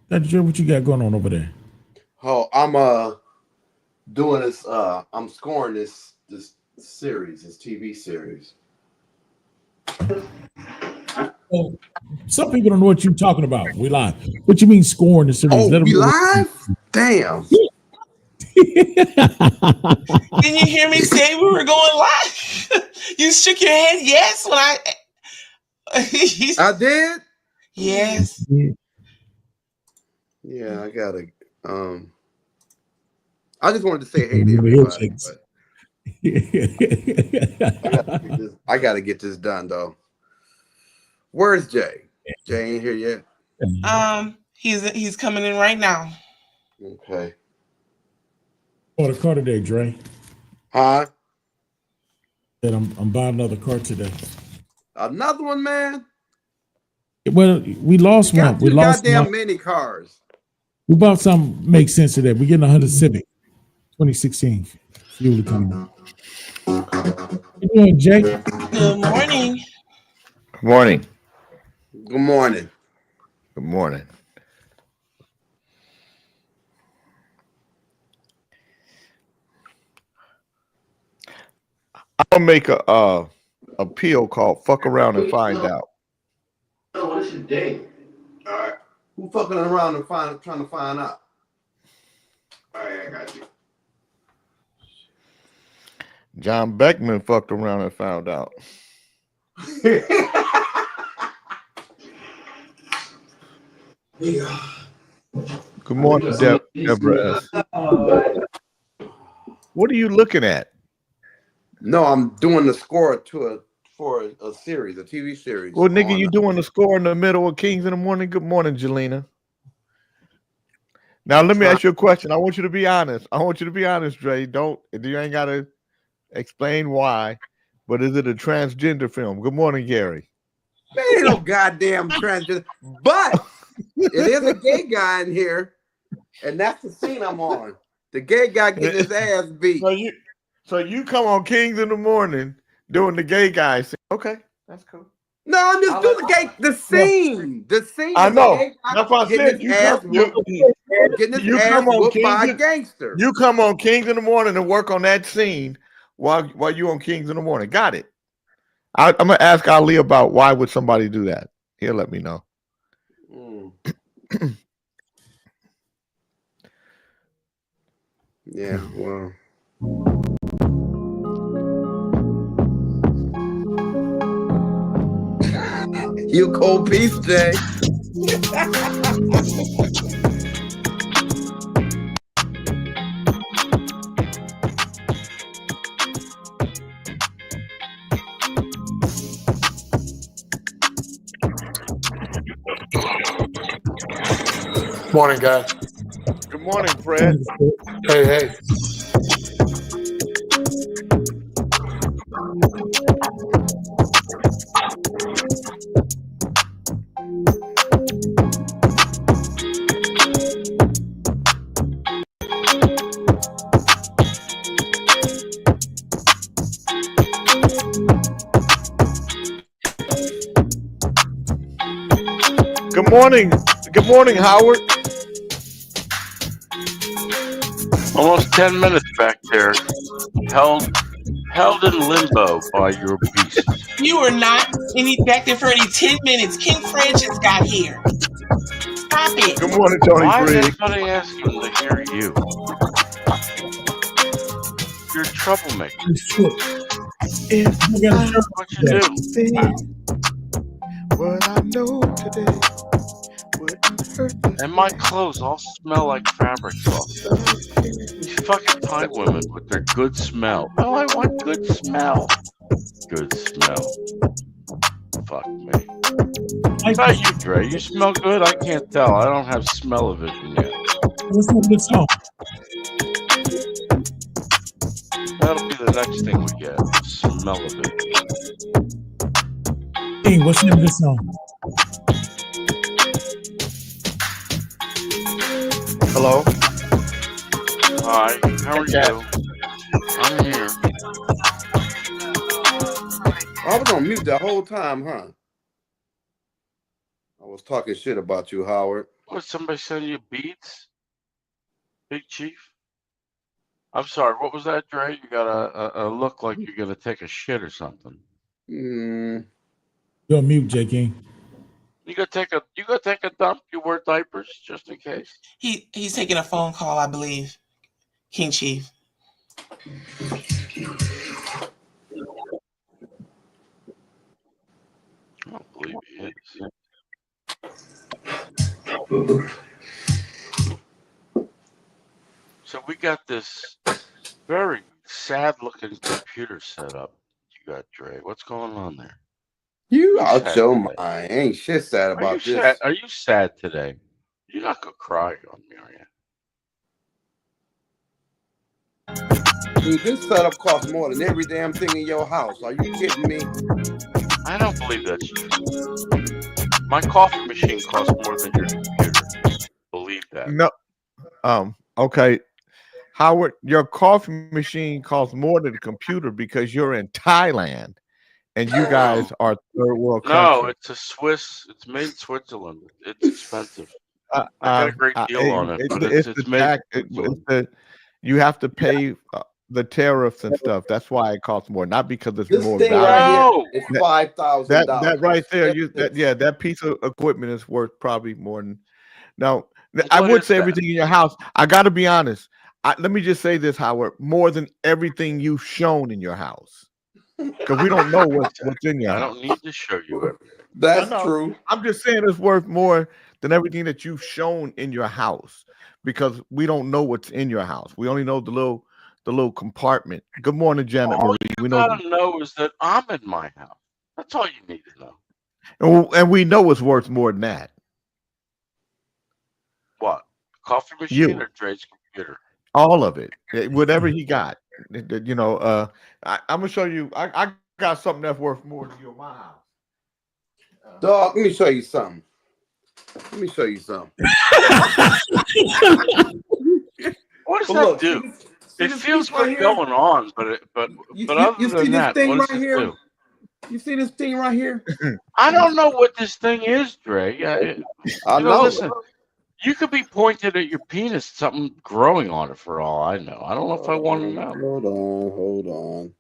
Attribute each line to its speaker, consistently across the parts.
Speaker 1: Dr. Dre, what you got going on over there?
Speaker 2: Oh, I'm doing this. I'm scoring this series, this TV series.
Speaker 1: Oh, some people don't know what you're talking about. We live. What you mean scoring the series?
Speaker 2: Oh,
Speaker 1: Let them
Speaker 2: we
Speaker 1: know what
Speaker 2: live? Damn.
Speaker 3: Didn't you hear me say we were going live? You shook your head yes when I
Speaker 2: did?
Speaker 3: Yes.
Speaker 2: Yeah, I gotta I just wanted to say hey to everybody. I gotta get this done though. Where's Jay? Jay ain't here yet.
Speaker 3: He's coming in right now.
Speaker 2: Okay.
Speaker 1: Bought a car today, Dre.
Speaker 2: Huh?
Speaker 1: That I'm buying another car today.
Speaker 2: Another one, man.
Speaker 1: Well, we lost one. We lost
Speaker 2: goddamn many cars.
Speaker 1: We bought some. Makes sense today. We're getting a Honda Civic, 2016. Fuel coming out. How you doing, Jay?
Speaker 3: Good morning.
Speaker 4: Good morning.
Speaker 2: Good morning.
Speaker 4: Good morning. I'll make a appeal called "Fuck Around and Find Out."
Speaker 2: Oh, what's your date? All right. Who fucking around and trying to find out? All right, I got you.
Speaker 4: John Beckman fucked around and found out. Good morning, Deborah S. What are you looking at?
Speaker 2: No, I'm doing the score for a series, a TV series.
Speaker 4: Well, nigga, you doing the score in the middle of Kings in the Morning? Good morning, Jelena. Now, let me ask you a question. I want you to be honest. Dre. You ain't got to explain why, but is it a transgender film? Good morning, Gary.
Speaker 2: Man, ain't no goddamn transgender, but it is a gay guy in here, and that's the scene I'm on. The gay guy getting his ass beat.
Speaker 4: So you come on Kings in the Morning doing the gay guy scene. Okay, that's cool.
Speaker 2: No, I'm just doing the scene. The scene.
Speaker 4: I know. That's why I said
Speaker 2: getting his ass whooped by a gangster.
Speaker 4: You come on Kings in the Morning and work on that scene while you on Kings in the Morning. Got it. I'm gonna ask Ali about why would somebody do that. He'll let me know.
Speaker 2: Yeah, well. You cold piece, Jay.
Speaker 5: Morning, guys.
Speaker 4: Good morning, Fred.
Speaker 5: Hey.
Speaker 4: Good morning, Howard.
Speaker 6: Almost 10 minutes back there, held in limbo by your beast.
Speaker 3: You were not back there for any 10 minutes. King Fred just got here. Stop it.
Speaker 4: Good morning, Tony.
Speaker 6: Why is everybody asking to hear you? You're a troublemaker. What you do?
Speaker 4: What I know today wouldn't hurt.
Speaker 6: And my clothes all smell like fabric softener. These fucking Thai women with their good smell. Oh, I want good smell. Good smell. Fuck me. How about you, Dre? You smell good? I can't tell. I don't have smell-o-vision yet.
Speaker 1: What's up with this song?
Speaker 6: That'll be the next thing we get. Smell-o-vision.
Speaker 1: Hey, what's the name of this song?
Speaker 4: Hello.
Speaker 6: Hi. How are you? I'm here.
Speaker 2: I was on mute the whole time, huh? I was talking shit about you, Howard.
Speaker 6: What, somebody send you beads? Big Chief? I'm sorry, what was that, Dre? You got a look like you're gonna take a shit or something.
Speaker 2: Mm,
Speaker 1: You're on mute, J King.
Speaker 6: You gotta take a dump, you wear diapers just in case.
Speaker 3: He's taking a phone call, I believe. King Chief.
Speaker 6: I don't believe he is. So we got this very sad looking computer set up. You got, Dre. What's going on there?
Speaker 2: you
Speaker 6: Who's
Speaker 2: out
Speaker 6: sad
Speaker 2: your
Speaker 6: today?
Speaker 2: mind. Ain't shit sad
Speaker 6: Are you
Speaker 2: about this.
Speaker 6: sad? Are you sad today? You're not gonna cry on me, are you?
Speaker 2: Dude, this setup costs more than every damn thing in your house. Are you kidding me?
Speaker 6: I don't believe that's true. My coffee machine costs more than your computer. Believe that.
Speaker 4: No. Okay. Howard, your coffee machine costs more than the computer because you're in Thailand and you guys are third world
Speaker 6: No,
Speaker 4: country.
Speaker 6: it's a Swiss. It's made in Switzerland. It's expensive. I got a great deal on it, but it's
Speaker 4: the
Speaker 6: made
Speaker 4: tax.
Speaker 6: in Switzerland.
Speaker 4: You have to pay the tariffs and stuff. That's why it costs more, not because it's
Speaker 2: This
Speaker 4: more
Speaker 2: thing
Speaker 4: valuable.
Speaker 2: right here is $5,000.
Speaker 4: That right there, that piece of equipment is worth probably more than. Now, I
Speaker 6: What
Speaker 4: would
Speaker 6: is
Speaker 4: say
Speaker 6: that?
Speaker 4: everything in your house. I got to be honest. Let me just say this, Howard. More than everything you've shown in your house, because we don't know what's in your
Speaker 6: I
Speaker 4: house.
Speaker 6: don't need to show you everything.
Speaker 2: That's
Speaker 4: I know.
Speaker 2: true.
Speaker 4: I'm just saying it's worth more than everything that you've shown in your house, because we don't know what's in your house. We only know the little compartment. Good morning, Janet
Speaker 6: All
Speaker 4: Marie.
Speaker 6: you
Speaker 4: We know,
Speaker 6: gotta know is that I'm in my house. That's all you need to know.
Speaker 4: and we know it's worth more than that.
Speaker 6: What? Coffee machine
Speaker 4: You.
Speaker 6: or Dre's computer?
Speaker 4: All of it, whatever he got. You know, I'm gonna show you. I got something that's worth more than you in my house.
Speaker 2: Dog, let me show you something. Let me show you something.
Speaker 6: What does
Speaker 2: But
Speaker 6: that
Speaker 2: look,
Speaker 6: do?
Speaker 2: see
Speaker 6: It
Speaker 2: this
Speaker 6: feels
Speaker 2: piece right
Speaker 6: good
Speaker 2: here?
Speaker 6: going on, but other
Speaker 2: You
Speaker 6: than
Speaker 2: see this
Speaker 6: that,
Speaker 2: thing
Speaker 6: what does
Speaker 2: right
Speaker 6: it
Speaker 2: here?
Speaker 6: do?
Speaker 2: You see this thing right here?
Speaker 6: I don't know what this thing is, Dre.
Speaker 2: I know.
Speaker 6: Listen, you could be pointed at your penis, something growing on it for all I know. I don't know if I want to know.
Speaker 2: Hold on.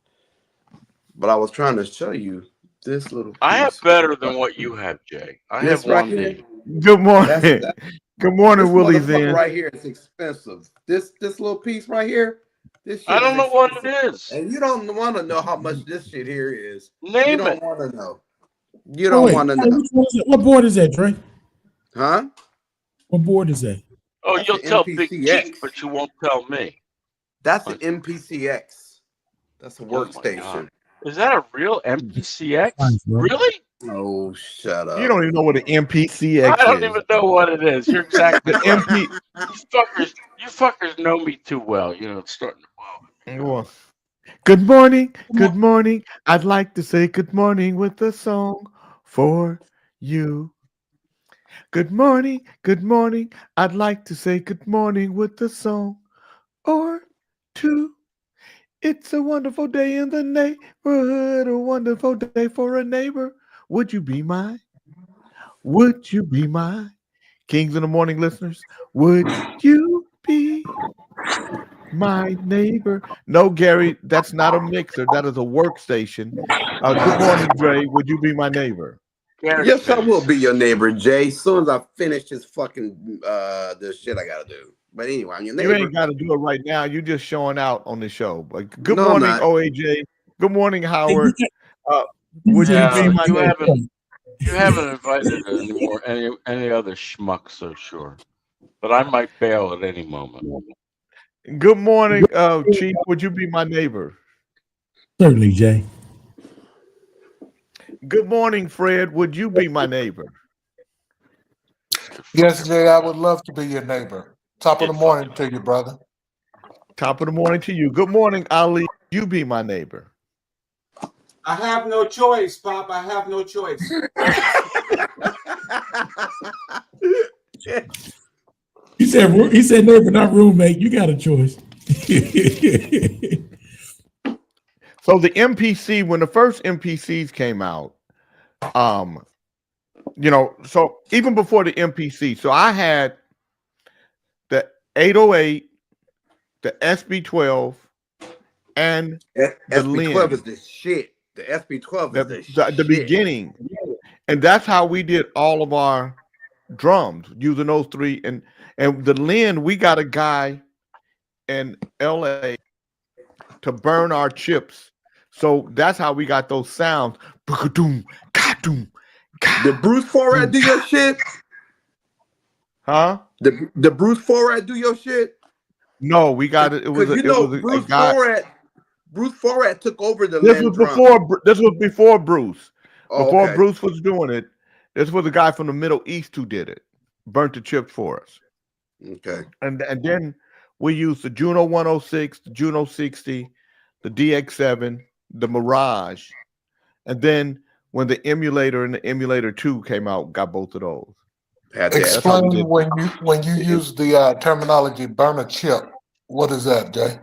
Speaker 2: But I was trying to show you this little piece.
Speaker 6: I have better than what you have, Jay. I
Speaker 2: This
Speaker 6: have
Speaker 2: right
Speaker 6: 1D.
Speaker 2: here?
Speaker 4: Good morning.
Speaker 2: That's-
Speaker 4: Good morning,
Speaker 2: This
Speaker 4: Willie's
Speaker 2: motherfucker
Speaker 4: in.
Speaker 2: right here is expensive. This little piece right here, this shit
Speaker 6: I don't
Speaker 2: is
Speaker 6: know what
Speaker 2: expensive.
Speaker 6: it is.
Speaker 2: And you don't want to know how much this shit here is. You
Speaker 6: Name
Speaker 2: don't
Speaker 6: it.
Speaker 2: want to know. You don't want to know.
Speaker 1: Which one is it? What board is that, Dre?
Speaker 2: Huh?
Speaker 1: What board is that?
Speaker 6: Oh,
Speaker 2: That's
Speaker 6: you'll
Speaker 2: the
Speaker 6: tell Big
Speaker 2: MPCX.
Speaker 6: Chief, but you won't tell me.
Speaker 2: That's an MPCX. That's a
Speaker 6: Oh my
Speaker 2: workstation.
Speaker 6: God. Is that a real MPCX?
Speaker 1: Thanks, bro.
Speaker 6: Really?
Speaker 2: Oh, shut up.
Speaker 4: You don't even know what an MPCX
Speaker 6: I don't
Speaker 4: is.
Speaker 6: even know what it is. You're exactly
Speaker 4: The
Speaker 6: right.
Speaker 4: MP.
Speaker 6: You fuckers know me too well. You know, it's starting to bother me.
Speaker 4: Well, good morning. Good morning. I'd like to say good morning with a song for you. Good morning. Good morning. I'd like to say good morning with a song or two. It's a wonderful day in the neighborhood, a wonderful day for a neighbor. Would you be mine? Would you be mine? Kings in the Morning listeners, would you be my neighbor? No, Gary, that's not a mixer. That is a workstation. Good morning, Dre. Would you be my neighbor?
Speaker 6: Gary
Speaker 2: Yes, I
Speaker 6: Face.
Speaker 2: will be your neighbor, Jay. As soon as I finish this fucking the shit I gotta do. But anyway, I'm your
Speaker 4: You
Speaker 2: neighbor.
Speaker 4: ain't got to do it right now. You're just showing out on the show. But good
Speaker 2: No, I'm
Speaker 4: morning,
Speaker 2: not.
Speaker 4: OAJ. Good morning, Howard. Would
Speaker 6: Yeah,
Speaker 4: you be my
Speaker 6: you
Speaker 4: neighbor?
Speaker 6: haven't invited any other schmuck, so sure. But I might bail at any moment.
Speaker 4: Good morning, Chief. Would you be my neighbor?
Speaker 1: Certainly, Jay.
Speaker 4: Good morning, Fred. Would you be my neighbor?
Speaker 5: Yes, Jay, I would love to be your neighbor. Top of the morning to you, brother.
Speaker 4: Top of the morning to you. Good morning, Ali. You be my neighbor.
Speaker 7: I have no choice, Pop. I have no choice.
Speaker 1: He said neighbor, not roommate. You got a choice.
Speaker 4: So the MPC, when the first MPCs came out, So even before the MPC, so I had the 808, the SB12, and the
Speaker 2: SB12
Speaker 4: Lin,
Speaker 2: is the shit. The SB12 is the
Speaker 4: the
Speaker 2: shit.
Speaker 4: beginning, and that's how we did all of our drums using those three. And the Lin, we got a guy in LA to burn our chips, so that's how we got those sounds. Boom, ka-doom,
Speaker 2: Did Bruce Forrad do your shit?
Speaker 4: huh?
Speaker 2: The Bruce Forrad do your shit?
Speaker 4: No, we got it. It was
Speaker 2: Because
Speaker 4: a guy.
Speaker 2: Bruce Forrad took over the
Speaker 4: This
Speaker 2: Lin
Speaker 4: was
Speaker 2: drum.
Speaker 4: before. This was before Bruce.
Speaker 2: Oh,
Speaker 4: Before
Speaker 2: okay.
Speaker 4: Bruce was doing it, this was a guy from the Middle East who did it. Burnt the chips for us,
Speaker 2: Okay.
Speaker 4: and then we used the Juno 106, the Juno 60, the DX7, the Mirage, and then when the emulator and the emulator 2 came out, got both of those.
Speaker 2: Had that.
Speaker 4: That's how we did.
Speaker 5: Explain when you use the terminology burn a chip. What is that, Jay?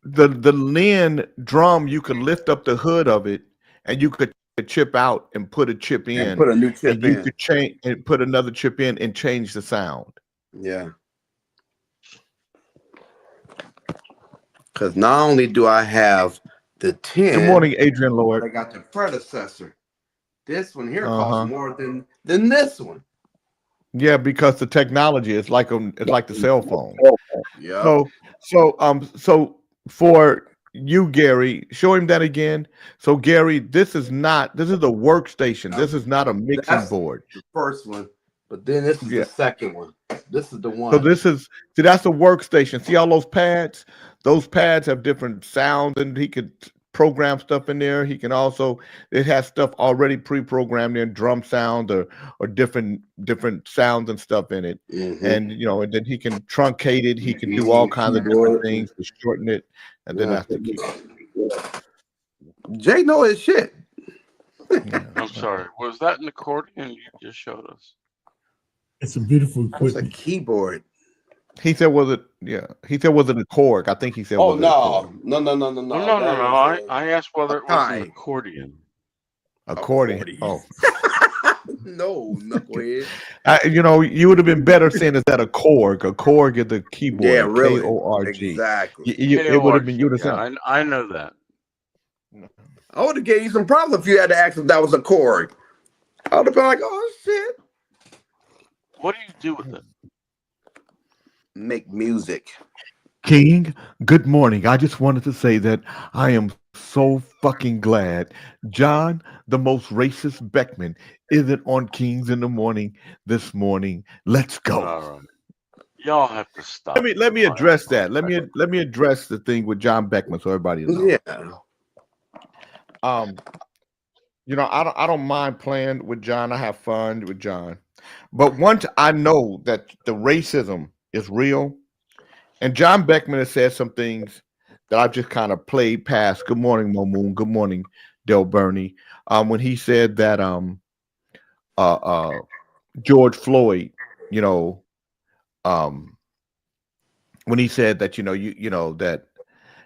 Speaker 4: The Lin drum, you could lift up the hood of it, and you could chip out and put a chip in,
Speaker 2: And put a new chip
Speaker 4: and you
Speaker 2: in.
Speaker 4: could change and put another chip in and change the sound.
Speaker 2: Yeah. Because not only do I have the 10,
Speaker 4: Good morning, Adrian
Speaker 2: I
Speaker 4: Lord.
Speaker 2: got the predecessor. This one here
Speaker 4: Uh-huh.
Speaker 2: costs more than this one.
Speaker 4: Yeah, because the technology is like the cell phone.
Speaker 2: Yeah.
Speaker 4: So for you, Gary, show him that again. So Gary, this is a workstation. This is not a mixing
Speaker 2: That's
Speaker 4: board.
Speaker 2: the first one, but then this is
Speaker 4: Yeah.
Speaker 2: the second one. This is the one.
Speaker 4: So that's a workstation. See all those pads? Those pads have different sounds, and he could program stuff in there. He can also, it has stuff already pre-programmed in, drum sound or different sounds and stuff in it.
Speaker 2: Mhm.
Speaker 4: And and then he can truncate it. He can do all kinds of different things to shorten it, and then that's the key.
Speaker 2: Jay know his shit.
Speaker 6: I'm sorry. Was that an accordion you just showed us?
Speaker 1: It's some beautiful
Speaker 2: It's a
Speaker 1: equipment.
Speaker 2: keyboard.
Speaker 4: He said, was it? Yeah. He said, was it a Korg? I think he said,
Speaker 2: Oh
Speaker 4: was it a Korg?
Speaker 2: no.
Speaker 6: No. I asked whether it was
Speaker 2: Hi.
Speaker 6: an accordion.
Speaker 4: Accordion. Oh,
Speaker 2: No, knucklehead.
Speaker 4: you would have been better saying, is that a Korg? A Korg is the keyboard.
Speaker 2: Yeah, really.
Speaker 4: Korg.
Speaker 2: Exactly.
Speaker 4: It would have been, you would have
Speaker 6: Yeah,
Speaker 4: said,
Speaker 6: I know that.
Speaker 2: I would have gave you some problems if you had to ask if that was a Korg. I would have been like, oh shit.
Speaker 6: What do you do with it?
Speaker 2: Make music.
Speaker 4: King, good morning. I just wanted to say that I am so fucking glad John, the most racist Beckman, isn't on Kings in the Morning this morning. Let's go.
Speaker 6: All right. Y'all have to stop.
Speaker 4: Let me address that. Let me address the thing with John Beckman so everybody knows.
Speaker 2: Yeah.
Speaker 4: I don't mind playing with John. I have fun with John. But once I know that the racism is real, and John Beckman has said some things that I've just kind of played past. Good morning, Mo Moon. Good morning, Del Burney. When he said that George Floyd, when he said that that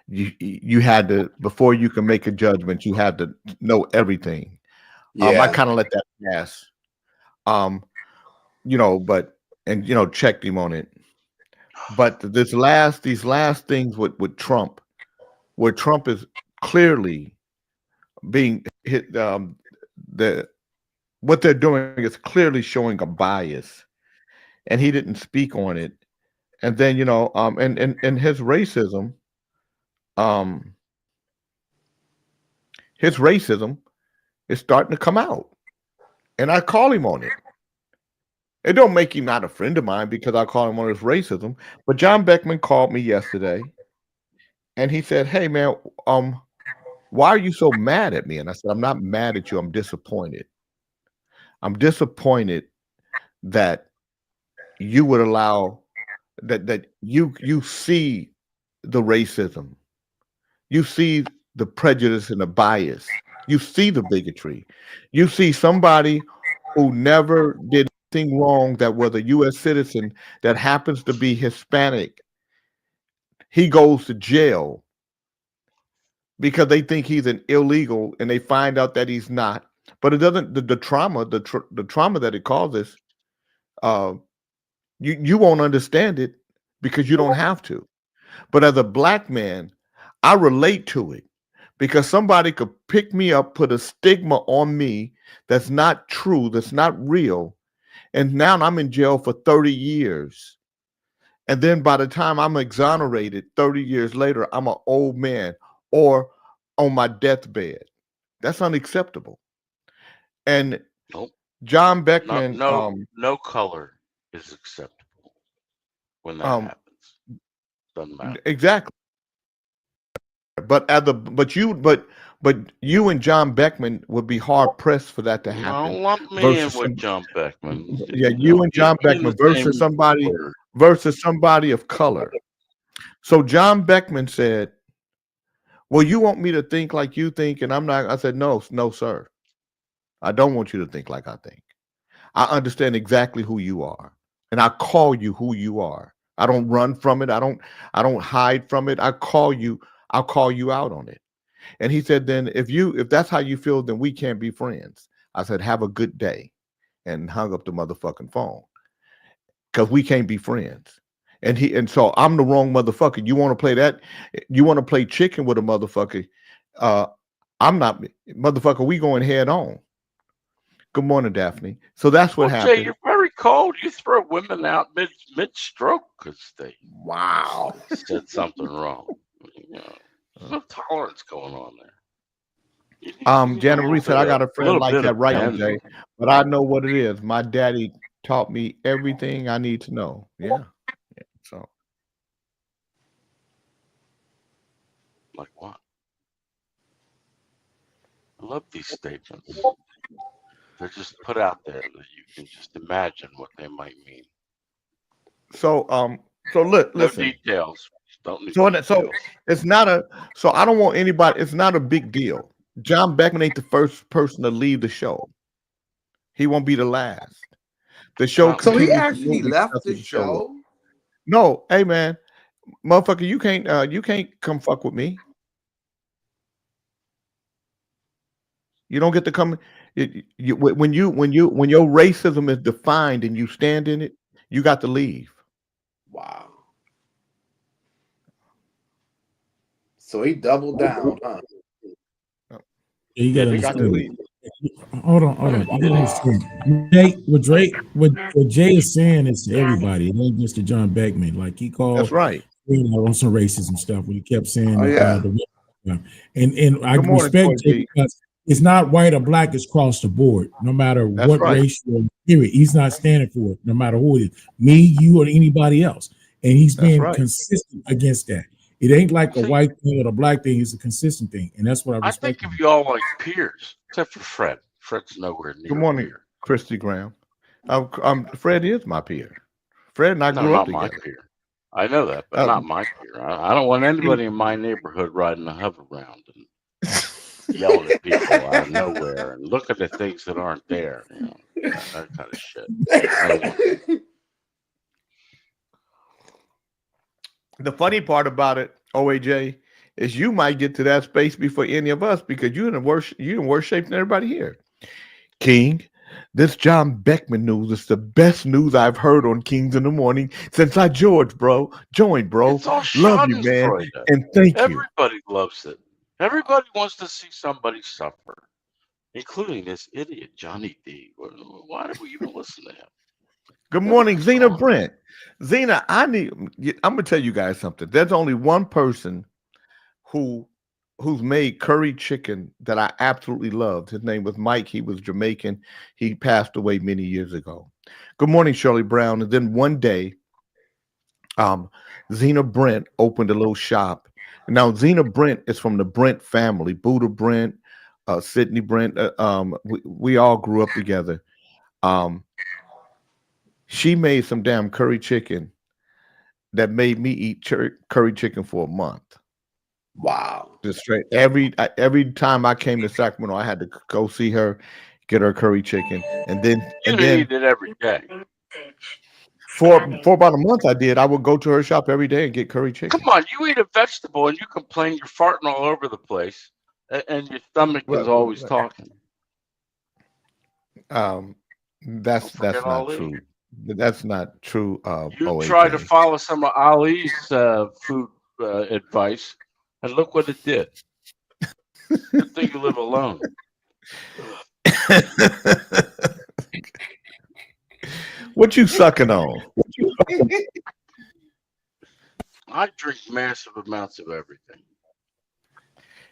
Speaker 4: you had to, before you can make a judgment, you had to know everything. I kind of let that pass. Checked him on it. But these last things with Trump, where Trump is clearly being hit, what they're doing is clearly showing a bias, and he didn't speak on it. And then and his racism, is starting to come out, and I call him on it. It don't make him not a friend of mine because I call him on his racism. But John Beckman called me yesterday, and he said, "Hey man, why are you so mad at me?" And I said, "I'm not mad at you. I'm disappointed. I'm disappointed that you would allow that you see the racism, you see the prejudice and the bias, you see the bigotry, you see somebody who never did anything wrong that was a U.S. citizen that happens to be Hispanic. He goes to jail because they think he's an illegal, and they find out that he's not. but it doesn't. The trauma, the trauma that it causes, uh, you won't understand it because you don't have to. But as a black man, I relate to it because somebody could pick me up, put a stigma on me that's not true, that's not real, and now I'm in jail for 30 years. And then by the time I'm exonerated 30 years later, I'm an old man or on my deathbed. That's unacceptable. And
Speaker 6: Nope.
Speaker 4: John
Speaker 6: No,
Speaker 4: Beckman,
Speaker 6: no color is acceptable when that happens. Doesn't matter.
Speaker 4: exactly. But you and John Beckman would be hard pressed for that to
Speaker 6: Don't
Speaker 4: happen.
Speaker 6: lump me in
Speaker 4: Versus
Speaker 6: with
Speaker 4: some,
Speaker 6: John Beckman.
Speaker 4: yeah, you and John
Speaker 6: Get me in
Speaker 4: Beckman
Speaker 6: the same
Speaker 4: versus somebody of color. So John Beckman said, "Well, you want me to think like you think, and I'm not." I said, "No, sir. I don't want you to think like I think. I understand exactly who you are, and I call you who you are. I don't run from it. I don't hide from it. I'll call you out on it." And he said, "Then if that's how you feel, then we can't be friends." I said, "Have a good day," and hung up the motherfucking phone because we can't be friends. And so I'm the wrong motherfucker. You want to play that? You want to play chicken with a motherfucker? I'm not, motherfucker. We going head on. Good morning, Daphne. So that's what happened.
Speaker 6: Jay, you're very cold. You throw women out mid stroke because they said something wrong. You know, there's no tolerance going on there.
Speaker 4: Janet Marie said, "I got a friend like that right now,
Speaker 6: bend.
Speaker 4: Jay, but I know what it is. My daddy taught me everything I need to know." Yeah. So,
Speaker 6: Like what? I love these statements. They're just put out there that you can just imagine what they might mean.
Speaker 4: so look,
Speaker 6: No
Speaker 4: listen.
Speaker 6: details. Don't need
Speaker 4: So
Speaker 6: details.
Speaker 4: it's not a. So I don't want anybody. It's not a big deal. John Beckman ain't the first person to leave the show. He won't be the last. The show.
Speaker 2: So he
Speaker 4: continues to
Speaker 2: actually
Speaker 4: grow
Speaker 2: left
Speaker 4: because
Speaker 2: the
Speaker 4: of show.
Speaker 2: show.
Speaker 4: No, hey man, motherfucker, you can't come fuck with me. You don't get to come. When your racism is defined and you stand in it, you got to leave.
Speaker 2: Wow. So he doubled down, huh?
Speaker 1: Yeah, you gotta
Speaker 4: You got to
Speaker 1: understand.
Speaker 4: leave.
Speaker 1: Hold on. You gotta understand. What Jay is saying is to everybody. It ain't just to John Beckman. Like he called
Speaker 4: That's right.
Speaker 1: on some racism stuff when he kept saying
Speaker 2: Oh, yeah.
Speaker 1: and I
Speaker 4: Good morning,
Speaker 1: respect
Speaker 4: Troy
Speaker 1: Jay
Speaker 4: G.
Speaker 1: because it's not white or black, it's across the board, no matter
Speaker 4: That's
Speaker 1: what
Speaker 4: right.
Speaker 1: race or period. He's not standing for it, no matter who it is, me, you, or anybody else. And he's
Speaker 4: That's
Speaker 1: being
Speaker 4: right.
Speaker 1: consistent against that. It ain't like a
Speaker 6: See,
Speaker 1: white thing or a black thing, it's a consistent thing. And that's what I
Speaker 6: I
Speaker 1: respect.
Speaker 6: think of you all like peers, except for Fred. Fred's nowhere near
Speaker 4: Good morning,
Speaker 6: peer.
Speaker 4: Christy Graham. Fred is my peer. Fred and I
Speaker 6: No,
Speaker 4: grew up
Speaker 6: not my
Speaker 4: together.
Speaker 6: peer. I know that, but not my peer. I don't want anybody in my neighborhood riding a hover round and yelling at people out of nowhere and look at the things that aren't there. You know, that kind of shit.
Speaker 4: The funny part about it, OAJ, is you might get to that space before any of us because you're in worse shape than everybody here. King, this John Beckman news is the best news I've heard on Kings in the Morning since I joined, bro.
Speaker 6: It's all
Speaker 4: Love you, man.
Speaker 6: Schadenfreude.
Speaker 4: And thank you.
Speaker 6: Everybody loves it. Everybody wants to see somebody suffer, including this idiot Johnny D. Why do we even listen to him?
Speaker 4: Good morning, Zena Brent. Zena, I'm gonna tell you guys something. There's only one person who's made curry chicken that I absolutely loved. His name was Mike. He was Jamaican. He passed away many years ago. Good morning, Shirley Brown. And then one day, Zena Brent opened a little shop. Now, Zena Brent is from the Brent family, Buddha Brent, Sydney Brent. We all grew up together. She made some damn curry chicken that made me eat curry chicken for a month.
Speaker 2: Wow.
Speaker 4: Just straight. Every time I came to Sacramento, I had to go see her, get her curry chicken, and then
Speaker 6: eat it every day.
Speaker 4: For about a month, I did. I would go to her shop every day and get curry chicken.
Speaker 6: Come on, you eat a vegetable and you complain you're farting all over the place, and your stomach is always talking.
Speaker 4: That's
Speaker 6: Don't forget
Speaker 4: that's not
Speaker 6: Ali.
Speaker 4: true. That's not true.
Speaker 6: You try to
Speaker 4: OAJ.
Speaker 6: follow some of Ali's food advice, and look what it did. Good thing you live alone.
Speaker 4: What you sucking on?
Speaker 6: I drink massive amounts of everything.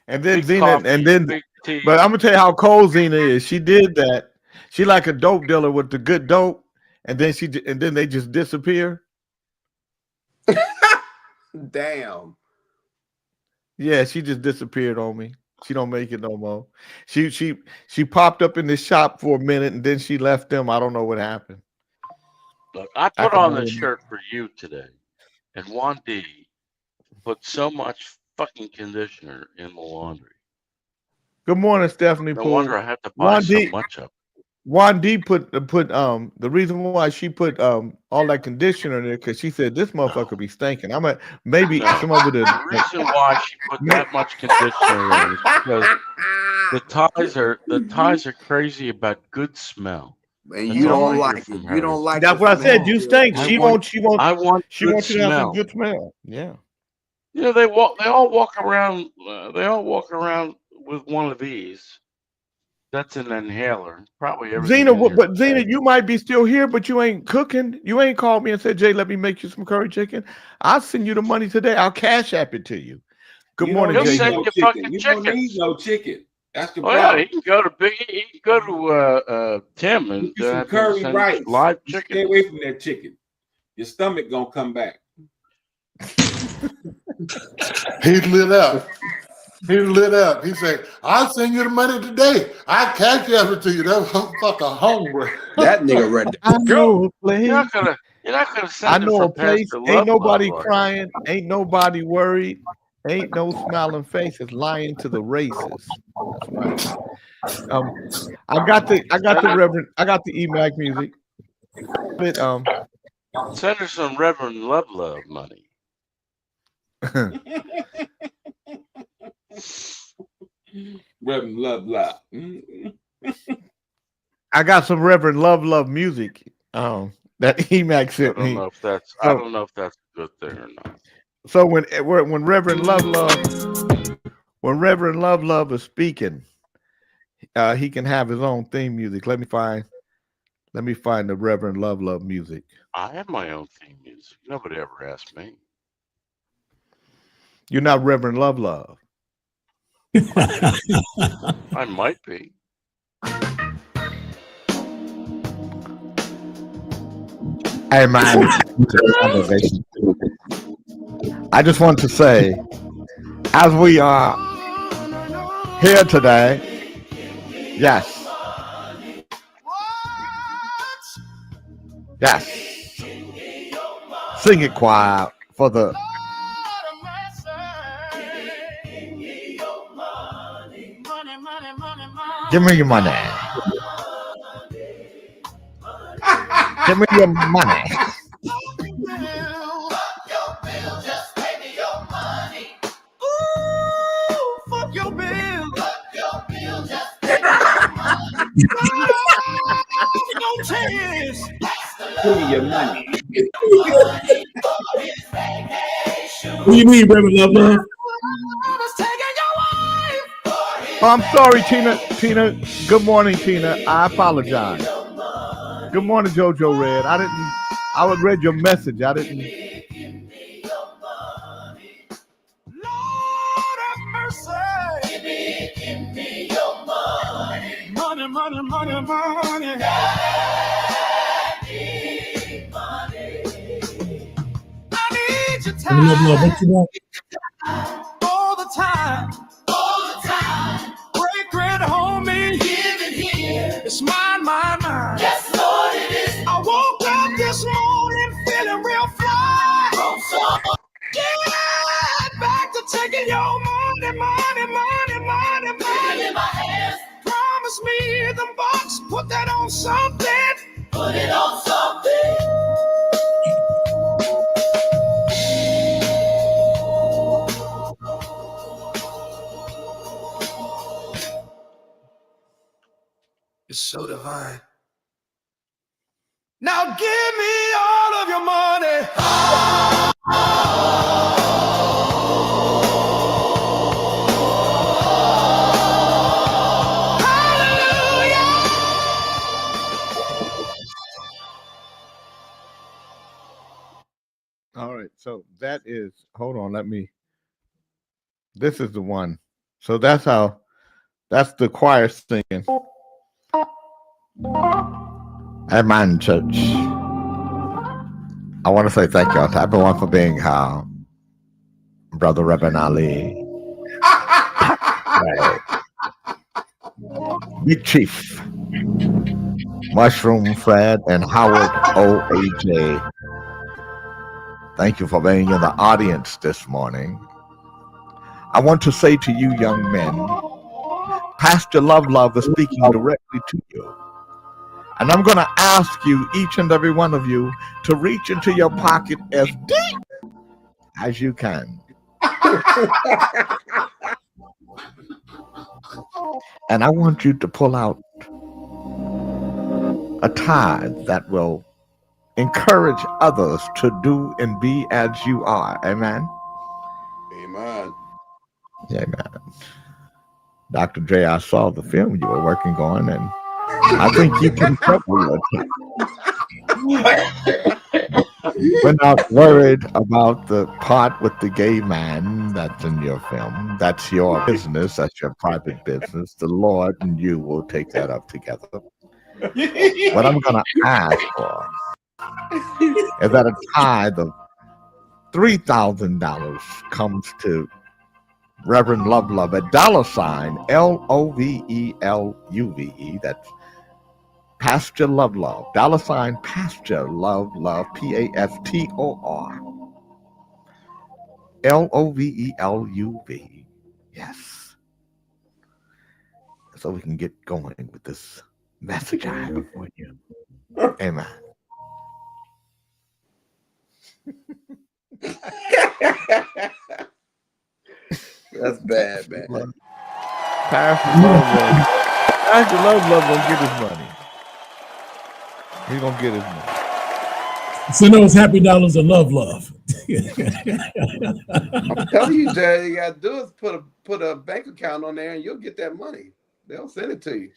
Speaker 4: And then
Speaker 6: Big
Speaker 4: Zena,
Speaker 6: coffee,
Speaker 4: and then,
Speaker 6: big tea.
Speaker 4: but I'm gonna tell you how cold Zena is. She did that. She like a dope dealer with the good dope, and then they just disappear.
Speaker 2: Damn.
Speaker 4: Yeah, she just disappeared on me. She don't make it no more. She popped up in the shop for a minute and then she left them. I don't know what happened.
Speaker 6: Look, I
Speaker 4: I
Speaker 6: put
Speaker 4: can
Speaker 6: on
Speaker 4: only
Speaker 6: this shirt for you today, and Juan D put so much fucking conditioner in the laundry.
Speaker 4: Good morning, Stephanie
Speaker 6: No
Speaker 4: Poole.
Speaker 6: wonder I had to buy
Speaker 4: Juan
Speaker 6: so
Speaker 4: D,
Speaker 6: much of it.
Speaker 4: Juan D put the reason why she put all that conditioner in there because she said this motherfucker be stinking. I'm at maybe
Speaker 6: No.
Speaker 4: some of it.
Speaker 6: The reason why she put that much conditioner in is because the ties are crazy about good smell.
Speaker 2: And
Speaker 6: That's
Speaker 2: you
Speaker 6: all I
Speaker 2: don't
Speaker 6: hear
Speaker 2: like
Speaker 6: from
Speaker 2: it.
Speaker 6: her.
Speaker 2: You don't like
Speaker 4: That's
Speaker 2: the
Speaker 4: what I said.
Speaker 2: smell.
Speaker 4: You stink.
Speaker 6: I
Speaker 4: She
Speaker 6: want
Speaker 4: wants
Speaker 6: good
Speaker 4: you to have some
Speaker 6: smell.
Speaker 4: good smell. Yeah.
Speaker 6: You know, they all walk around. They all walk around with one of these. That's an inhaler. Probably everything.
Speaker 4: Zena,
Speaker 6: in here
Speaker 4: but
Speaker 6: is
Speaker 4: Zena,
Speaker 6: bad.
Speaker 4: you might be still here, but you ain't cooking. You ain't called me and said, Jay, let me make you some curry chicken. I'll send you the money today. I'll cash app it to you. Good
Speaker 7: You
Speaker 4: morning,
Speaker 7: don't
Speaker 6: He'll
Speaker 7: need
Speaker 6: send
Speaker 4: Jay.
Speaker 7: no
Speaker 6: you
Speaker 7: chicken.
Speaker 6: fucking
Speaker 7: You don't need
Speaker 6: chickens.
Speaker 7: no chicken. That's the
Speaker 6: Oh yeah,
Speaker 7: problem.
Speaker 6: he can go to Tim and
Speaker 7: Get you some
Speaker 6: have him
Speaker 7: curry
Speaker 6: send
Speaker 7: rice.
Speaker 6: live
Speaker 7: You Stay
Speaker 6: chicken.
Speaker 7: away from that chicken. Your stomach gonna come back.
Speaker 5: He lit up. He lit up. He said, I'll send you the money today. I cash it to you. That motherfucker hungry.
Speaker 2: That nigga ready
Speaker 4: I
Speaker 2: to go.
Speaker 4: know a place.
Speaker 6: You're not gonna
Speaker 4: I
Speaker 6: send it
Speaker 4: know
Speaker 6: for
Speaker 4: a place.
Speaker 6: Pastor
Speaker 4: Ain't
Speaker 6: Love
Speaker 4: nobody
Speaker 6: like that.
Speaker 4: crying. Ain't nobody worried. Ain't no smiling faces lying to the racists. That's right. I got the Reverend. I got the EMAC music. But
Speaker 6: Send her some Reverend Love money.
Speaker 7: Reverend Love.
Speaker 4: I got some Reverend Love music. That EMAC
Speaker 6: I
Speaker 4: sent
Speaker 6: don't
Speaker 4: me.
Speaker 6: know if that's
Speaker 4: So-
Speaker 6: I don't know if that's a good thing or not.
Speaker 4: So when Reverend Love is speaking, he can have his own theme music. Let me find the Reverend Love music.
Speaker 6: I have my own theme music. Nobody ever asked me.
Speaker 4: You're not Reverend Love.
Speaker 6: I might be.
Speaker 4: Hey man, I just want to say, as we are here today, yes, sing it choir for the. Give me your money. Give me your money.
Speaker 8: Fuck your bill. No chance.
Speaker 7: Give me your money.
Speaker 1: What do you mean, Reverend Love?
Speaker 4: Oh, I'm sorry, Tina. Good morning, Tina. I apologize. Good morning, Jojo Red. I would read your message. I didn't.
Speaker 8: Lord have mercy. Give me your money. Money. I need your time.
Speaker 1: Reverend Love, what you want?
Speaker 8: All the time. Break bread, homie. Give it here. It's mine. Yes, Lord, it is. I woke up this morning feeling real fly. Get back to taking your money. In my hands. Promise me them bucks. Put that on something. Put it on something. It's so divine. Now give me all of your money.
Speaker 4: All right, so that is. Hold on, let me. This is the one. So that's how. That's the choir singing. Amen, church. I want to say thank you to everyone for being here. Brother Reverend Ali, Big Chief, Mushroom Fred, and Howard OAJ. Thank you for being in the audience this morning. I want to say to you, young men, Pastor Love is speaking directly to you. And I'm going to ask you, each and every one of you, to reach into your pocket as deep as you can. And I want you to pull out a tithe that will encourage others to do and be as you are. Amen?
Speaker 2: Amen.
Speaker 4: Amen. Dr. J, I saw the film you were working on, and I think you can cover your We're not worried about the part with the gay man that's in your film. That's your business. That's your private business. The Lord and you will take that up together. What I'm going to ask for is that a tithe of $3,000 comes to Reverend Love at $ LOVELUVE. That's Pastor Love, $ Pastor Love, PASTOR LOVELUV. Yes. So we can get going with this message I have for you. Amen.
Speaker 2: That's bad, man.
Speaker 4: Pastor Love gonna get his money. He's gonna get his money.
Speaker 1: Send those happy dollars of love.
Speaker 2: I'm telling you, Jay, you gotta do is put a bank account on there and you'll get that money. They'll send it to you.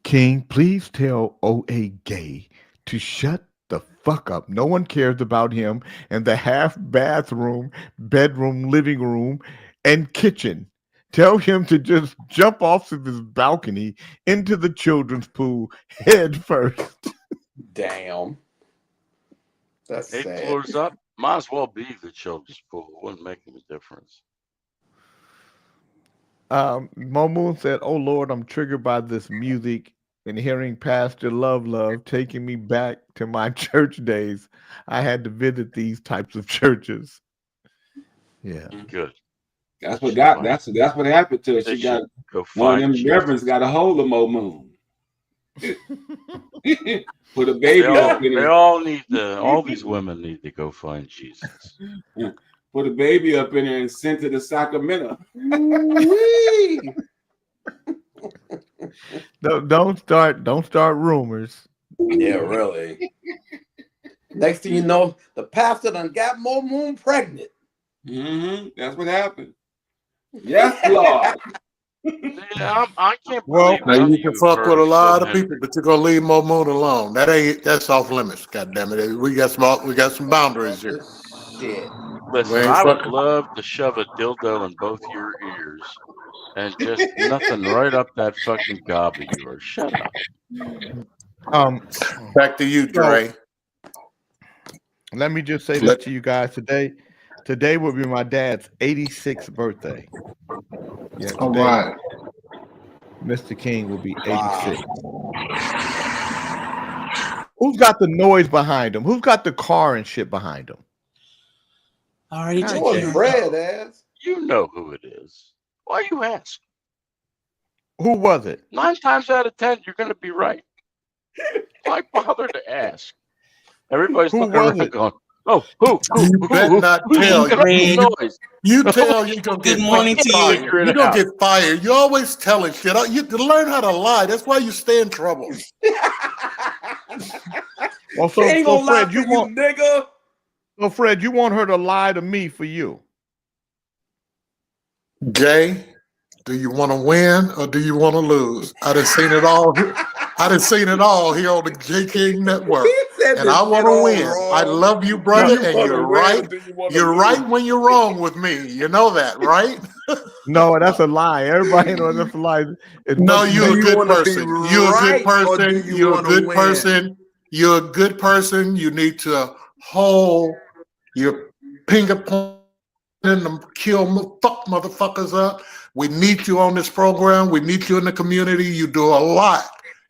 Speaker 4: King, please tell O.A. Gay to shut the fuck up. No one cares about him and the half bathroom, bedroom, living room, and kitchen. Tell him to just jump off of his balcony into the children's pool head first.
Speaker 2: Damn. That's
Speaker 6: 8
Speaker 2: sad.
Speaker 6: floors up. Might as well be the children's pool. It wouldn't make any difference.
Speaker 4: Mo Moon said, "Oh Lord, I'm triggered by this music and hearing Pastor Love taking me back to my church days. I had to visit these types of churches." Yeah,
Speaker 6: Good.
Speaker 7: That's what that's what happened to her.
Speaker 6: They
Speaker 7: She got
Speaker 6: go
Speaker 7: one of
Speaker 6: find
Speaker 7: them
Speaker 6: Jesus.
Speaker 7: reverends got a hold of Mo Moon. Put a baby up in
Speaker 6: They
Speaker 7: it.
Speaker 6: all these women need to go find Jesus.
Speaker 7: Put a baby up in there and sent to the Sacramento.
Speaker 4: don't start rumors.
Speaker 2: Yeah, really. Next thing you know, the pastor done got Mo Moon pregnant.
Speaker 7: That's what happened. Yes, Lord.
Speaker 6: Yeah, I can't
Speaker 4: Well,
Speaker 6: believe
Speaker 5: Now
Speaker 6: none
Speaker 5: you
Speaker 6: of
Speaker 5: can
Speaker 6: you
Speaker 5: fuck
Speaker 6: heard
Speaker 5: with a lot
Speaker 6: Phil
Speaker 5: of people,
Speaker 6: Hendry.
Speaker 5: but you're gonna leave Mo Moon alone. That's off limits. God damn it. We got some boundaries here.
Speaker 2: Shit.
Speaker 6: Listen,
Speaker 5: We ain't
Speaker 6: I would
Speaker 5: fucking-
Speaker 6: love to shove a dildo in both your ears and just nothing right up that fucking gob of yours. Shut up.
Speaker 5: Back to you, Dre.
Speaker 4: Let me just say this to you guys today. Today will be my dad's 86th birthday. Yeah, today,
Speaker 5: All right.
Speaker 4: Mr. King will be 86. Who's got the noise behind him? Who's got the car and shit behind him?
Speaker 3: Already
Speaker 4: God,
Speaker 3: took
Speaker 2: What
Speaker 3: care of
Speaker 2: Fred ass?
Speaker 6: You know who it is. Why you ask?
Speaker 4: Who was it?
Speaker 6: 9 times out of 10, you're going to be right. Why bother to ask? Everybody's
Speaker 4: Who
Speaker 6: looking
Speaker 4: was
Speaker 6: around
Speaker 4: it?
Speaker 6: going, Oh, who?
Speaker 5: You better not tell.
Speaker 6: Get up the noise.
Speaker 5: You tell you gonna get
Speaker 3: Good morning to you.
Speaker 5: fired.
Speaker 6: Figure it
Speaker 5: You're gonna
Speaker 6: out.
Speaker 5: get fired. You're always telling shit. You learn how to lie. That's why you stay in trouble.
Speaker 4: Well, so,
Speaker 2: Ain't
Speaker 4: so
Speaker 2: gonna lie
Speaker 4: Fred,
Speaker 2: to
Speaker 4: you
Speaker 2: you,
Speaker 4: want
Speaker 2: nigga.
Speaker 4: so Fred, you want her to lie to me for you?
Speaker 5: Jay, do you want to win or do you want to lose? I done seen it all. I done seen it all here on the J King Network.
Speaker 2: He said
Speaker 5: And
Speaker 2: this
Speaker 5: I
Speaker 2: shit
Speaker 5: want to
Speaker 2: all
Speaker 5: win.
Speaker 2: wrong.
Speaker 5: I love you,
Speaker 2: Do
Speaker 5: brother,
Speaker 2: you
Speaker 5: and
Speaker 2: wanna
Speaker 5: you're
Speaker 2: win or
Speaker 5: right.
Speaker 2: do you wanna
Speaker 5: You're
Speaker 2: lose?
Speaker 5: right when you're wrong with me. You know that, right?
Speaker 4: No, that's a lie. Everybody knows that's a lie. It's
Speaker 5: No,
Speaker 4: what you
Speaker 5: you're
Speaker 2: Do
Speaker 5: a
Speaker 2: you
Speaker 5: good
Speaker 2: wanna be
Speaker 5: person. You're a good
Speaker 2: right or do
Speaker 5: person.
Speaker 2: you
Speaker 5: You're a
Speaker 2: wanna
Speaker 5: good
Speaker 2: win?
Speaker 5: person. You're a good person. You need to hold your finger point and kill fuck motherfuckers up. We need you on this program. We need you in the community. You do a lot.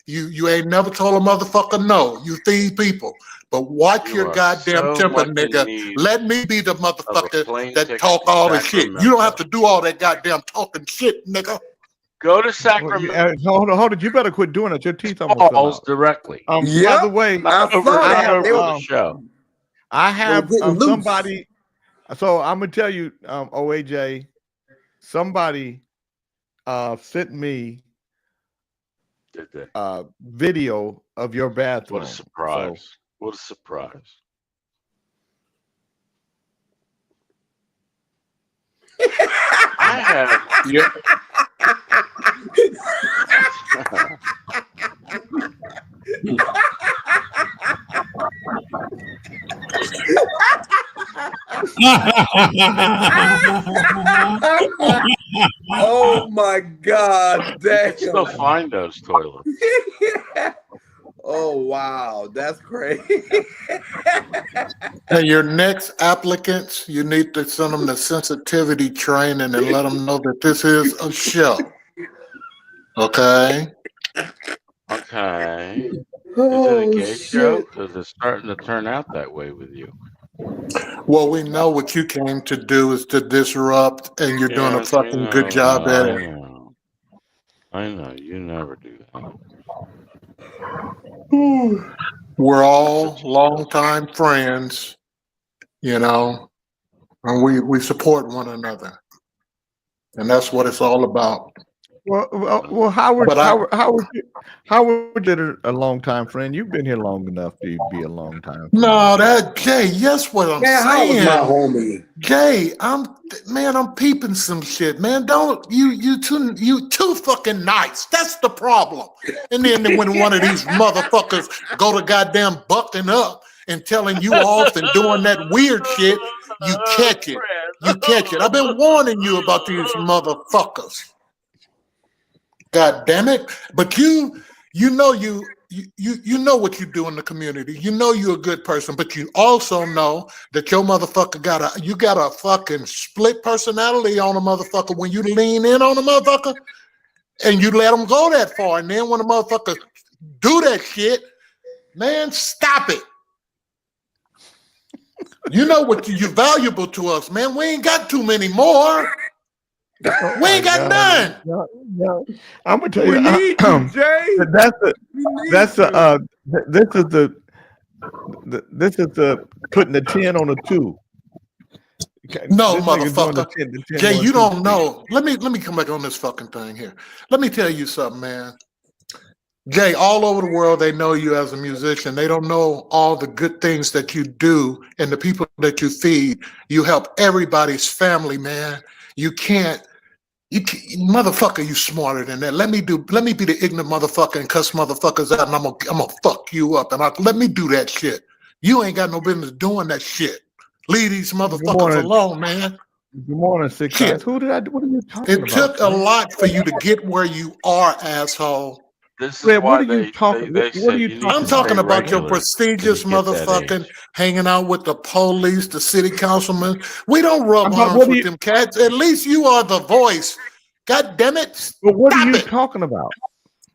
Speaker 5: You ain't never told a motherfucker no. You feed people. But watch
Speaker 6: You
Speaker 5: your
Speaker 6: are
Speaker 5: goddamn
Speaker 6: so
Speaker 5: temper,
Speaker 6: much in
Speaker 5: nigga.
Speaker 6: need
Speaker 5: Let me be the
Speaker 6: of a
Speaker 5: motherfucker
Speaker 6: plane
Speaker 5: that
Speaker 6: ticket
Speaker 5: talk
Speaker 6: to
Speaker 5: all the shit. You don't have
Speaker 6: Sacramento.
Speaker 5: to do all that goddamn talking shit, nigga.
Speaker 6: Go to
Speaker 4: Well,
Speaker 6: Sacramento
Speaker 4: hold on. You better quit doing it. Your teeth almost fell
Speaker 6: Falls
Speaker 4: out.
Speaker 6: directly.
Speaker 4: By
Speaker 2: Yep,
Speaker 4: the way,
Speaker 6: Not
Speaker 2: I
Speaker 6: over,
Speaker 2: saw
Speaker 4: I
Speaker 6: not
Speaker 2: that.
Speaker 4: have
Speaker 6: over
Speaker 2: They were,
Speaker 6: the show.
Speaker 4: I
Speaker 2: they were
Speaker 4: have
Speaker 2: getting loose.
Speaker 4: somebody. So I'm gonna tell you, OAJ, somebody sent me
Speaker 6: Did they?
Speaker 4: video of your bathroom.
Speaker 6: What a surprise. What a surprise. I have.
Speaker 5: Yeah.
Speaker 2: Oh my God,
Speaker 6: You can still
Speaker 2: damn.
Speaker 6: find those toilets.
Speaker 2: Oh wow, that's crazy.
Speaker 5: And your next applicants, you need to send them the sensitivity training and let them know that this is a show. Okay?
Speaker 6: Okay. Is it a
Speaker 2: Oh
Speaker 6: gay show?
Speaker 2: shit.
Speaker 6: Because it's starting to turn out that way with you.
Speaker 5: Well, we know what you came to do is to disrupt, and you're doing a
Speaker 6: Yes, we
Speaker 5: fucking good
Speaker 6: know
Speaker 5: job
Speaker 6: that.
Speaker 5: at it.
Speaker 6: I know. You never do that.
Speaker 5: We're all longtime friends, you know, and we support one another. And that's what it's all about.
Speaker 4: Well, Howard,
Speaker 5: But I,
Speaker 4: Howard did a long time friend. You've been here long enough to be a long time friend.
Speaker 5: no, that Jay, yes, what I'm
Speaker 2: Man, how was my
Speaker 5: saying.
Speaker 2: homie?
Speaker 5: Jay, I'm peeping some shit, man. Don't you too fucking nice. That's the problem. And then when one of these motherfuckers go to goddamn bucking up and telling you off and doing that weird shit, you catch it. You catch it. I've been warning you about these motherfuckers. God damn it. But you know you know what you do in the community. You know you're a good person, but you also know that your motherfucker got a fucking split personality on a motherfucker when you lean in on a motherfucker and you let them go that far. And then when a motherfucker do that shit, man, stop it. You know what you're valuable to us, man. We ain't got too many more. We ain't got none.
Speaker 4: No. I'm gonna tell
Speaker 2: We
Speaker 4: you.
Speaker 2: need you, Jay.
Speaker 4: This is the putting the 10 on a 2.
Speaker 5: No,
Speaker 4: This nigga's doing
Speaker 5: motherfucker.
Speaker 4: the 10
Speaker 5: Jay,
Speaker 4: on a
Speaker 5: you
Speaker 4: 2
Speaker 5: don't
Speaker 4: speed.
Speaker 5: know. Let me come back on this fucking thing here. Let me tell you something, man. Jay, all over the world, they know you as a musician. They don't know all the good things that you do and the people that you feed. You help everybody's family, man. Motherfucker, you smarter than that. Let me be the ignorant motherfucker and cuss motherfuckers out, and I'm gonna fuck you up. And let me do that shit. You ain't got no business doing that shit. Leave these motherfuckers alone, man.
Speaker 4: Good morning, Six
Speaker 5: Shit.
Speaker 4: Eyes. What are you talking about?
Speaker 5: It took a lot for you to get where you are, asshole.
Speaker 6: This is
Speaker 4: Fred,
Speaker 6: why
Speaker 4: what are you talking?
Speaker 6: they
Speaker 4: What
Speaker 6: said
Speaker 4: are you
Speaker 6: you need
Speaker 5: I'm
Speaker 6: to
Speaker 5: talking
Speaker 6: stay
Speaker 5: about your
Speaker 6: regular
Speaker 5: prestigious
Speaker 6: till you get that
Speaker 5: motherfucking
Speaker 6: age.
Speaker 5: hanging out with the police, the city councilmen. We don't rub
Speaker 4: I'm talking-
Speaker 5: arms with them cats. At least you are the voice. God damn it.
Speaker 4: But what are
Speaker 5: Stop
Speaker 4: you
Speaker 5: it.
Speaker 4: talking about?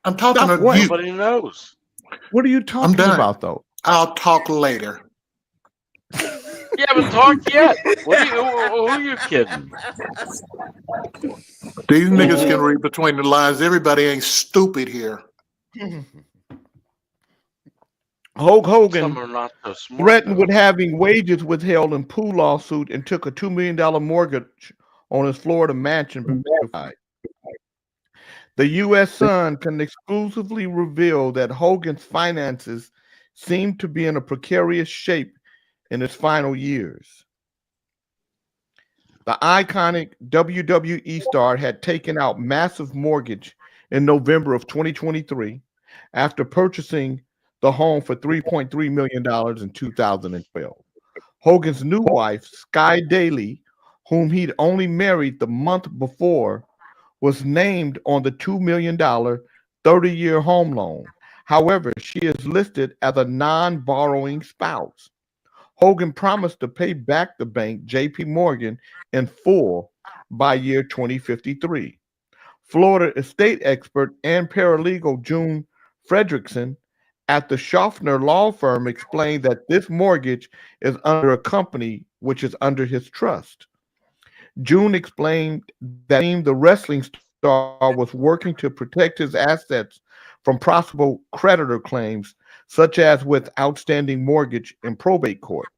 Speaker 5: I'm talking
Speaker 4: Stop
Speaker 5: to
Speaker 4: what?
Speaker 5: you.
Speaker 6: Nobody knows.
Speaker 4: What are you talking
Speaker 5: done.
Speaker 4: about, though?
Speaker 5: I'll talk later.
Speaker 6: You haven't talked yet. Who are you kidding?
Speaker 5: These niggas can read between the lines. Everybody ain't stupid here.
Speaker 4: Hulk Hogan
Speaker 6: Some are not so smart.
Speaker 4: threatened
Speaker 6: Though.
Speaker 4: with having wages withheld in pool lawsuit and took a $2 million mortgage on his Florida mansion before he died. The U.S. Sun can exclusively reveal that Hogan's finances seem to be in a precarious shape in his final years. The iconic WWE star had taken out massive mortgage in November of 2023 after purchasing the home for $3.3 million in 2012. Hogan's new wife, Sky Daly, whom he'd only married the month before, was named on the $2 million 30-year home loan. However, she is listed as a non-borrowing spouse. Hogan promised to pay back the bank, JP Morgan, in full by year 2053. Florida estate expert and paralegal June Fredrickson at the Schaffner law firm explained that this mortgage is under a company which is under his trust. June explained that the wrestling star was working to protect his assets from possible creditor claims, such as with outstanding mortgage in probate court.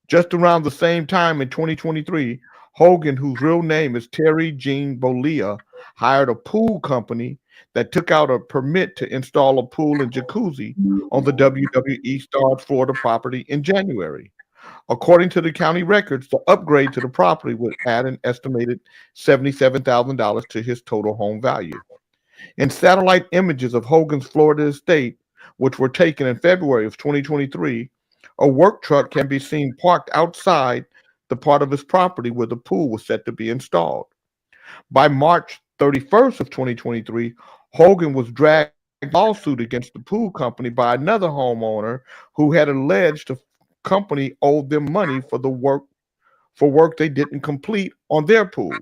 Speaker 4: Just around the same time in 2023, Hogan, whose real name is Terry Jean Bollea, hired a pool company that took out a permit to install a pool and jacuzzi on the WWE star's Florida property in January. According to the county records, the upgrade to the property would add an estimated $77,000 to his total home value. In satellite images of Hogan's Florida estate, which were taken in February of 2023, a work truck can be seen parked outside the part of his property where the pool was set to be installed. By March 31st of 2023, Hogan was dragged in a lawsuit against the pool company by another homeowner who had alleged the company owed them money for work they didn't complete on their pool.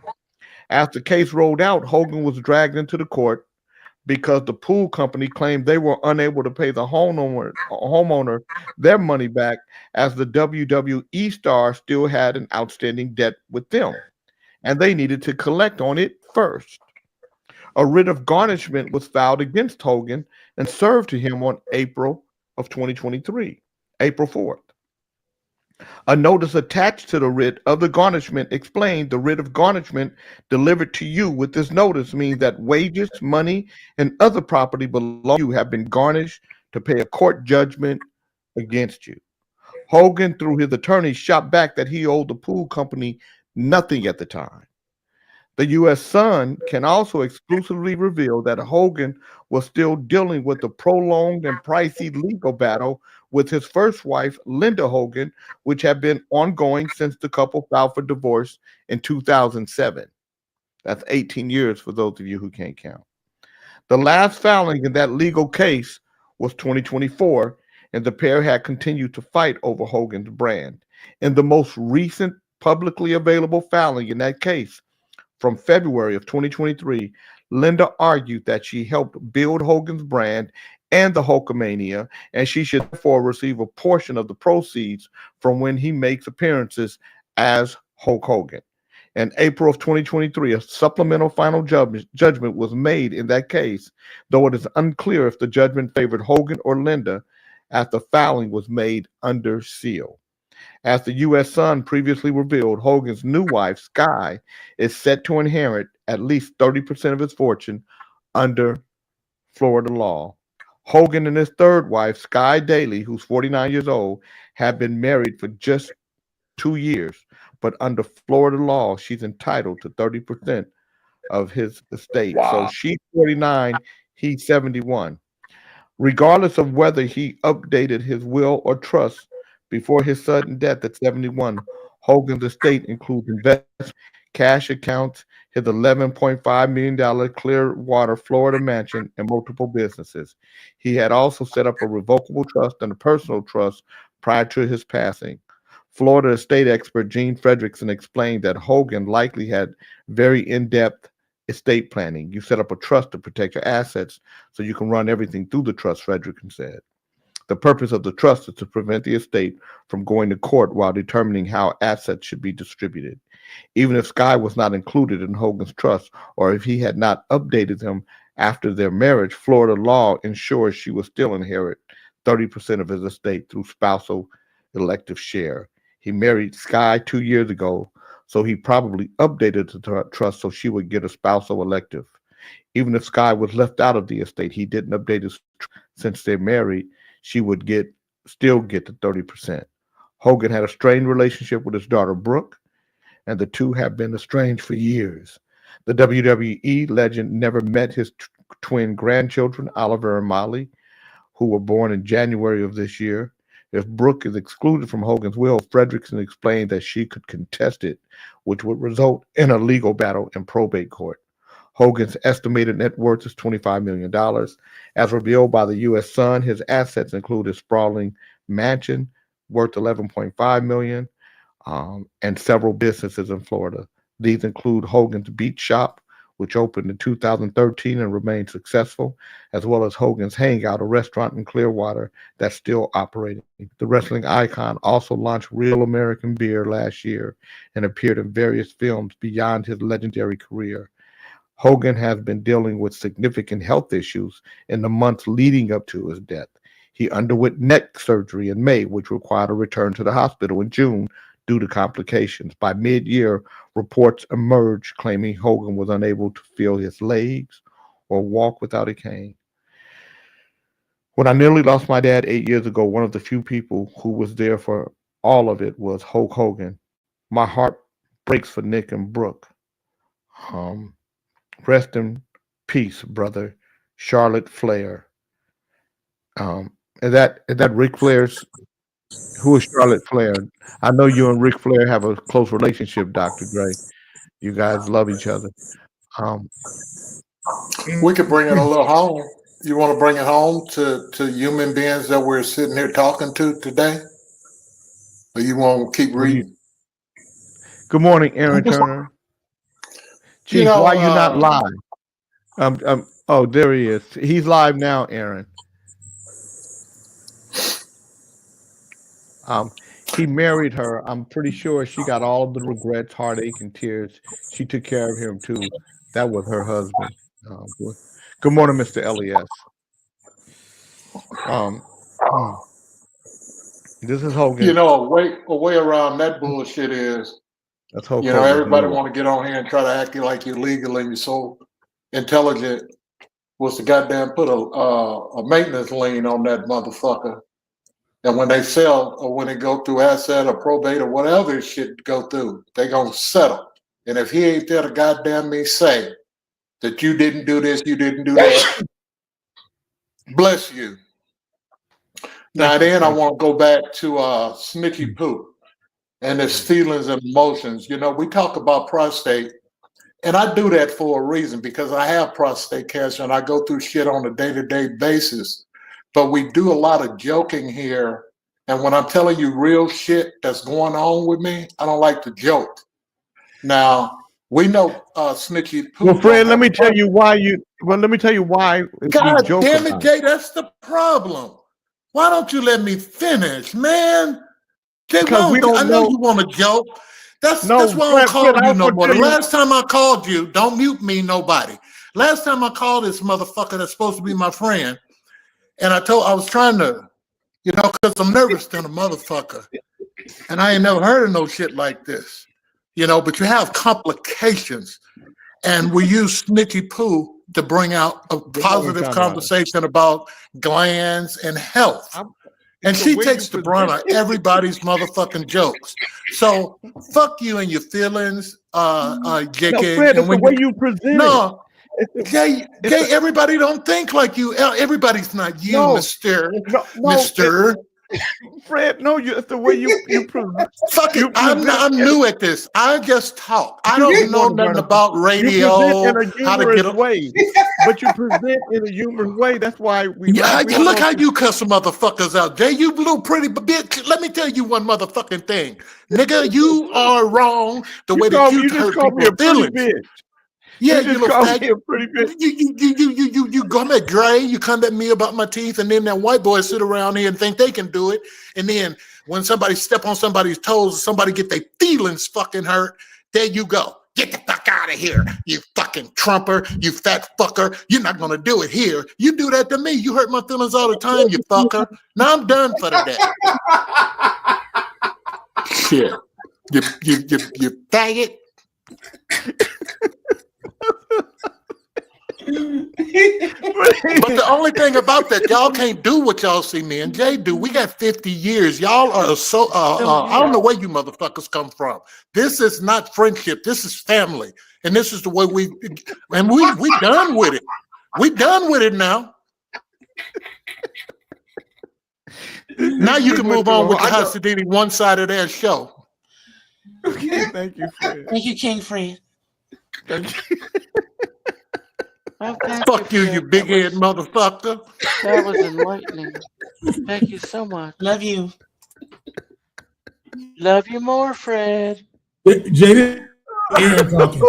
Speaker 4: As the case rolled out, Hogan was dragged into the court because the pool company claimed they were unable to pay the homeowner their money back, as the WWE star still had an outstanding debt with them, and they needed to collect on it first. A writ of garnishment was filed against Hogan and served to him on April of 2023, April 4th. A notice attached to the writ of the garnishment explained the writ of garnishment delivered to you with this notice means that wages, money, and other property belonging to you have been garnished to pay a court judgment against you. Hogan, through his attorney, shot back that he owed the pool company nothing at the time. The U.S. Sun can also exclusively reveal that Hogan was still dealing with a prolonged and pricey legal battle with his first wife, Linda Hogan, which had been ongoing since the couple filed for divorce in 2007. That's 18 years for those of you who can't count. The last filing in that legal case was 2024, and the pair had continued to fight over Hogan's brand. In the most recent publicly available filing in that case, from February of 2023, Linda argued that she helped build Hogan's brand and the Hulkamania, and she should therefore receive a portion of the proceeds from when he makes appearances as Hulk Hogan. In April of 2023, a supplemental final judgment was made in that case, though it is unclear if the judgment favored Hogan or Linda, as the filing was made under seal. As the U.S. Sun previously revealed, Hogan's new wife, Sky, is set to inherit at least 30% of his fortune under Florida law. Hogan and his third wife, Sky Daly, who's 49 years old, have been married for just 2 years, but under Florida law, she's entitled to 30% of his estate.
Speaker 5: Wow.
Speaker 4: So she's 49, he's 71. Regardless of whether he updated his will or trust before his sudden death at 71, Hogan's estate includes investments, cash accounts, his $11.5 million Clearwater, Florida mansion, and multiple businesses. He had also set up a revocable trust and a personal trust prior to his passing. Florida estate expert Gene Fredrickson explained that Hogan likely had very in-depth estate planning. You set up a trust to protect your assets so you can run everything through the trust, Fredrickson said. The purpose of the trust is to prevent the estate from going to court while determining how assets should be distributed. Even if Sky was not included in Hogan's trust, or if he had not updated them after their marriage, Florida law ensures she will still inherit 30% of his estate through spousal elective share. He married Sky 2 years ago, so he probably updated the trust so she would get a spousal elective. Even if Sky was left out of the estate, he didn't update his since they're married, she would still get the 30%. Hogan had a strained relationship with his daughter Brooke, and the two have been estranged for years. The WWE legend never met his twin grandchildren, Oliver and Molly, who were born in January of this year. If Brooke is excluded from Hogan's will, Fredrickson explained that she could contest it, which would result in a legal battle in probate court. Hogan's estimated net worth is $25 million. As revealed by the U.S. Sun, his assets include a sprawling mansion worth $11.5 million and several businesses in Florida. These include Hogan's Beach Shop, which opened in 2013 and remained successful, as well as Hogan's Hangout, a restaurant in Clearwater that's still operating. The wrestling icon also launched Real American Beer last year and appeared in various films beyond his legendary career. Hogan has been dealing with significant health issues in the months leading up to his death. He underwent neck surgery in May, which required a return to the hospital in June due to complications. By mid-year, reports emerged claiming Hogan was unable to feel his legs or walk without a cane. When I nearly lost my dad 8 years ago, one of the few people who was there for all of it was Hulk Hogan. My heart breaks for Nick and Brooke. Rest in peace, brother. Charlotte Flair. Is that Ric Flair's? Who is Charlotte Flair? I know you and Ric Flair have a close relationship, Dr. Gray. You guys love each other.
Speaker 5: We could bring it a little home. You want to bring it home to human beings that we're sitting here talking to today? Or you want to keep reading?
Speaker 4: Good morning, Aaron Turner. Chief, why you not live? Oh, there he is. He's live now, Aaron. He married her. I'm pretty sure she got all of the regrets, heartache, and tears. She took care of him too. That was her husband. Good morning, Mr. Elias. This is Hogan.
Speaker 5: You know, a way around that bullshit is,
Speaker 4: that's Hogan.
Speaker 5: You know, everybody want to get on here and try to act like you're legal and you're so intelligent. Was to goddamn put a maintenance lien on that motherfucker. And when they sell or when they go through asset or probate or whatever shit go through, they gonna settle. And if he ain't there to goddamn me say that you didn't do this, you didn't do that, bless you. Now then I want to go back to Snitchy Poo and his feelings and emotions. You know, we talk about prostate, and I do that for a reason because I have prostate cancer and I go through shit on a day-to-day basis. But we do a lot of joking here. And when I'm telling you real shit that's going on with me, I don't like to joke. Now, we know Snitchy Poo.
Speaker 4: Well, Fred, let me tell you why.
Speaker 5: God damn it, Jay, that's the problem. Why don't you let me finish, man? Jay, I know you want to joke. That's why I don't call you no more. The last time I called you, don't mute me, nobody. Last time I called this motherfucker that's supposed to be my friend, and I was trying to, you know, because I'm nervous than a motherfucker. And I ain't never heard of no shit like this. You know, but you have complications. And we use Snitchy Poo to bring out a positive conversation about glands and health. And she takes the brunt of everybody's motherfucking jokes. So fuck you and your feelings, JK.
Speaker 4: No, Fred, it's the way you present it.
Speaker 5: Jay, everybody don't think like you. Everybody's not you, Mister.
Speaker 4: Fred, no, it's the way you present.
Speaker 5: Fuck it, I'm new at this. I just talk. I don't know nothing about radio.
Speaker 4: How to get away, but you present in a humorous way. That's why we.
Speaker 5: Look how you cuss some motherfuckers out, Jay. You little pretty bitch. Let me tell you one motherfucking thing, nigga. You are wrong the way that you hurt people's feelings. Yeah, you look pretty good. You come at Dre, you come at me about my teeth, and then that white boy sit around here and think they can do it. And then when somebody step on somebody's toes, somebody get their feelings fucking hurt, there you go. Get the fuck out of here, you fucking Trumper, you fat fucker. You're not gonna do it here. You do that to me. You hurt my feelings all the time, you fucker. Now I'm done for the day. Shit. You faggot. But the only thing about that, y'all can't do what y'all see me and Jay do. We got 50 years. Y'all are so I don't know where you motherfuckers come from. This is not friendship. This is family. And this is the way we done with it. We done with it now. Now you can move on with the Hasidini one side of their show.
Speaker 4: Okay, thank you, Fred.
Speaker 3: Thank you, King Fred.
Speaker 4: Thank you.
Speaker 5: Fuck you, you big head motherfucker.
Speaker 6: That was enlightening. Thank you so much.
Speaker 3: Love you.
Speaker 6: Love you more, Fred.
Speaker 1: Jay, Aaron talking.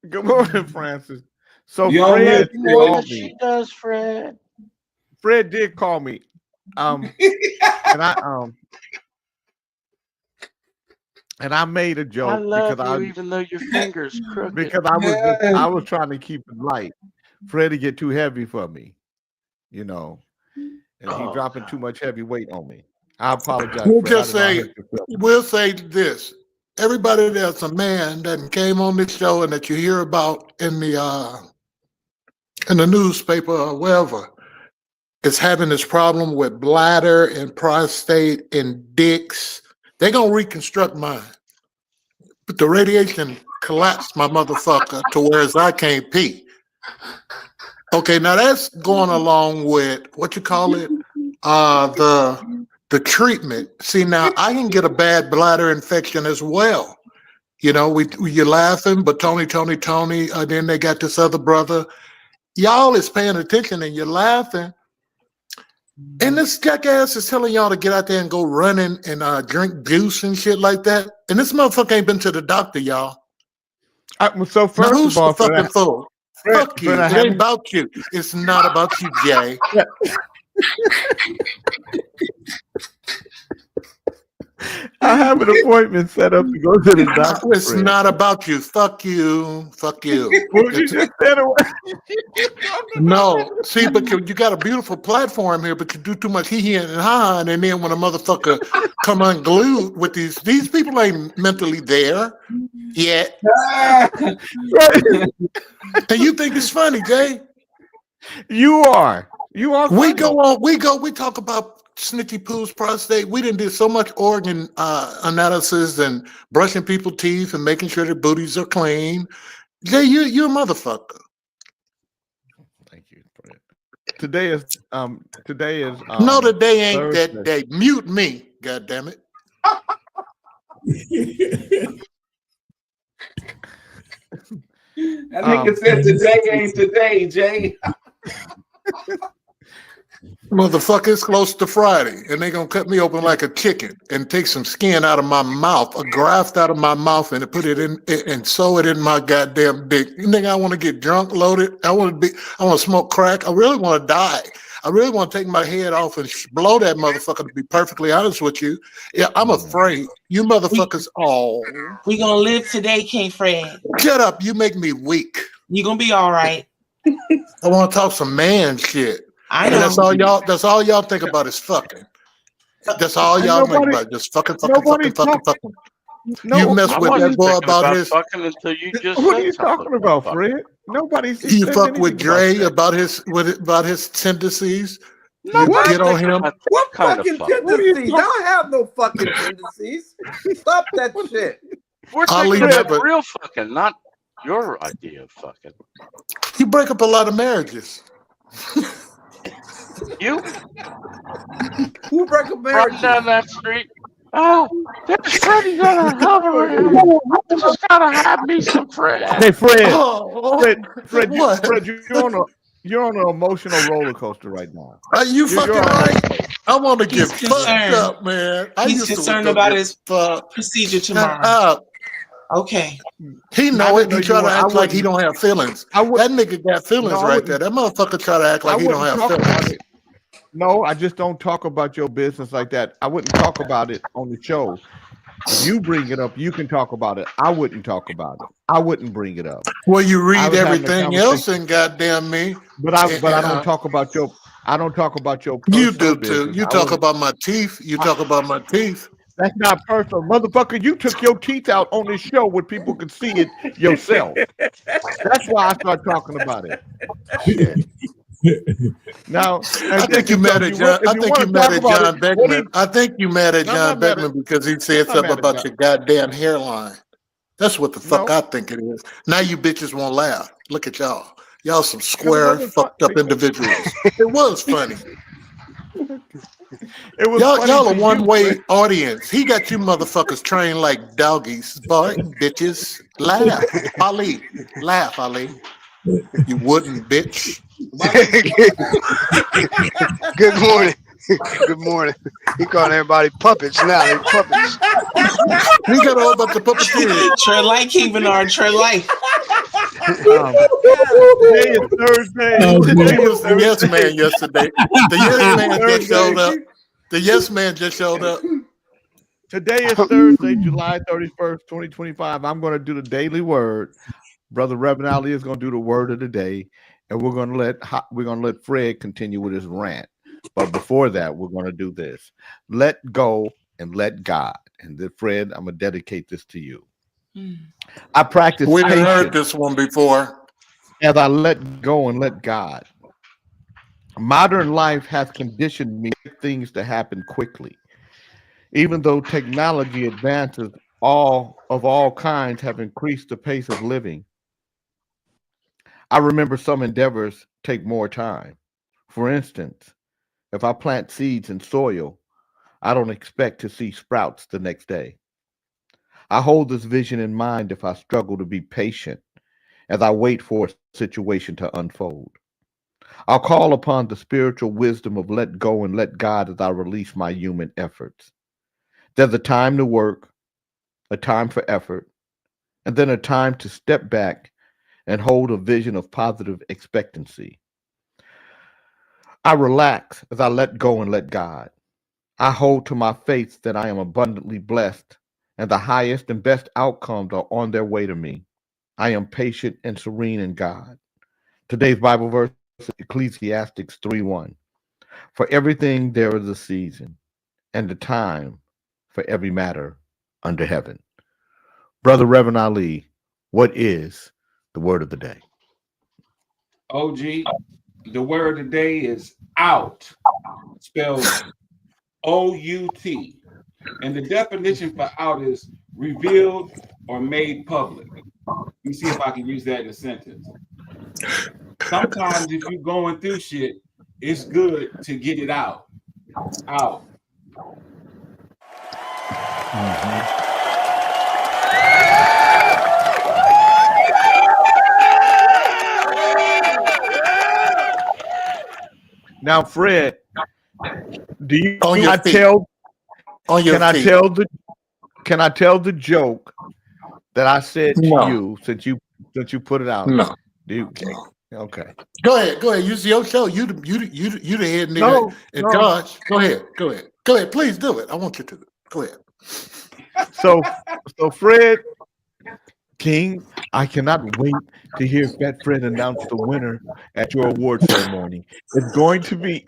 Speaker 4: Good morning, Francis. So
Speaker 7: You don't
Speaker 4: Fred
Speaker 7: know
Speaker 6: More
Speaker 4: called
Speaker 6: than
Speaker 4: me.
Speaker 6: she does, Fred.
Speaker 4: Fred did call me. And I made a joke
Speaker 6: I love
Speaker 4: because
Speaker 6: you even though your finger's crooked.
Speaker 4: because I was trying to keep it light. Freddie get too heavy for me, and he dropping too much heavy weight on me. I apologize.
Speaker 5: We'll
Speaker 4: Fred.
Speaker 5: just say, we'll say this. Everybody that's a man that came on this show and that you hear about in the newspaper or wherever is having this problem with bladder and prostate and dicks. They're gonna reconstruct mine. But the radiation collapsed my motherfucker to whereas I can't pee. Okay, now that's going along with what you call it, the treatment. See, now I can get a bad bladder infection as well. You're laughing, but Tony, then they got this other brother. Y'all is paying attention and you're laughing. And this jackass is telling y'all to get out there and go running and drink juice and shit like that. And this motherfucker ain't been to the doctor, y'all.
Speaker 4: So first
Speaker 5: Now, who's
Speaker 4: of all,
Speaker 5: the fucking fool? Fuck you.
Speaker 4: Fred,
Speaker 5: It ain't about you. It's not about you, Jay.
Speaker 4: I have an appointment set up to go to the doctor.
Speaker 5: It's
Speaker 4: Fred.
Speaker 5: not about you. Fuck you. Fuck you.
Speaker 4: What you just said.
Speaker 5: No. See, but you got a beautiful platform here, but you do too much hee and ha, and then when a motherfucker come unglued with these people ain't mentally there yet. And you think it's funny, Jay?
Speaker 4: You are.
Speaker 5: We
Speaker 4: funny.
Speaker 5: we talk about Snitchy Poo's prostate. We done did so much organ analysis and brushing people's teeth and making sure their booties are clean. Jay, you're a motherfucker.
Speaker 4: Thank you, Fred. Today is
Speaker 5: No, today ain't
Speaker 4: Thursday.
Speaker 5: that day. Mute me, goddamn it.
Speaker 7: I think it said today ain't today, Jay.
Speaker 5: Motherfucker, it's close to Friday, and they gonna cut me open like a chicken and take some skin out of my mouth, a graft out of my mouth, and put it in and sew it in my goddamn dick. You think I want to get drunk, loaded? I want to smoke crack. I really want to die. I really want to take my head off and blow that motherfucker. To be perfectly honest with you, yeah, I'm afraid. You motherfuckers all.
Speaker 3: We gonna live today, King Fred.
Speaker 5: Shut up! You make me weak.
Speaker 3: You gonna be all right.
Speaker 5: I want to talk some man shit.
Speaker 3: I
Speaker 5: And
Speaker 3: know.
Speaker 5: that's all y'all think about is fucking. That's all y'all think about. Just fucking. You mess
Speaker 6: I
Speaker 5: with that
Speaker 6: wasn't
Speaker 5: boy
Speaker 6: thinking
Speaker 5: about his.
Speaker 6: fucking until you just
Speaker 4: What are
Speaker 6: said
Speaker 4: you
Speaker 6: something
Speaker 4: talking about, Fred? Nobody's.
Speaker 5: You
Speaker 4: said
Speaker 5: fuck with
Speaker 4: anything about
Speaker 5: Dre
Speaker 4: that.
Speaker 5: about his tendencies.
Speaker 6: No,
Speaker 5: You
Speaker 2: What?
Speaker 5: get on him.
Speaker 2: What
Speaker 6: Kind of
Speaker 2: fucking
Speaker 6: fuck.
Speaker 2: tendencies? I don't have no fucking tendencies. Stop that shit.
Speaker 6: We're
Speaker 5: I'll
Speaker 6: thinking
Speaker 5: leave
Speaker 6: about
Speaker 5: that, but-
Speaker 6: real fucking, not your idea of fucking.
Speaker 5: You break up a lot of marriages.
Speaker 6: You
Speaker 2: Who break a marriage?
Speaker 6: running down that street. Oh, there's Freddie gonna hover around. I just gotta have me some Fred.
Speaker 4: Hey, Fred.
Speaker 5: Oh,
Speaker 4: Fred,
Speaker 5: what?
Speaker 4: you're on an emotional roller coaster right now.
Speaker 5: Are you
Speaker 4: You're
Speaker 5: fucking
Speaker 4: on-
Speaker 5: right? I want to
Speaker 3: He's
Speaker 5: get fucked
Speaker 3: concerned.
Speaker 5: up, man. I
Speaker 3: He's
Speaker 5: used to
Speaker 3: concerned
Speaker 5: go
Speaker 3: about
Speaker 5: get
Speaker 3: his
Speaker 5: fucked.
Speaker 3: procedure
Speaker 5: Shut
Speaker 3: tomorrow.
Speaker 5: up.
Speaker 3: Okay.
Speaker 5: He
Speaker 4: I
Speaker 5: know it.
Speaker 4: didn't know
Speaker 5: He
Speaker 4: you
Speaker 5: try to
Speaker 4: were- I
Speaker 5: act like he
Speaker 4: wouldn't-
Speaker 5: don't have feelings.
Speaker 4: I would-
Speaker 5: That nigga got feelings
Speaker 4: No, I
Speaker 5: right
Speaker 4: wouldn't-
Speaker 5: there. That motherfucker try to act like
Speaker 4: I
Speaker 5: he don't
Speaker 4: wouldn't
Speaker 5: have
Speaker 4: talk about
Speaker 5: feelings.
Speaker 4: it. No, I just don't talk about your business like that. I wouldn't talk about it on the show. If you bring it up, you can talk about it. I wouldn't talk about it. I wouldn't bring it up.
Speaker 5: Well, you
Speaker 4: I
Speaker 5: read
Speaker 4: was having a
Speaker 5: everything else
Speaker 4: conversation,
Speaker 5: and goddamn me.
Speaker 4: but I don't talk about your. I don't talk about your
Speaker 5: You
Speaker 4: personal
Speaker 5: do too.
Speaker 4: business.
Speaker 5: You
Speaker 4: I
Speaker 5: talk
Speaker 4: wouldn't.
Speaker 5: about my teeth. You talk about my teeth.
Speaker 4: That's not personal, motherfucker. You took your teeth out on this show where people could see it yourself. That's why I start talking about it. Shit. Now,
Speaker 5: I think you mad at John. I think you mad at John Beckman. I think you mad at John Beckman because he said something about your goddamn hairline. That's what the fuck I think it is. Now you bitches won't laugh. Look at y'all. Y'all some square, fucked up individuals. It was funny.
Speaker 4: It was
Speaker 5: y'all a one-way audience. He got you motherfuckers trained like doggies. Boy, bitches. Laugh. Ali. Laugh, Ali. You wouldn't, bitch.
Speaker 9: Good morning. Good morning. He calling everybody puppets now. They puppets.
Speaker 5: He got all about the puppeteers.
Speaker 3: Tread light, King Bernard. Tread light.
Speaker 4: Today is Thursday.
Speaker 5: He was the yes man yesterday. The yes man just showed up. The yes man just showed up.
Speaker 4: Today is Thursday, July 31st, 2025. I'm going to do the daily word. Brother Reverend Ali is going to do the word of the day, and we're going to let Fred continue with his rant. But before that, we're going to do this. Let go and let God. And then, Fred, I'm going to dedicate this to you. I practice
Speaker 5: We've
Speaker 4: patience
Speaker 5: heard this one before.
Speaker 4: as I let go and let God. Modern life has conditioned me for things to happen quickly. Even though technology advances of all kinds have increased the pace of living, I remember some endeavors take more time. For instance, if I plant seeds in soil, I don't expect to see sprouts the next day. I hold this vision in mind if I struggle to be patient as I wait for a situation to unfold. I'll call upon the spiritual wisdom of let go and let God as I release my human efforts. There's a time to work, a time for effort, and then a time to step back and hold a vision of positive expectancy. I relax as I let go and let God. I hold to my faith that I am abundantly blessed and the highest and best outcomes are on their way to me. I am patient and serene in God. Today's Bible verse is Ecclesiastes 3:1. For everything there is a season and a time for every matter under heaven. Brother Reverend Ali, what is the word of the day?
Speaker 7: OG, the word of the day is out, spelled O-U-T. And the definition for out is revealed or made public. Let me see if I can use that in a sentence. Sometimes if you're going through shit, it's good to get it out. Out.
Speaker 4: Now, Fred, do you
Speaker 5: On your feet.
Speaker 4: Can I tell the joke that I said to
Speaker 5: No.
Speaker 4: you since you put it out?
Speaker 5: No.
Speaker 4: Do you, okay.
Speaker 5: Go ahead. Use your show. You the head nigga
Speaker 4: No,
Speaker 5: in
Speaker 4: no.
Speaker 5: charge. Go ahead. Please do it. I want you to. Go ahead.
Speaker 4: So Fred King, I cannot wait to hear Fat Fred announce the winner at your award ceremony. It's going to be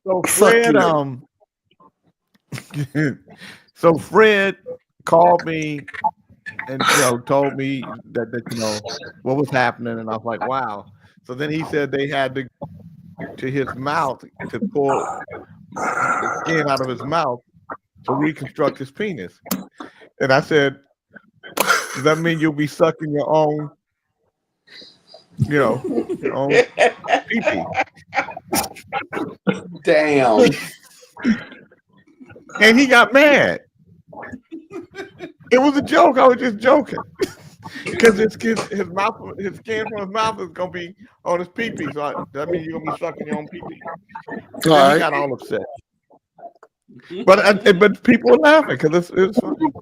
Speaker 4: So Fred, so Fred called me and told me that what was happening, and I was like, wow. So then he said they had to his mouth to pull the skin out of his mouth to reconstruct his penis. And I said, does that mean you'll be sucking your own, your own pee-pee?
Speaker 2: Damn.
Speaker 4: And he got mad. It was a joke. I was just joking. Because his skin from his mouth is gonna be on his pee-pee. So that means you're gonna be sucking your own pee-pee. He got all upset. But people were laughing because it's funny.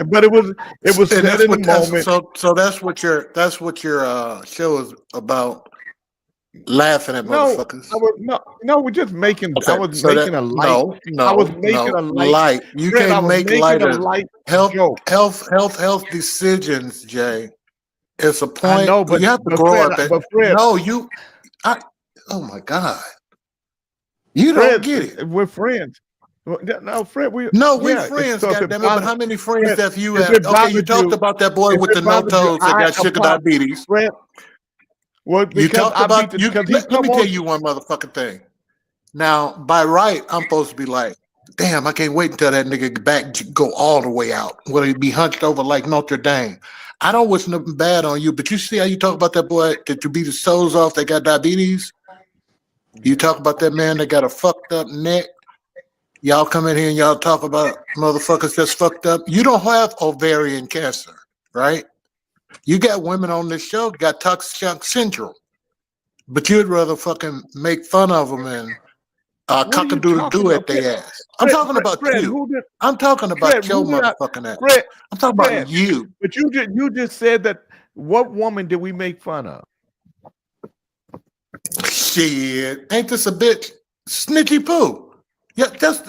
Speaker 4: But it was said in the moment.
Speaker 5: So that's what your show is about. laughing at
Speaker 4: No,
Speaker 5: motherfuckers.
Speaker 4: we're just making. I
Speaker 5: Okay,
Speaker 4: was
Speaker 5: so
Speaker 4: making
Speaker 5: that
Speaker 4: a light. I was making a light.
Speaker 5: light. You
Speaker 4: Fred, I
Speaker 5: can't
Speaker 4: was
Speaker 5: make
Speaker 4: making
Speaker 5: light
Speaker 4: a
Speaker 5: of
Speaker 4: light joke.
Speaker 5: health decisions, Jay. It's a point.
Speaker 4: I know, but
Speaker 5: you have to
Speaker 4: but
Speaker 5: grow
Speaker 4: Fred,
Speaker 5: up. At,
Speaker 4: but Fred,
Speaker 5: no, you. Oh my God, you don't get it.
Speaker 4: We're friends. No, Fred, we
Speaker 5: friends,
Speaker 4: so if it
Speaker 5: goddammit. But
Speaker 4: bothers,
Speaker 5: how many friends
Speaker 4: Fred,
Speaker 5: have you
Speaker 4: if
Speaker 5: had?
Speaker 4: it
Speaker 5: Okay, you
Speaker 4: bothers
Speaker 5: talked
Speaker 4: you,
Speaker 5: about that boy
Speaker 4: if
Speaker 5: with
Speaker 4: it
Speaker 5: the no
Speaker 4: bothers you,
Speaker 5: toes that
Speaker 4: I
Speaker 5: got sugar
Speaker 4: apologize,
Speaker 5: diabetes.
Speaker 4: Fred. Well,
Speaker 5: You
Speaker 4: because
Speaker 5: talked
Speaker 4: I
Speaker 5: about
Speaker 4: beat
Speaker 5: you.
Speaker 4: because he
Speaker 5: Let me
Speaker 4: come
Speaker 5: tell
Speaker 4: on.
Speaker 5: you one motherfucking thing. Now, by right, I'm supposed to be like, damn, I can't wait until that nigga back go all the way out. Will he be hunched over like Notre Dame? I don't wish nothing bad on you, but you see how you talk about that boy that you beat his toes off that got diabetes? You talk about that man that got a fucked up neck. Y'all come in here and y'all talk about motherfuckers that's fucked up. You don't have ovarian cancer, right? You got women on this show got toxic syndrome, but you'd rather fucking make fun of them and cock-a-doodle-doo at their ass. I'm talking about
Speaker 4: Fred,
Speaker 5: you. I'm talking about your motherfucking ass.
Speaker 4: Fred,
Speaker 5: I'm talking about you.
Speaker 4: But you just said that. What woman did we make fun of?
Speaker 5: Shit, ain't this a bitch? Snitchy poo. Yeah, that's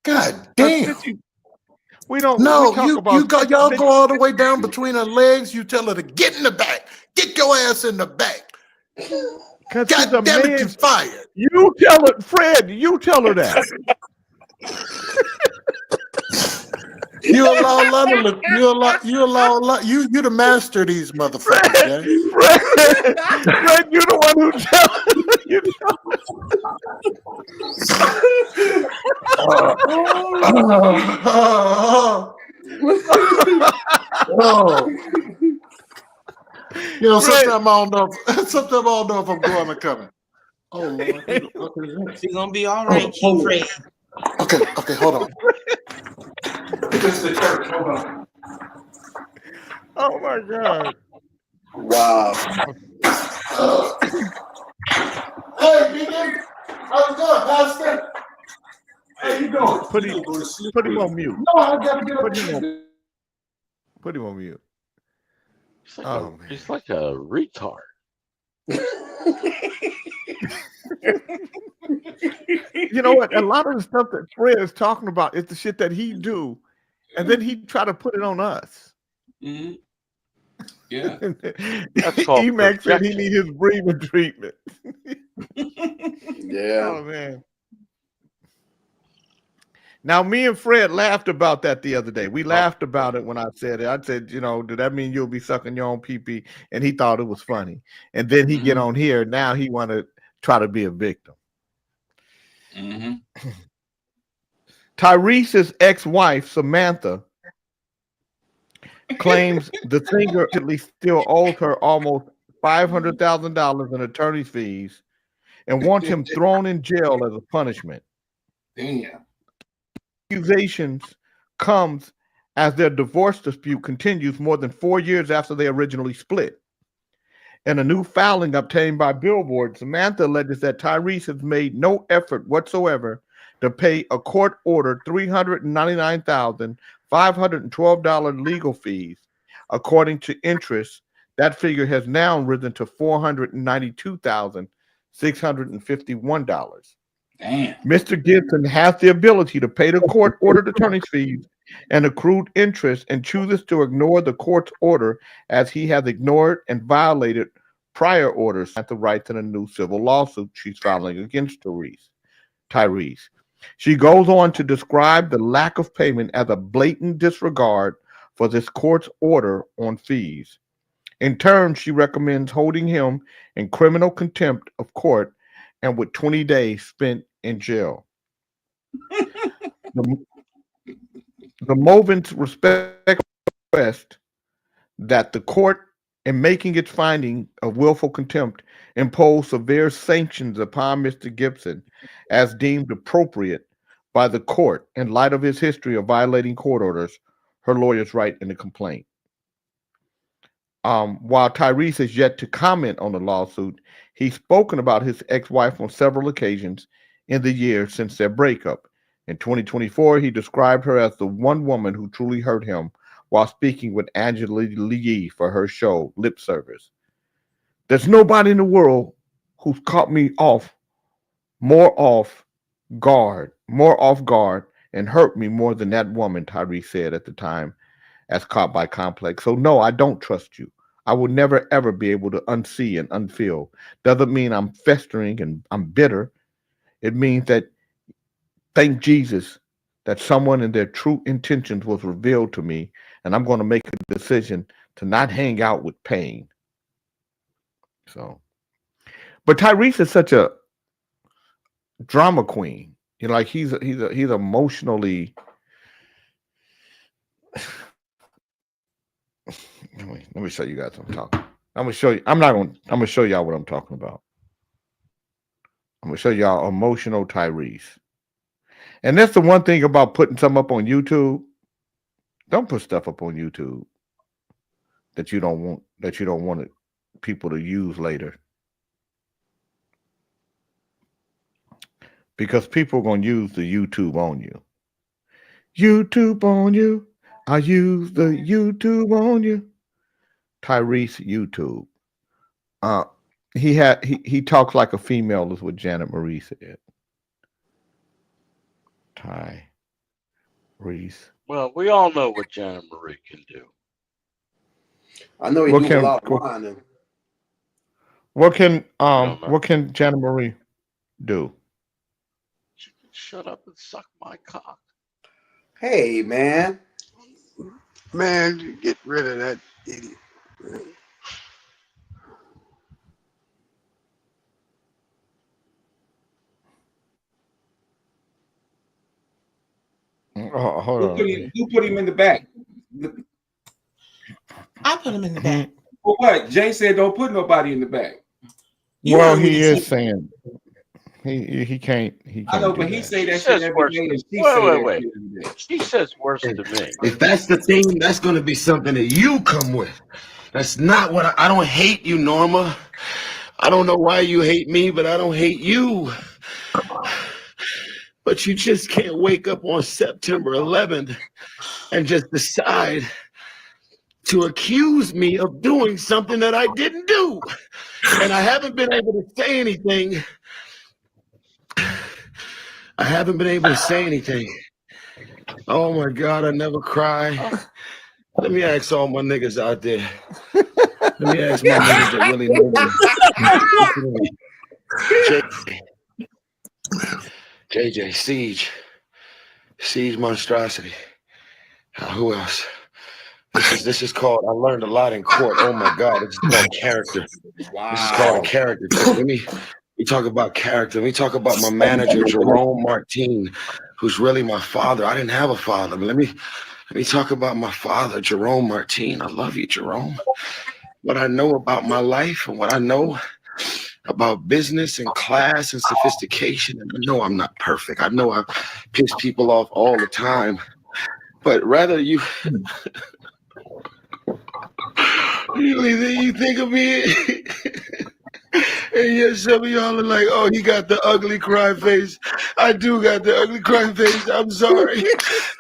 Speaker 5: God damn.
Speaker 4: We don't.
Speaker 5: No,
Speaker 4: we talk about
Speaker 5: y'all go all the way down between her legs. You tell her to get in the back. Get your ass in the back.
Speaker 4: God
Speaker 5: damn it, you fired.
Speaker 4: You tell her, Fred. You tell her that.
Speaker 5: You the master of these motherfuckers, Jay.
Speaker 4: Fred, you're the one who
Speaker 5: You know, sometimes I don't know. Sometimes I don't know if I'm going or coming. Oh Lord,
Speaker 3: She's gonna be all right, King Fred.
Speaker 5: Okay, hold on.
Speaker 7: This is the church. Hold on.
Speaker 4: Oh my God!
Speaker 2: Wow.
Speaker 5: Hey, Deacon, how's it going, Pastor? How you doing?
Speaker 4: Put him on mute.
Speaker 5: No, I gotta get up.
Speaker 4: Put him on mute.
Speaker 6: He's like a retard.
Speaker 4: You know what? A lot of the stuff that Fred is talking about is the shit that he do, and then he try to put it on us.
Speaker 7: Mm-hmm. Yeah.
Speaker 4: Emax said he need his breathing treatment.
Speaker 2: Yeah.
Speaker 4: Oh man. Now, me and Fred laughed about that the other day. We laughed about it when I said it. I said, you know, did that mean you'll be sucking your own pee-pee? And he thought it was funny. And then he get on here. Now he want to try to be a victim.
Speaker 7: Mm-hmm.
Speaker 4: Tyrese's ex-wife, Samantha, claims the singer still owes her almost $500,000 in attorney's fees and wants him thrown in jail as a punishment.
Speaker 7: Damn.
Speaker 4: Accusations comes as their divorce dispute continues more than 4 years after they originally split. In a new filing obtained by Billboard, Samantha alleges that Tyrese has made no effort whatsoever to pay a court-ordered $399,512 legal fees. According to interest, that figure has now risen to $492,651.
Speaker 7: Damn.
Speaker 4: Mr. Gibson has the ability to pay the court-ordered attorney's fees and accrued interest and chooses to ignore the court's order as he has ignored and violated prior orders at the rights in a new civil lawsuit she's filing against Tyrese. She goes on to describe the lack of payment as a blatant disregard for this court's order on fees. In turn, she recommends holding him in criminal contempt of court and with 20 days spent in jail. The Movens request that the court, in making its finding of willful contempt, impose severe sanctions upon Mr. Gibson as deemed appropriate by the court in light of his history of violating court orders, her lawyers write in the complaint. While Tyrese has yet to comment on the lawsuit, he's spoken about his ex-wife on several occasions in the years since their breakup. In 2024, he described her as the one woman who truly hurt him while speaking with Angela Lee for her show, Lip Service. There's nobody in the world who's caught me more off guard, and hurt me more than that woman, Tyrese said at the time, as caught by Complex. So no, I don't trust you. I will never ever be able to unsee and unfeel. Doesn't mean I'm festering and I'm bitter. It means that, thank Jesus, that someone in their true intentions was revealed to me, and I'm going to make a decision to not hang out with pain. So, but Tyrese is such a drama queen. You know, like he's emotionally. Let me show you guys what I'm talking. I'm gonna show you. I'm gonna show y'all what I'm talking about. I'm gonna show y'all emotional Tyrese. And that's the one thing about putting something up on YouTube. Don't put stuff up on YouTube that you don't want people to use later. Because people are gonna use the YouTube on you. YouTube on you. I use the YouTube on you. Tyrese YouTube. He talks like a female, is what Janet Marie said. Tyrese.
Speaker 6: Well, we all know what Janet Marie can do.
Speaker 2: I know he
Speaker 4: What
Speaker 2: do a
Speaker 4: can-
Speaker 2: lot of whining.
Speaker 4: What can Janet Marie do?
Speaker 6: She can shut up and suck my cock.
Speaker 2: Hey, man.
Speaker 9: Man, get rid of that idiot.
Speaker 4: Oh, hold on.
Speaker 7: Who put him in the back?
Speaker 3: I put him in the back.
Speaker 7: For what? Jay said don't put nobody in the back.
Speaker 3: You
Speaker 4: Well,
Speaker 3: heard me
Speaker 4: he
Speaker 3: say-
Speaker 4: is saying he can't. He can't
Speaker 7: I know,
Speaker 4: do
Speaker 7: but he
Speaker 4: that.
Speaker 7: say that
Speaker 6: She
Speaker 7: shit
Speaker 6: says
Speaker 7: every
Speaker 6: worse.
Speaker 7: day, and she
Speaker 6: Wait,
Speaker 7: say
Speaker 6: wait,
Speaker 7: that
Speaker 6: wait.
Speaker 7: shit every day.
Speaker 6: She says worse to me.
Speaker 10: If that's the thing, that's going to be something that you come with. That's not what I don't hate you, Norma. I don't know why you hate me, but I don't hate you. But you just can't wake up on September 11th and just decide to accuse me of doing something that I didn't do. And I haven't been able to say anything. Oh my God, I never cry. Let me ask all my niggas out there. Let me ask my niggas that really know me. JJ, Siege Monstrosity. Who else? This is called, I learned a lot in court. Oh my God, this is called character.
Speaker 2: Wow.
Speaker 10: This is called a character. Let me talk about character. Let me talk about my manager, Jerome Martin, who's really my father. I didn't have a father, but let me talk about my father, Jerome Martin. I love you, Jerome. What I know about my life and what I know about business and class and sophistication. And I know I'm not perfect. I know I piss people off all the time. But rather you you think of me and yet some of y'all are like, oh, he got the ugly cry face. I do got the ugly cry face. I'm sorry.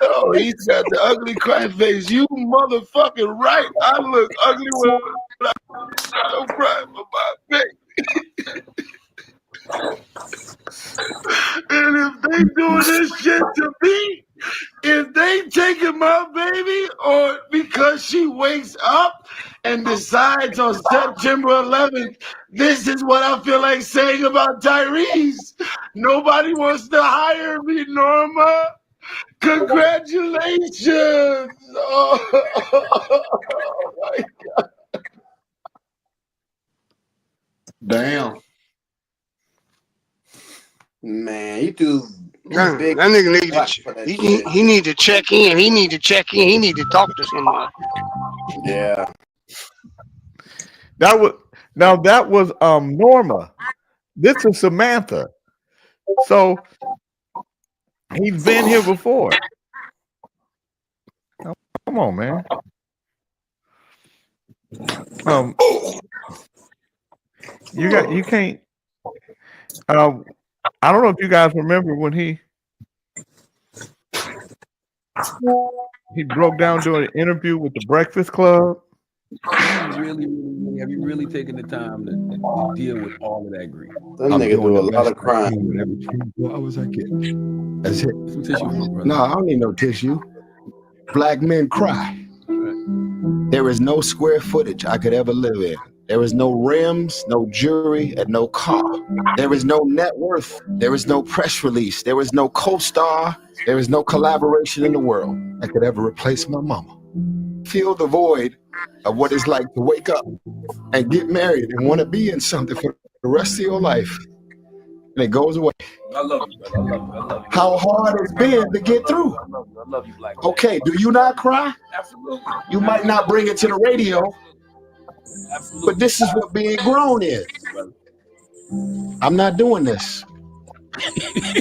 Speaker 10: Oh, he's got the ugly cry face. You motherfucking right. I look ugly when I'm crying for my baby. And if they doing this shit to me, if they taking my baby, or because she wakes up and decides on September 11th, this is what I feel like saying about Tyrese. Nobody wants to hire me, Norma. Congratulations. Oh my God.
Speaker 7: Damn.
Speaker 2: Man, you do.
Speaker 9: That
Speaker 2: Big
Speaker 9: nigga need
Speaker 2: clap for that
Speaker 9: to,
Speaker 2: shit.
Speaker 9: he need to check in. He need to check in. He need to talk to somebody.
Speaker 2: Yeah.
Speaker 4: That was Norma. This is Samantha. So he's been here before. Come on, man. You can't. I don't know if you guys remember when he broke down during an interview with the Breakfast Club.
Speaker 2: He really
Speaker 11: Have you really taken the time to deal with all of that grief?
Speaker 2: That nigga do a lot of crime.
Speaker 11: What was I getting?
Speaker 9: That's it.
Speaker 11: Some tissue for brother.
Speaker 9: No, I don't need no tissue. Black men cry. There is no square footage I could ever live in. There is no rims, no jewelry, and no car. There is no net worth. There is no press release. There is no co-star. There is no collaboration in the world that could ever replace my mama. Feel the void of what it's like to wake up and get married and want to be in something for the rest of your life. And it goes away.
Speaker 11: I love you, brother. I love you. I love you.
Speaker 9: How hard it's been to get through.
Speaker 11: I love you, Black.
Speaker 9: Okay, do you not cry?
Speaker 11: Absolutely.
Speaker 9: You might not bring it to the radio,
Speaker 11: Absolutely.
Speaker 9: but this is what being grown is. I'm not doing this.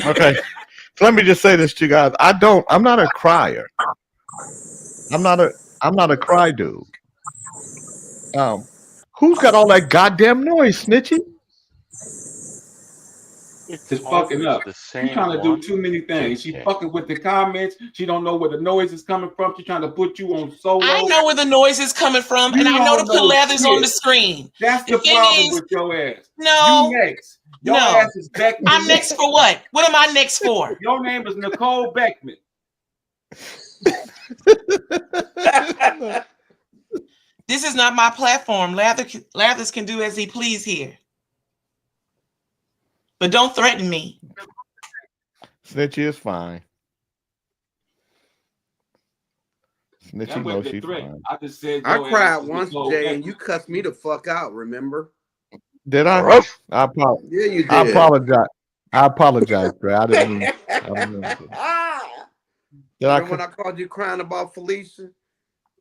Speaker 4: Okay. So let me just say this to you guys. I'm not a crier. I'm not a cry dude. Who's got all that goddamn noise, Snitchy?
Speaker 7: It's fucking up.
Speaker 6: The
Speaker 7: She's
Speaker 6: same
Speaker 7: trying to do
Speaker 6: one.
Speaker 7: too many things. She
Speaker 6: Yeah.
Speaker 7: fucking with the comments. She don't know where the noise is coming from. She's trying to put you on solo.
Speaker 3: I know where the noise is coming from, and
Speaker 7: You
Speaker 3: I know to
Speaker 7: don't
Speaker 3: put
Speaker 7: know
Speaker 3: leathers on
Speaker 7: shit.
Speaker 3: the screen.
Speaker 7: That's the
Speaker 3: The thing
Speaker 7: problem
Speaker 3: is-
Speaker 7: with your ass.
Speaker 3: No.
Speaker 7: You next. Your
Speaker 3: No.
Speaker 7: ass is Beckman.
Speaker 3: I'm next for what? What am I next for?
Speaker 7: Your name is Nicole Beckman.
Speaker 3: This is not my platform. Lathers can do as he please here. But don't threaten me.
Speaker 4: Snitchy is fine. Snitchy
Speaker 7: That
Speaker 4: knows
Speaker 7: wasn't the
Speaker 4: she's
Speaker 7: threat.
Speaker 4: fine.
Speaker 7: I just said
Speaker 2: I
Speaker 7: your
Speaker 2: cried
Speaker 7: ass is
Speaker 2: once,
Speaker 7: Nicole
Speaker 2: Jay,
Speaker 7: Beckman.
Speaker 2: and you cussed me the fuck out, remember?
Speaker 4: Did I?
Speaker 9: Ruff.
Speaker 4: I apologize.
Speaker 2: Yeah, you did.
Speaker 4: I apologize, Dre. I didn't mean. I didn't mean to. Did I?
Speaker 2: Remember when I called you crying about Felicia?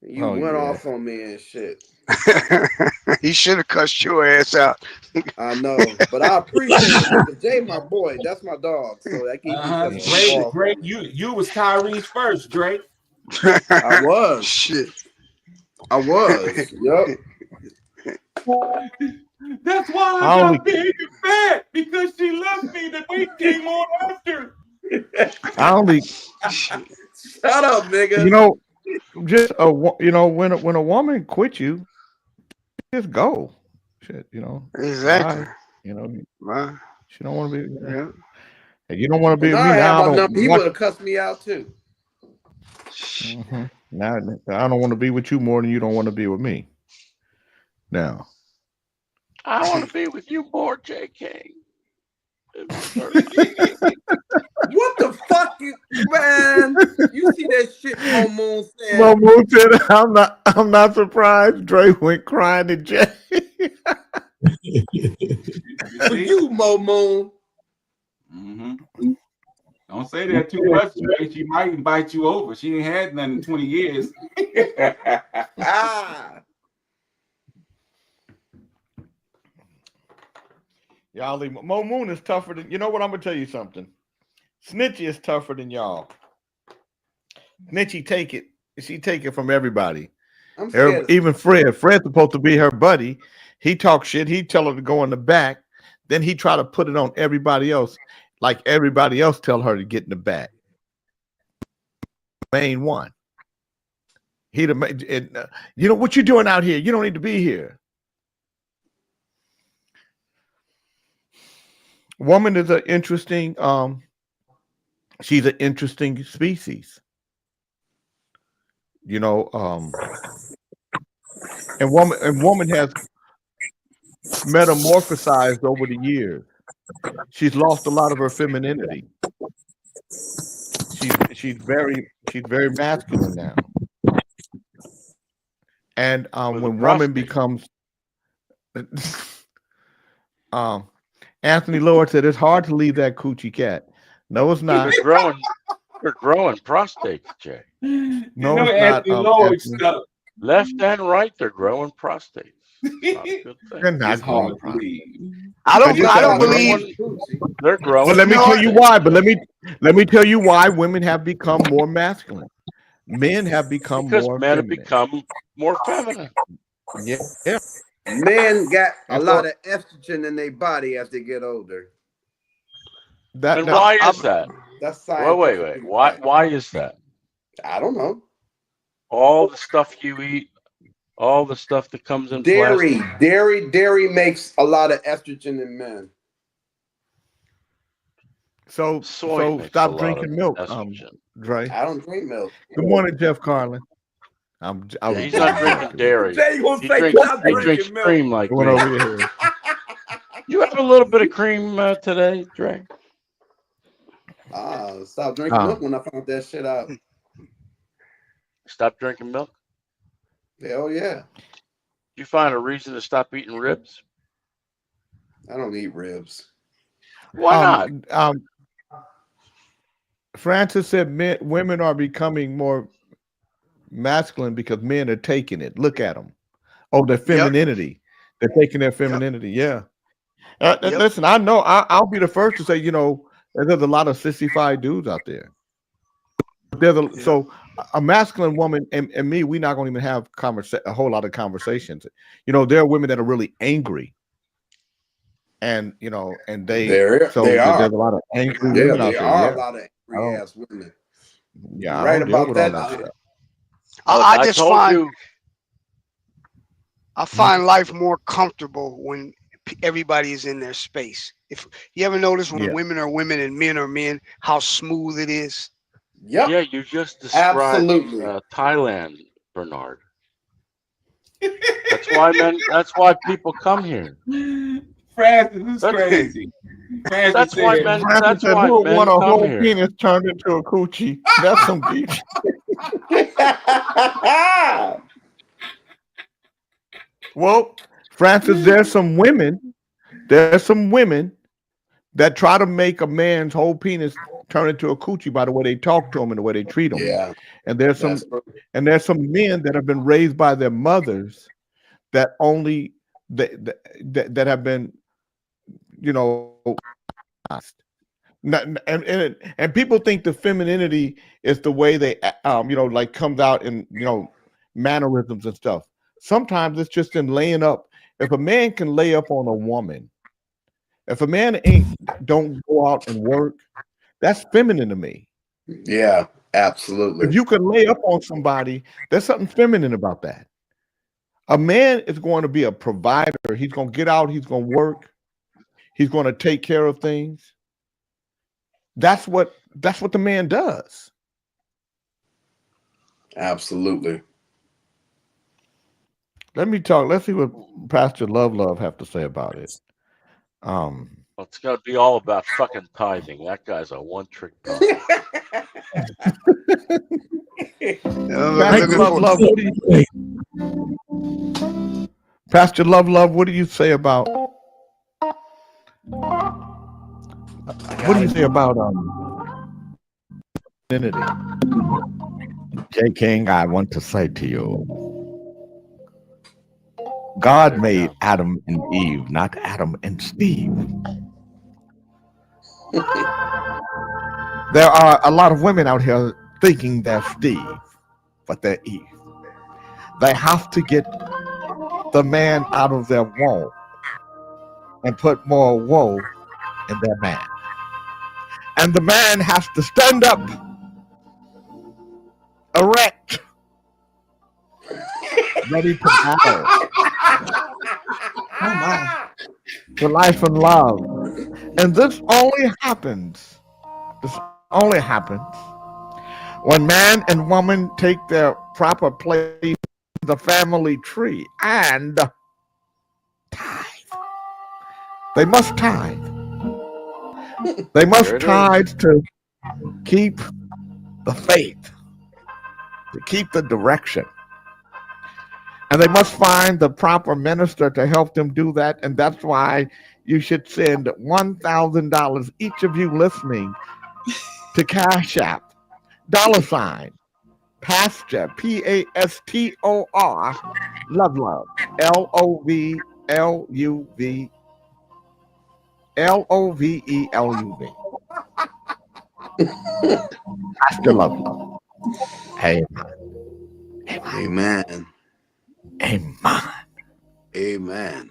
Speaker 2: You
Speaker 4: Oh,
Speaker 2: went
Speaker 4: yeah.
Speaker 2: off on me and shit.
Speaker 9: He should have cussed your ass out.
Speaker 2: I know, but I appreciate it. Jay, my boy, that's my dog. So I keep
Speaker 7: Drake, you was Tyrese first, Drake.
Speaker 2: I was.
Speaker 9: Shit.
Speaker 2: I was. Yup.
Speaker 7: That's why
Speaker 4: I
Speaker 7: I
Speaker 4: only-
Speaker 7: got big and fat, because she left me. The weight came on after.
Speaker 4: I only.
Speaker 2: Shut up, nigga.
Speaker 4: You know, when a woman quits you, just go. Shit,
Speaker 9: Exactly.
Speaker 4: bye. You know,
Speaker 9: Right.
Speaker 4: she don't want to be.
Speaker 9: Yeah.
Speaker 4: If you don't want to be
Speaker 2: If
Speaker 4: with
Speaker 2: I
Speaker 4: me
Speaker 2: had
Speaker 4: now,
Speaker 2: my
Speaker 4: I
Speaker 2: number, he
Speaker 4: don't.
Speaker 2: would have cussed me out too.
Speaker 4: Now I don't want to be with you more than you don't want to be with me. Now,
Speaker 6: I want to be with you more, JK.
Speaker 2: What the fuck, man? You see that shit Mo Moon said?
Speaker 4: Mo Moon said, "I'm not surprised." Dre went crying to Jay.
Speaker 2: For you, Mo Moon.
Speaker 7: Mm-hmm. Don't say that too much, Drake. She might invite you over. She ain't had nothing in 20 years.
Speaker 4: Y'all leave. Mo Moon is tougher than. You know what? I'm gonna tell you something. Snitchy is tougher than y'all. Snitchy take it. She take it from everybody.
Speaker 2: I'm scared.
Speaker 4: Even Fred. Fred's supposed to be her buddy. He talks shit. He tell her to go in the back. Then he try to put it on everybody else, like everybody else tell her to get in the back. Main one. You know what you doing out here? You don't need to be here. Woman is an interesting. She's an interesting species. And woman has metamorphosized over the years. She's lost a lot of her femininity. She's very masculine now. And when woman becomes Anthony Lord said it's hard to leave that coochie cat. No, it's not.
Speaker 6: They're growing prostates, Jay.
Speaker 4: No,
Speaker 7: You know,
Speaker 4: it's
Speaker 7: Anthony
Speaker 4: not.
Speaker 7: Lloyd
Speaker 4: Anthony.
Speaker 7: stuff.
Speaker 6: Left and right, they're growing prostates. Not a good thing.
Speaker 4: They're not
Speaker 7: It's hard
Speaker 4: growing
Speaker 7: to
Speaker 4: prostates.
Speaker 7: believe.
Speaker 9: I don't believe.
Speaker 6: They're growing.
Speaker 4: But let me
Speaker 9: No,
Speaker 4: tell you why. But let me tell you why women have become more masculine. Men have become
Speaker 6: Because
Speaker 4: more
Speaker 6: men have
Speaker 4: feminine.
Speaker 6: become more feminine.
Speaker 4: Yeah.
Speaker 2: Men got a
Speaker 4: And
Speaker 2: lot
Speaker 4: for-
Speaker 2: of estrogen in their body as they get older.
Speaker 6: And why is that?
Speaker 2: That's
Speaker 6: Wait.
Speaker 2: scientific.
Speaker 6: Why is that?
Speaker 2: I don't know.
Speaker 6: All the stuff you eat, all the stuff that comes in
Speaker 2: Dairy,
Speaker 6: plastic.
Speaker 2: dairy makes a lot of estrogen in men.
Speaker 4: So
Speaker 6: Soy makes a
Speaker 4: stop
Speaker 6: lot
Speaker 4: drinking
Speaker 6: of
Speaker 4: milk,
Speaker 6: estrogen.
Speaker 4: Dre.
Speaker 2: I don't drink milk.
Speaker 4: Good morning, Jeff Carlin. I
Speaker 6: Yeah,
Speaker 4: was
Speaker 6: he's not drinking
Speaker 4: joking.
Speaker 6: dairy.
Speaker 2: Jay gonna
Speaker 6: He
Speaker 2: say
Speaker 6: drinks,
Speaker 2: stop
Speaker 6: he drinks
Speaker 2: drinking milk.
Speaker 6: cream like
Speaker 4: Going
Speaker 6: me.
Speaker 4: over here.
Speaker 6: You have a little bit of cream today, Dre?
Speaker 2: Stop drinking milk when I found that shit out.
Speaker 6: Stop drinking milk?
Speaker 2: Hell yeah.
Speaker 6: You find a reason to stop eating ribs?
Speaker 2: I don't eat ribs.
Speaker 6: Why not?
Speaker 4: Francis said women are becoming more masculine because men are taking it. Look at them. Oh, their femininity. They're taking their femininity. Yeah. Listen, I know I'll be the first to say, you know, there's a lot of sissified dudes out there. So a masculine woman and me, we're not going to even have a whole lot of conversations. You know, there are women that are really angry. And, you know, and they are. There's a lot of angry women out there.
Speaker 2: A lot of angry ass women.
Speaker 4: Yeah,
Speaker 2: right about that.
Speaker 12: I just find I find life more comfortable when everybody is in their space. If you ever notice when women are women and men are men, how smooth it is.
Speaker 2: Yep.
Speaker 6: Yeah, you just described Thailand, Bernard. That's why people come here.
Speaker 7: Francis is crazy.
Speaker 6: That's why men
Speaker 4: want a
Speaker 6: come
Speaker 4: whole
Speaker 6: here.
Speaker 4: penis turned into a coochie. That's some deep. Well, Francis, there's some women that try to make a man's whole penis turn into a coochie by the way they talk to him and the way they treat him.
Speaker 2: Yeah.
Speaker 4: And there's some men that have band raised by their mothers that only that have been, you know, and people think the femininity is the way they you know, like comes out in, you know, mannerisms and stuff. Sometimes it's just in laying up. If a man can lay up on a woman, if a man don't go out and work, that's feminine to me.
Speaker 2: Yeah, absolutely.
Speaker 4: If you can lay up on somebody, there's something feminine about that. A man is going to be a provider. He's going to get out. He's going to work. He's going to take care of things. That's what the man does.
Speaker 2: Absolutely.
Speaker 4: Let me talk. Let's see what Pastor Love have to say about it.
Speaker 6: Well, it's going to be all about fucking tithing. That guy's a one-trick pony.
Speaker 4: Pastor Love, what do you say about femininity? J. King, I want to say to you, God made Adam and Eve, not Adam and Steve. There are a lot of women out here thinking they're Steve, but they're Eve. They have to get the man out of their woe and put more woe in their man. And the man has to stand up, erect, ready to battle. Oh my. For life and love. And this only happens when man and woman take their proper place in the family tree and tithe. They must tithe. They must tithe to keep the faith, to keep the direction. And they must find the proper minister to help them do that. And that's why you should send $1,000, each of you listening, to Cash App, $, Pastor, Pastor, Love, LOVLUV, LOVELUV. Pastor Love. Amen.
Speaker 2: Amen.
Speaker 4: Amen.
Speaker 2: Amen.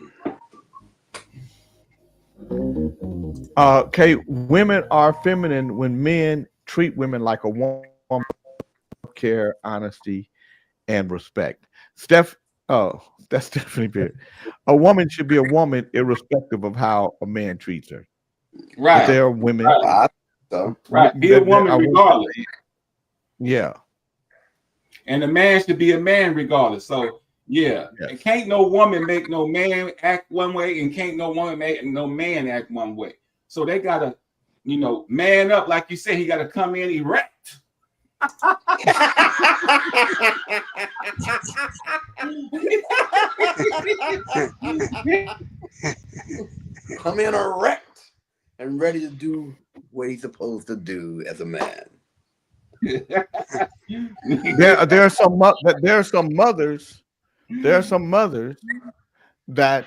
Speaker 4: Okay, women are feminine when men treat women like a woman, care, honesty, and respect. Steph Oh, that's definitely good. A woman should be a woman irrespective of how a man treats her. But
Speaker 7: Right.
Speaker 4: there are women
Speaker 2: So
Speaker 7: Right. Be a
Speaker 4: that
Speaker 7: woman
Speaker 4: I would
Speaker 7: regardless.
Speaker 4: say, yeah,
Speaker 7: And a man should be a man regardless. So yeah.
Speaker 4: yes.
Speaker 7: And can't no woman make no man act one way, and can't no woman make no man act one way. So they gotta, man up, like you said, he gotta come in erect.
Speaker 2: come in erect and ready to do what he's supposed to do as a man.
Speaker 4: There are some mothers that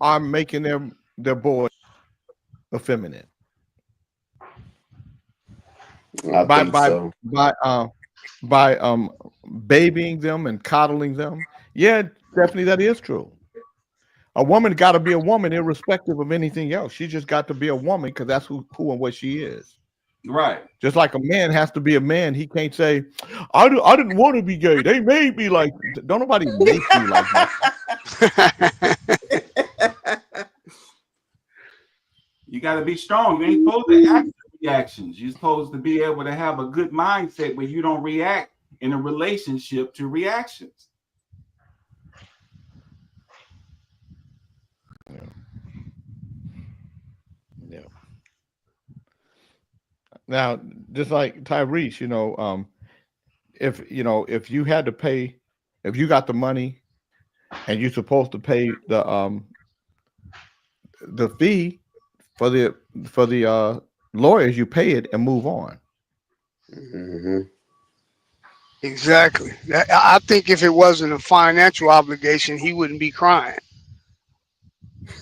Speaker 4: are making their boys effeminate
Speaker 2: I think so.
Speaker 4: by babying them and coddling them. Yeah, definitely that is true. A woman got to be a woman irrespective of anything else. She just got to be a woman because that's who and what she is.
Speaker 7: Right.
Speaker 4: Just like a man has to be a man, he can't say, I didn't want to be gay. They made me like. Don't nobody make you like that.
Speaker 7: You got to be strong. You ain't supposed to act reactions. You're supposed to be able to have a good mindset where you don't react in a relationship to reactions.
Speaker 4: Yeah. Now, just like Tyrese, if you had to pay, if you got the money and you're supposed to pay the fee for the lawyers, you pay it and move on.
Speaker 2: Mm-hmm.
Speaker 12: Exactly. I think if it wasn't a financial obligation, he wouldn't be crying.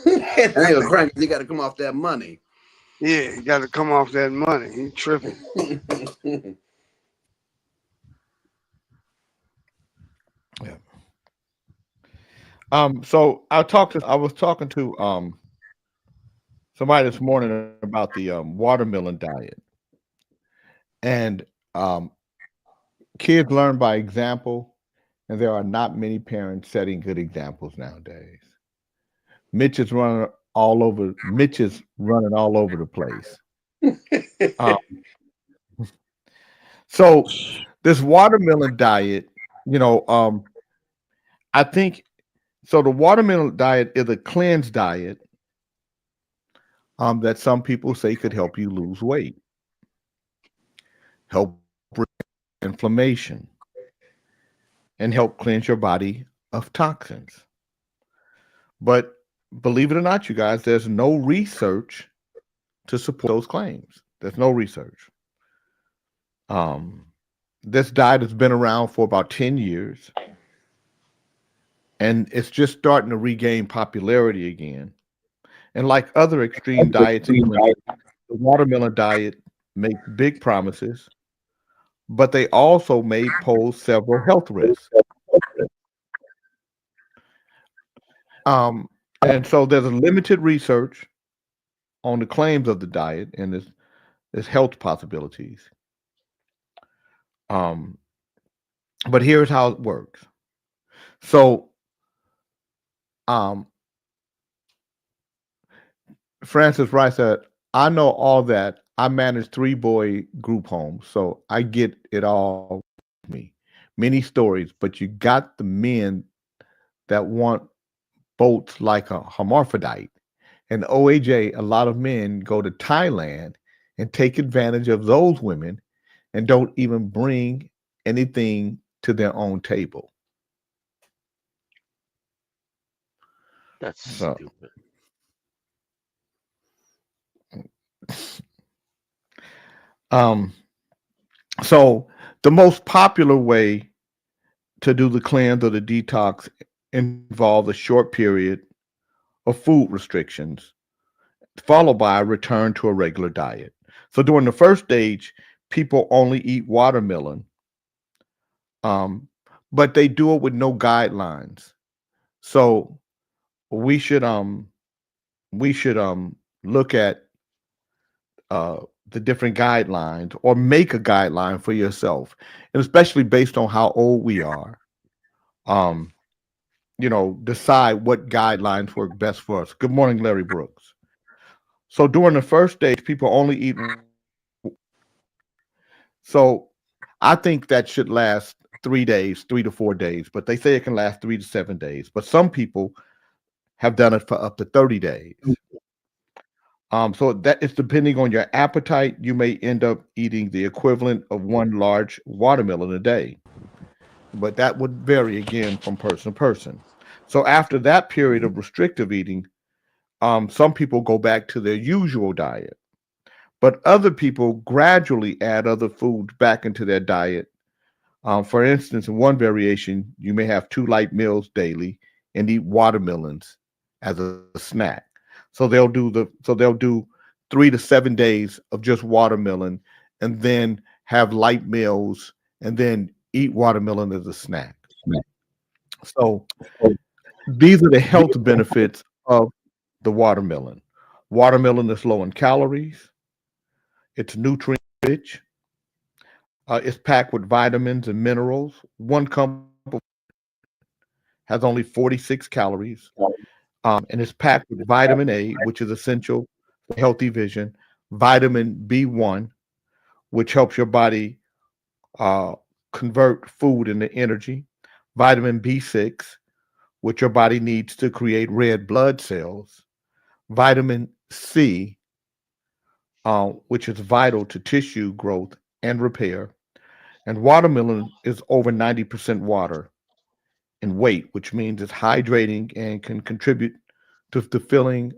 Speaker 2: They ain't crying 'cause they got to come off that money.
Speaker 12: Yeah, you got to come off that money. He tripping.
Speaker 4: Yeah. So I was talking to somebody this morning about the watermelon diet, and kids learn by example, and there are not many parents setting good examples nowadays. Mitch is running all over the place. So this watermelon diet, I think so. The watermelon diet is a cleanse diet that some people say could help you lose weight, help break inflammation, and help cleanse your body of toxins. But believe it or not, you guys, there's no research to support those claims. There's no research. This diet has been around for about 10 years, and it's just starting to regain popularity again. And like other extreme diets, the watermelon diet makes big promises, but they also may pose several health risks. And so there's a limited research on the claims of the diet and its health possibilities. But here's how it works. So, Francis Rice said, I know all that. I manage 3-boy group homes, so I get it all. Many stories, but you got the men that want boats like a hermaphrodite. And OAJ, a lot of men go to Thailand and take advantage of those women and don't even bring anything to their own table.
Speaker 6: That's stupid.
Speaker 4: So the most popular way to do the cleanse or the detox involves a short period of food restrictions, followed by a return to a regular diet. So during the first stage, people only eat watermelon, but they do it with no guidelines. So we should look at the different guidelines, or make a guideline for yourself, and especially based on how old we are. decide what guidelines work best for us. Good morning, Larry Brooks. So during the first stage, people only eat. So I think that should last 3 days, 3 to 4 days, but they say it can last 3 to 7 days. But some people have done it for up to 30 days. So that is depending on your appetite. You may end up eating the equivalent of one large watermelon a day, but that would vary again from person to person. So after that period of restrictive eating, some people go back to their usual diet, but other people gradually add other foods back into their diet. For instance, in one variation, you may have 2 light meals daily and eat watermelons as a snack. So they'll do 3 to 7 days of just watermelon, and then have light meals, and then eat watermelon as a snack. So these are the health benefits of the watermelon. Watermelon is low in calories. It's nutrient rich. It's packed with vitamins and minerals. 1 cup has only 46 calories. And it's packed with vitamin A, which is essential for healthy vision, vitamin B1, which helps your body convert food into energy, vitamin B6, which your body needs to create red blood cells, vitamin C, which is vital to tissue growth and repair, and watermelon is over 90% water in weight, which means it's hydrating and can contribute to fulfilling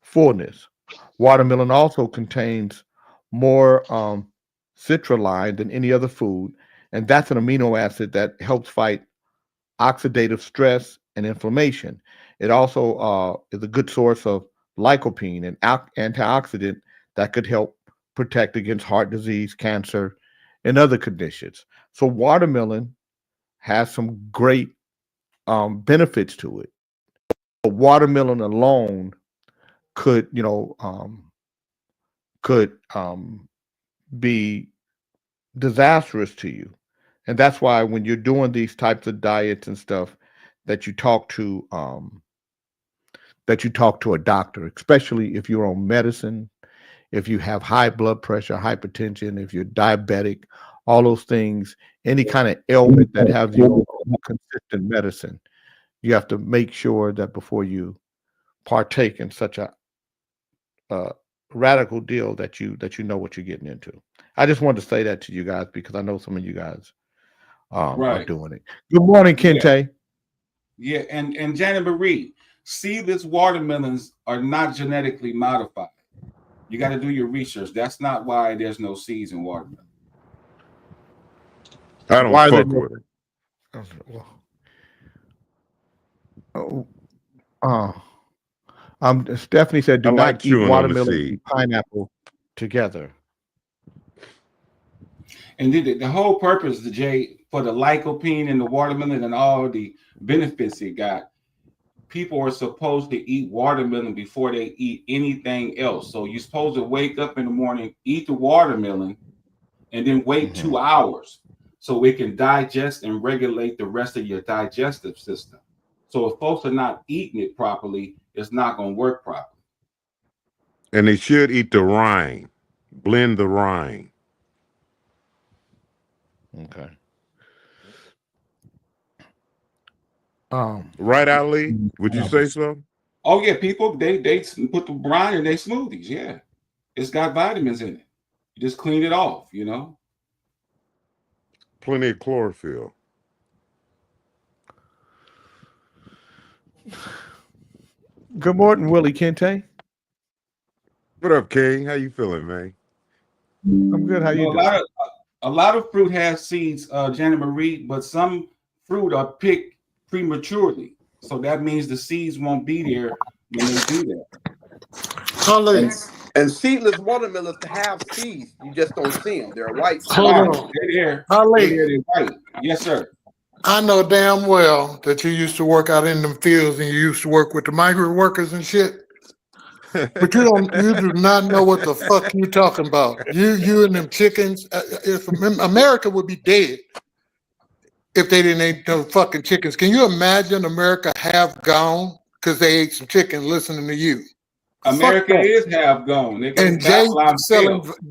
Speaker 4: fullness. Watermelon also contains more citrulline than any other food, and that's an amino acid that helps fight oxidative stress and inflammation. It also is a good source of lycopene, an antioxidant that could help protect against heart disease, cancer, and other conditions. So watermelon has some great benefits to it. But watermelon alone could be disastrous to you. And that's why when you're doing these types of diets and stuff, that you talk to a doctor, especially if you're on medicine, if you have high blood pressure, hypertension, if you're diabetic, all those things, any kind of ailment that has you on consistent medicine, you have to make sure that before you partake in such a radical deal that you know what you're getting into. I just wanted to say that to you guys because I know some of you guys are doing it. Good morning, Kente.
Speaker 7: Yeah, and Janet Marie, seedless watermelons are not genetically modified. You got to do your research. That's not why there's no seeds in watermelon.
Speaker 13: I don't fuck with it.
Speaker 4: Stephanie said, "Do not eat watermelon and pineapple together."
Speaker 7: And the whole purpose, Jay, for the lycopene in the watermelon and all the benefits it got, people are supposed to eat watermelon before they eat anything else. So you're supposed to wake up in the morning, eat the watermelon, and then wait 2 hours so it can digest and regulate the rest of your digestive system. So if folks are not eating it properly, it's not going to work properly.
Speaker 13: And they should eat the rind, blend the rind.
Speaker 4: Okay.
Speaker 13: Right, Ali? Would you say so?
Speaker 7: Oh yeah, people they put the brine in their smoothies. Yeah, it's got vitamins in it. You just clean it off, you know.
Speaker 13: Plenty of chlorophyll.
Speaker 4: Good morning, Willie Kente.
Speaker 13: What up, King? How you feeling, man?
Speaker 4: I'm good. How you doing?
Speaker 7: A lot of fruit has seeds, Janet Marie, but some fruit are picked prematurely. So that means the seeds won't be there when they do
Speaker 2: that. And seedless watermelons have seeds. You just don't see them. They're white.
Speaker 7: They're white. Yes, sir.
Speaker 5: I know damn well that you used to work out in them fields and you used to work with the migrant workers and shit. But you do not know what the fuck you talking about. You and them chickens. If America would be dead if they didn't eat no fucking chickens. Can you imagine America half gone because they ate some chicken listening to you?
Speaker 7: America is half gone. Nigga.
Speaker 5: And
Speaker 7: Babylon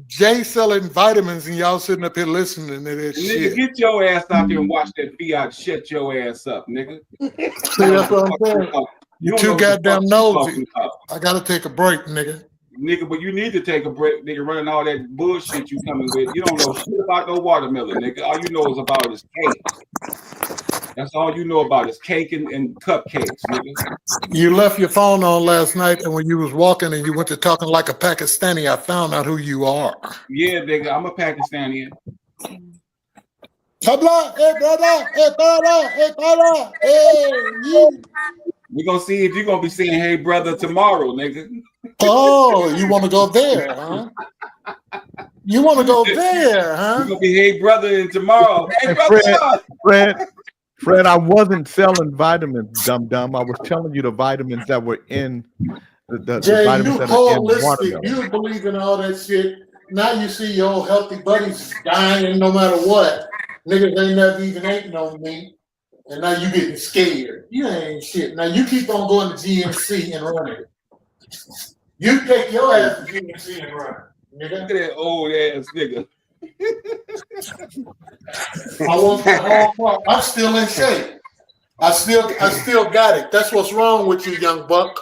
Speaker 5: Jay selling vitamins and y'all sitting up here listening to this
Speaker 7: nigga,
Speaker 5: shit.
Speaker 7: get your ass out there and watch that fiat shut your ass up, nigga.
Speaker 5: See, that's what I'm saying. You too goddamn nosy. I gotta take a break, nigga.
Speaker 7: Nigga, but you need to take a break, nigga, running all that bullshit you coming with. You don't know shit about no watermelon, nigga. All you know is about is cake. That's all you know about is cake and cupcakes, nigga.
Speaker 5: You left your phone on last night, and when you was walking and you went to talking like a Pakistani, I found out who you are.
Speaker 7: Yeah, nigga, I'm a Pakistani.
Speaker 5: Tabla, hey brother, hey brother, hey brother, hey you.
Speaker 7: We're gonna see if you're gonna be saying hey brother tomorrow, nigga.
Speaker 5: Oh, you wanna go there, huh? You wanna go there, huh?
Speaker 7: You're gonna be hey brother and tomorrow. Hey brother.
Speaker 4: Fred, I wasn't selling vitamins, dum-dum. I was telling you the vitamins that were in the
Speaker 5: Jay,
Speaker 4: vitamins
Speaker 5: you
Speaker 4: that are in
Speaker 5: holistic.
Speaker 4: watermelon.
Speaker 5: You believe in all that shit. Now you see your old healthy buddies dying no matter what. Niggas ain't never even eating on me. And now you getting scared. You ain't shit. Now you keep on going to GNC and running. You take your ass to GNC and run. Nigga.
Speaker 7: Look at that old ass nigga.
Speaker 5: I'm still in shape. I still got it. That's what's wrong with you, young buck.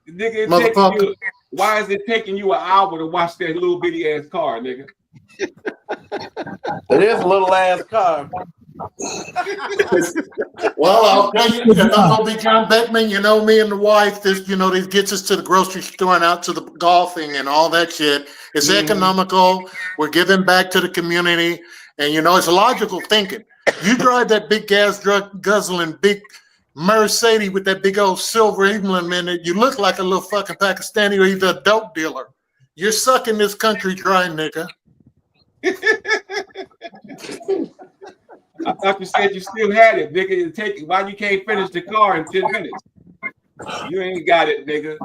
Speaker 7: Nigga,
Speaker 5: Motherfucker.
Speaker 7: why is it taking you an hour to watch that little bitty ass car, nigga?
Speaker 2: It is a little ass car.
Speaker 5: Well, I'll tell you, if I'm gonna be John Beckman, you know me and the wife, this gets us to the grocery store and out to the golfing and all that shit. It's economical. We're giving back to the community, and it's logical thinking. You drive that big gas drug guzzling big Mercedes with that big old silver emblem in it, you look like a little fucking Pakistani or either a dope dealer. You're sucking this country dry, nigga.
Speaker 7: I thought you said you still had it, nigga. Why you can't finish the car in 10 minutes? You ain't got it, nigga.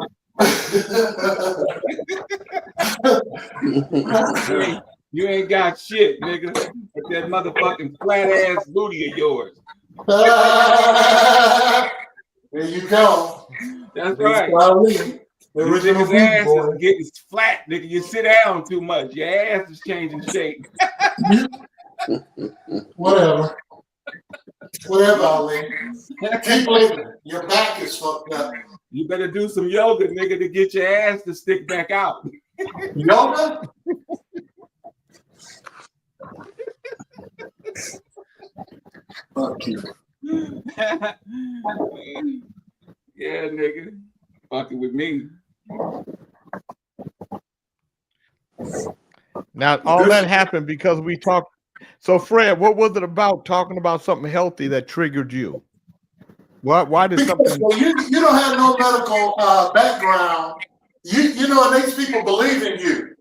Speaker 7: you ain't got shit, nigga. With that motherfucking flat ass booty of yours.
Speaker 5: There you go.
Speaker 7: That's right.
Speaker 5: The
Speaker 7: Your
Speaker 5: original
Speaker 7: nigga's ass
Speaker 5: boy.
Speaker 7: is getting flat, nigga. You sit down too much. Your ass is changing shape.
Speaker 5: Whatever, Ali. Keep living. Your back is fucked up.
Speaker 7: You better do some yoga, nigga, to get your ass to stick back out.
Speaker 5: Yoga? Fuck you.
Speaker 7: Yeah, nigga. Fucking with me.
Speaker 4: Now, all that happened because we talked. So, Fred, what was it about talking about something healthy that triggered you? Why did something?
Speaker 5: You don't have no medical background. And these people believe in you.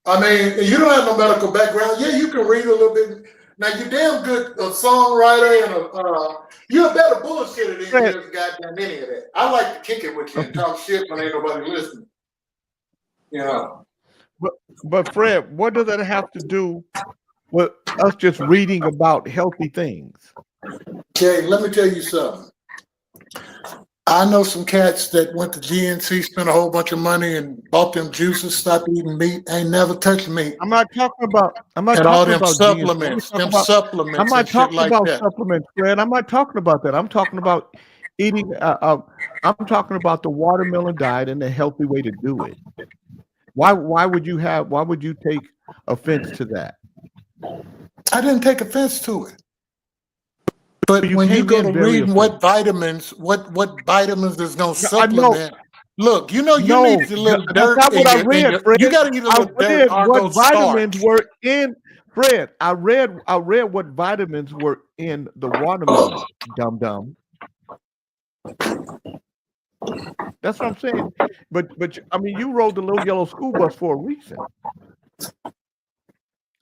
Speaker 5: I mean, you don't have no medical background. Yeah, you can read a little bit. Now you're damn good a songwriter and you're a better bullshitter than you is goddamn any of that. I like to kick it with you and talk shit when ain't nobody listening.
Speaker 4: But Fred, what does that have to do with us just reading about healthy things?
Speaker 5: Okay, let me tell you something. I know some cats that went to GNC, spent a whole bunch of money, and bought them juices, stopped eating meat, ain't never touched meat.
Speaker 4: I'm not talking about. I'm not
Speaker 5: and
Speaker 4: talking
Speaker 5: all them
Speaker 4: about
Speaker 5: supplements.
Speaker 4: GNC.
Speaker 5: I'm
Speaker 4: not talking
Speaker 5: like
Speaker 4: about
Speaker 5: that.
Speaker 4: supplements, Fred. I'm not talking about that. I'm talking about eating. I'm talking about the watermelon diet and the healthy way to do it. Why would you take offense to that?
Speaker 5: I didn't take offense to it. But when you go to reading what vitamins is going to supplement, look, you need a little dirt.
Speaker 4: That's not what I read, Fred.
Speaker 5: You got to eat a little dirt.
Speaker 4: What vitamins were in, Fred? I read what vitamins were in the watermelon, dum-dum. That's what I'm saying. But I mean, you rode the little yellow school bus for a reason.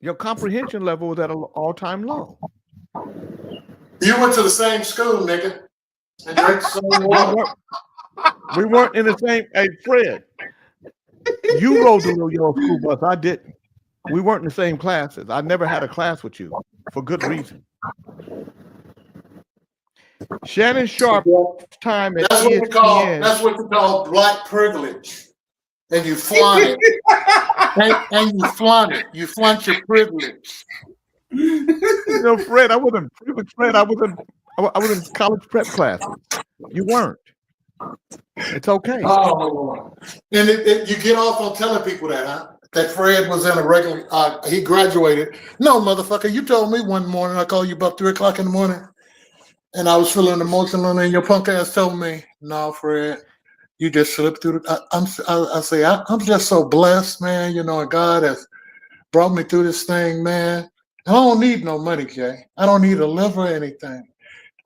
Speaker 4: Your comprehension level was at an all-time low.
Speaker 5: You went to the same school, nigga, and drank the same water.
Speaker 4: We weren't in the same. Hey, Fred, you rode the little yellow school bus. I didn't. We weren't in the same classes. I never had a class with you for good reason. Shannon Sharp time at
Speaker 5: That's what you call
Speaker 4: ESPN.
Speaker 5: that's what you call black privilege. And you flaunt it. and you flaunt it. You flaunt your privilege.
Speaker 4: No, Fred, I wasn't privileged. Fred, I was in college prep classes. You weren't. It's okay.
Speaker 5: Oh, and you get off on telling people that, huh? That Fred was in a regular. He graduated. No, motherfucker, you told me one morning. I called you about 3:00 in the morning, and I was feeling emotional, and your punk ass told me, "No, Fred, you just slipped through." I'm just so blessed, man. You know, and God has brought me through this thing, man. I don't need no money, Jay. I don't need a liver or anything.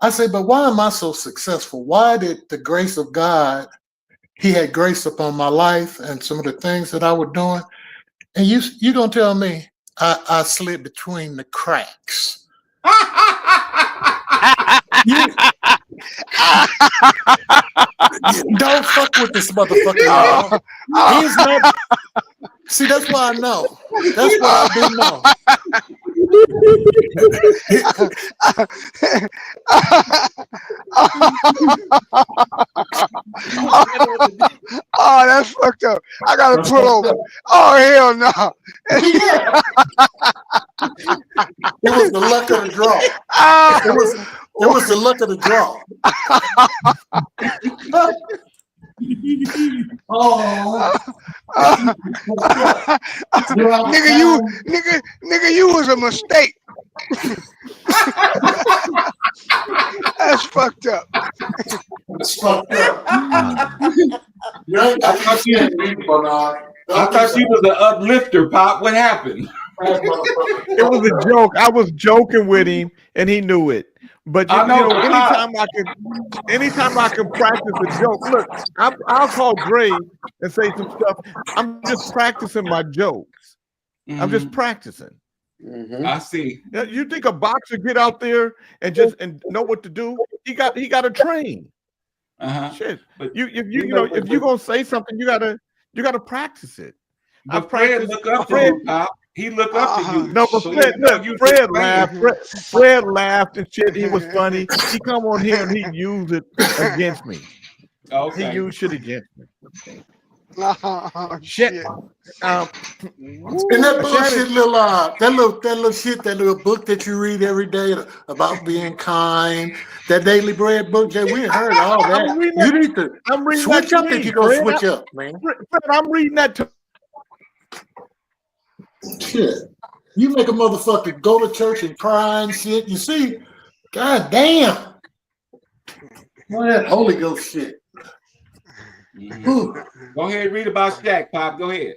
Speaker 5: I say, but why am I so successful? Why did the grace of God, he had grace upon my life and some of the things that I was doing? And you gonna tell me I slid between the cracks. Don't fuck with this motherfucker. He's not. See, that's why I know. That's why I do know.
Speaker 12: Oh, that's fucked up. I gotta pull over. Oh, hell no.
Speaker 5: It was the luck of the draw. It was the luck of the draw.
Speaker 12: Nigga, you was a mistake. That's fucked up.
Speaker 5: It's fucked up. I
Speaker 7: thought you was an uplifter, Pop. What happened?
Speaker 4: It was a joke. I was joking with him, and he knew it. But you know, anytime I can practice a joke, look, I'll call Dre and say some stuff. I'm just practicing my jokes. I'm just practicing.
Speaker 7: I see.
Speaker 4: You think a boxer get out there and just know what to do? He got to train. Shit. But if you're gonna say something, you gotta practice it. I
Speaker 7: Fred look up to you, Pop. He looked up to you.
Speaker 4: No, but Fred laughed. Fred laughed and shit. He was funny. He come on here and he used it against me.
Speaker 5: Okay.
Speaker 4: He used shit against me.
Speaker 12: Oh,
Speaker 4: shit.
Speaker 5: And that bullshit little book that you read every day about being kind, that Daily Bread book, that we heard all that. You need to switch up if you're gonna switch up, man.
Speaker 4: I'm reading that too.
Speaker 5: Shit. You make a motherfucker go to church and cry and shit. You see, god damn. What that Holy Ghost shit.
Speaker 7: Go ahead and read about Shaq, Pop. Go ahead.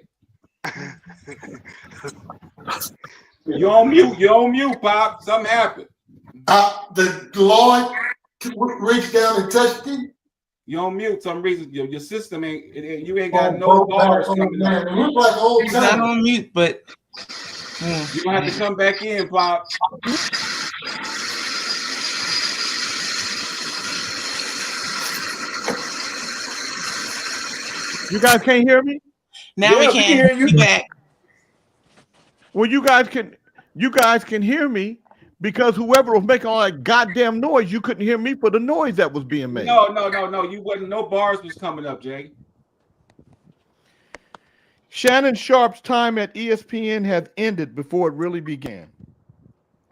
Speaker 7: You're on mute, Pop. Something happened.
Speaker 5: The Lord reached down and touched him.
Speaker 7: You're on mute. Some reason your system you ain't got no bars coming up.
Speaker 3: He's not on mute, but
Speaker 7: you're gonna have to come back in, Pop.
Speaker 4: You guys can't hear me?
Speaker 3: Now we can hear you. Back.
Speaker 4: Well, you guys can hear me because whoever was making all that goddamn noise, you couldn't hear me for the noise that was being made.
Speaker 7: No. You wasn't. No bars was coming up, Jay.
Speaker 4: Shannon Sharp's time at ESPN has ended before it really began.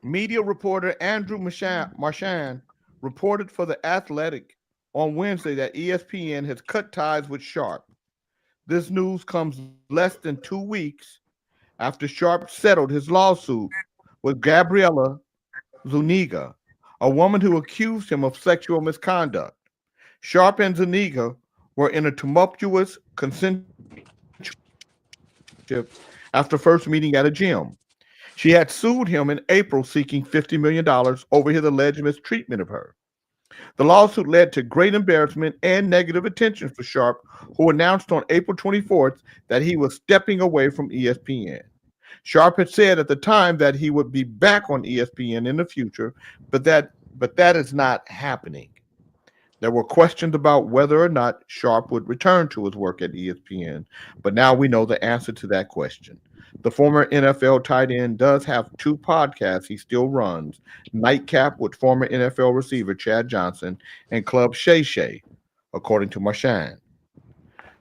Speaker 4: Media reporter Andrew Marchand reported for The Athletic on Wednesday that ESPN has cut ties with Sharp. This news comes less than 2 weeks after Sharp settled his lawsuit with Gabriela Zuniga, a woman who accused him of sexual misconduct. Sharp and Zuniga were in a tumultuous consensual after first meeting at a gym. She had sued him in April seeking $50 million over his alleged mistreatment of her. The lawsuit led to great embarrassment and negative attention for Sharp, who announced on April 24th that he was stepping away from ESPN. Sharp had said at the time that he would be back on ESPN in the future, but that is not happening. There were questions about whether or not Sharp would return to his work at ESPN, but now we know the answer to that question. The former NFL tight end does have 2 podcasts he still runs: Nightcap with former NFL receiver Chad Johnson and Club Shay Shay, according to Marshawn.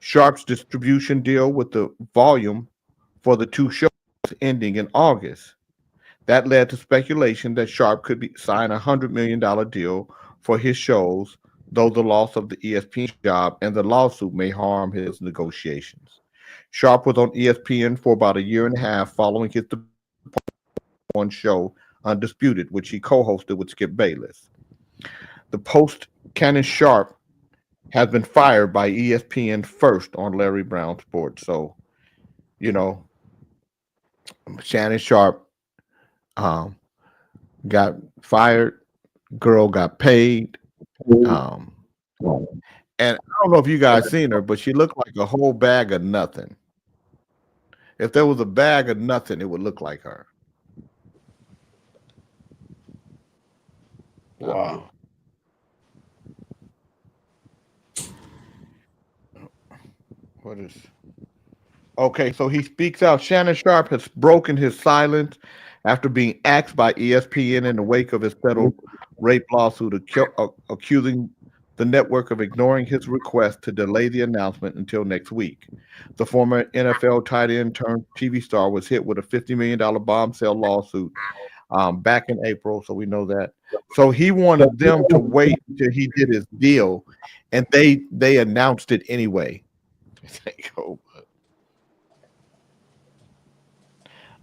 Speaker 4: Sharp's distribution deal with the volume for the 2 shows ending in August. That led to speculation that Sharp could sign a $100 million deal for his shows, though the loss of the ESPN job and the lawsuit may harm his negotiations. Sharp was on ESPN for about a year and a half following his one show, Undisputed, which he co-hosted with Skip Bayless. The post-Cannon Sharp has been fired by ESPN first on Larry Brown Sports. So, you know, Shannon Sharp got fired, girl got paid. And I don't know if you guys seen her, but she looked like a whole bag of nothing. If there was a bag of nothing, it would look like her.
Speaker 5: Wow.
Speaker 4: What is? Okay, so he speaks out. Shannon Sharp has broken his silence after being axed by ESPN in the wake of his federal rape lawsuit, accusing the network of ignoring his request to delay the announcement until next week. The former NFL tight end turned TV star was hit with a $50 million bombshell lawsuit back in April, so we know that. So he wanted them to wait till he did his deal, and they announced it anyway.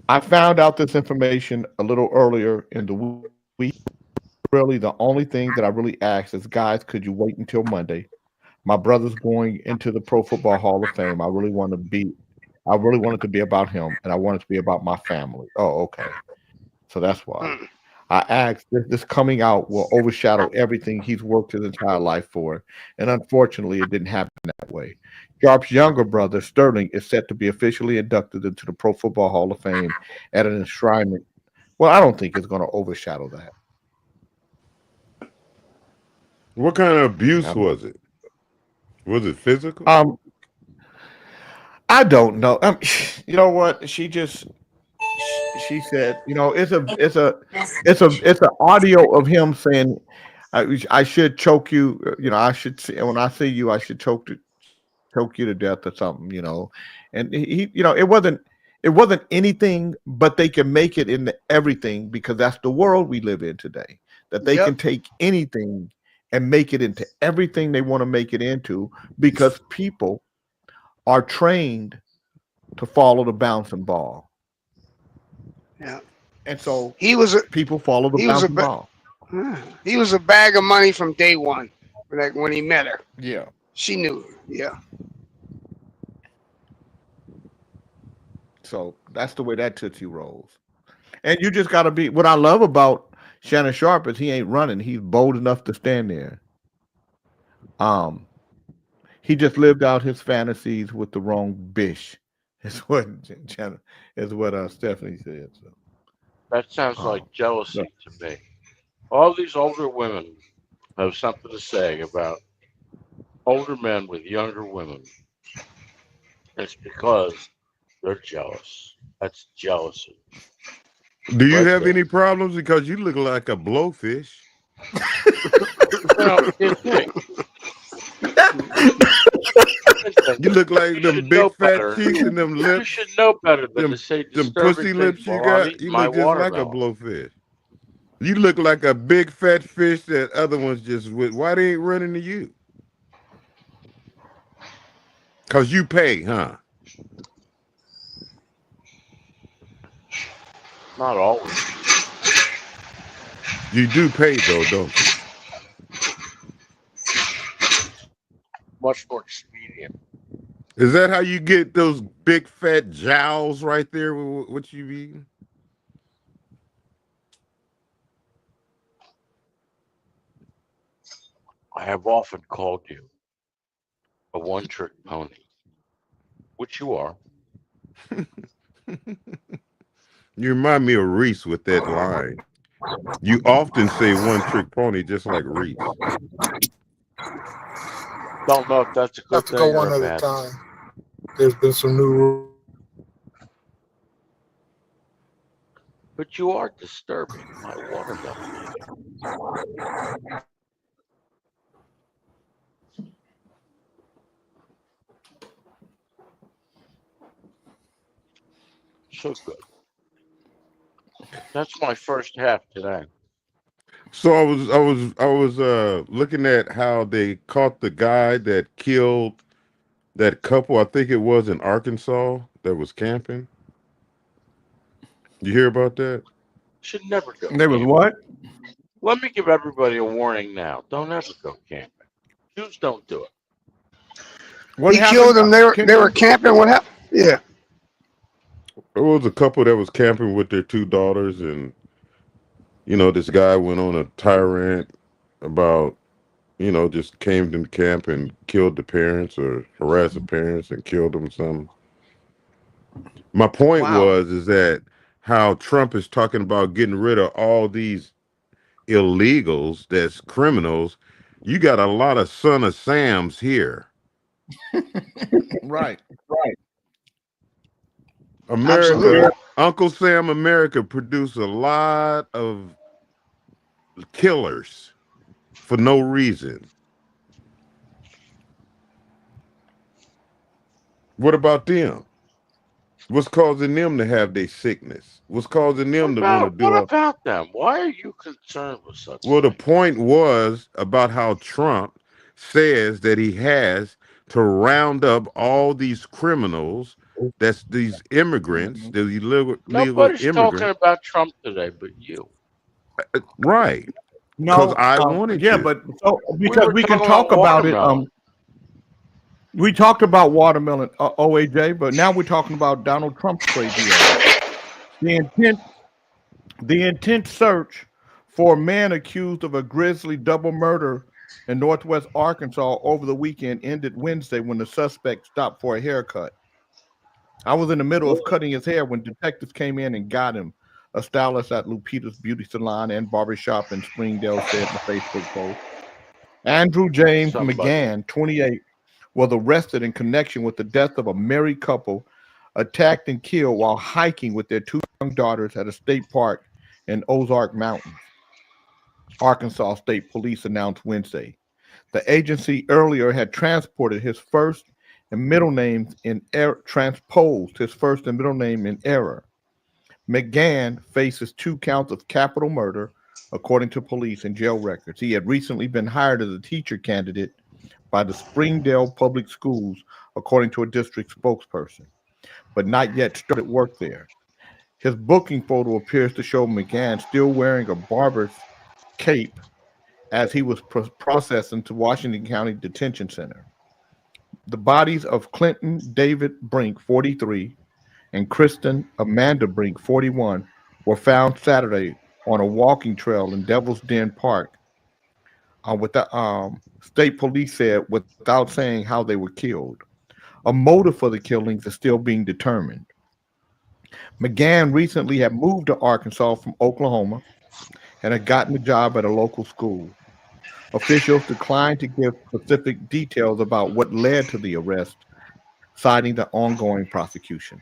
Speaker 4: I found out this information a little earlier in the week. Really, the only thing that I really asked is, guys, could you wait until Monday? My brother's going into the Pro Football Hall of Fame. I really want it to be about him, and I want it to be about my family. Oh, okay. So that's why I asked. This coming out will overshadow everything he's worked his entire life for, and unfortunately, it didn't happen that way. Sharp's younger brother, Sterling, is set to be officially inducted into the Pro Football Hall of Fame at an enshrinement. Well, I don't think it's going to overshadow that.
Speaker 13: What kind of abuse was it? Was it physical?
Speaker 4: I don't know. You know what? She said, you know, it's an audio of him saying, I should choke you. You know, I should see, when I see you, I should choke you to death or something. You know, and he, you know, it wasn't anything, but they can make it into everything because that's the world we live in today. That they can take anything and make it into everything they want to make it into because people are trained to follow the bouncing ball.
Speaker 12: Yeah.
Speaker 4: And so people follow the bouncing ball.
Speaker 12: He was a bag of money from day one, like when he met her.
Speaker 4: Yeah.
Speaker 12: She knew. Yeah.
Speaker 4: So that's the way that Tootsie rolls. And you just got to be, what I love about Shannon Sharp is he ain't running. He's bold enough to stand there. He just lived out his fantasies with the wrong bish. Is what Stephanie said. So.
Speaker 6: That sounds like jealousy to me. All these older women have something to say about older men with younger women. It's because they're jealous. That's jealousy.
Speaker 13: Do you have any problems? Because you look like a blowfish. You look like them big fat cheeks and them lips.
Speaker 6: You should know better than to say
Speaker 13: them pussy lips you got. You look just like a blowfish. You look like a big fat fish that other ones just with. Why they ain't running to you? Because you pay, huh?
Speaker 6: Not always.
Speaker 13: You do pay though, don't you?
Speaker 6: Much more expedient.
Speaker 13: Is that how you get those big fat jowls right there? What you mean?
Speaker 6: I have often called you a one-trick pony, which you are.
Speaker 13: You remind me of Reese with that line. You often say one-trick pony, just like Reese.
Speaker 6: Don't know if that's a good
Speaker 5: Have to
Speaker 6: thing
Speaker 5: go
Speaker 6: or
Speaker 5: one
Speaker 6: a
Speaker 5: at a
Speaker 6: bad thing.
Speaker 5: time. There's been some new rules.
Speaker 6: But you are disturbing my watermelon. So good. That's my first half today.
Speaker 13: So I was looking at how they caught the guy that killed that couple. I think it was in Arkansas that was camping. You hear about that?
Speaker 6: Should never go.
Speaker 4: There was
Speaker 6: camping.
Speaker 4: what?
Speaker 6: Let me give everybody a warning now. Don't ever go camping. Jews don't do it.
Speaker 4: What
Speaker 12: He
Speaker 4: happened?
Speaker 12: killed them. They were camping. What happened? Yeah.
Speaker 13: It was a couple that was camping with their two daughters, and this guy went on a tirade about, just came to camp and killed the parents or harassed the parents and killed them. Something. My point is that how Trump is talking about getting rid of all these illegals, that's criminals. You got a lot of Son of Sams here.
Speaker 4: Right.
Speaker 13: America,
Speaker 12: Absolutely.
Speaker 13: Uncle Sam America produced a lot of killers for no reason. What about them? What's causing them to have their sickness? What's causing them to want to do
Speaker 6: What about them? Why are you concerned with such?
Speaker 13: Well, the point was about how Trump says that he has to round up all these criminals. That's these immigrants, these illegal
Speaker 6: Nobody's
Speaker 13: immigrants.
Speaker 6: talking about Trump today, but you.
Speaker 13: Right.
Speaker 4: No,
Speaker 13: Because I wanted to.
Speaker 4: but because
Speaker 6: were
Speaker 4: we can
Speaker 6: talking
Speaker 4: talk
Speaker 6: about
Speaker 4: about it.
Speaker 6: watermelon.
Speaker 4: We talked about watermelon, OAJ, but now we're talking about Donald Trump's crazy ass. The intent search for a man accused of a grisly double murder in Northwest Arkansas over the weekend ended Wednesday when the suspect stopped for a haircut. I was in the middle of cutting his hair when detectives came in and got him. A stylist at Lupita's Beauty Salon and Barbershop in Springdale said in the Facebook post. Andrew James McGann, 28, was arrested in connection with the death of a married couple attacked and killed while hiking with their two young daughters at a state park in Ozark Mountains. Arkansas State Police announced Wednesday. The agency earlier had transported his first and middle names in error, transposed his first and middle name in error. McGann faces 2 counts of capital murder, according to police and jail records. He had recently been hired as a teacher candidate by the Springdale Public Schools, according to a district spokesperson, but not yet started work there. His booking photo appears to show McGann still wearing a barber's cape as he was processed into Washington County Detention Center. The bodies of Clinton David Brink, 43, and Kristen Amanda Brink, 41, were found Saturday on a walking trail in Devil's Den Park. State police said without saying how they were killed. A motive for the killings is still being determined. McGann recently had moved to Arkansas from Oklahoma and had gotten a job at a local school. Officials declined to give specific details about what led to the arrest, citing the ongoing prosecution.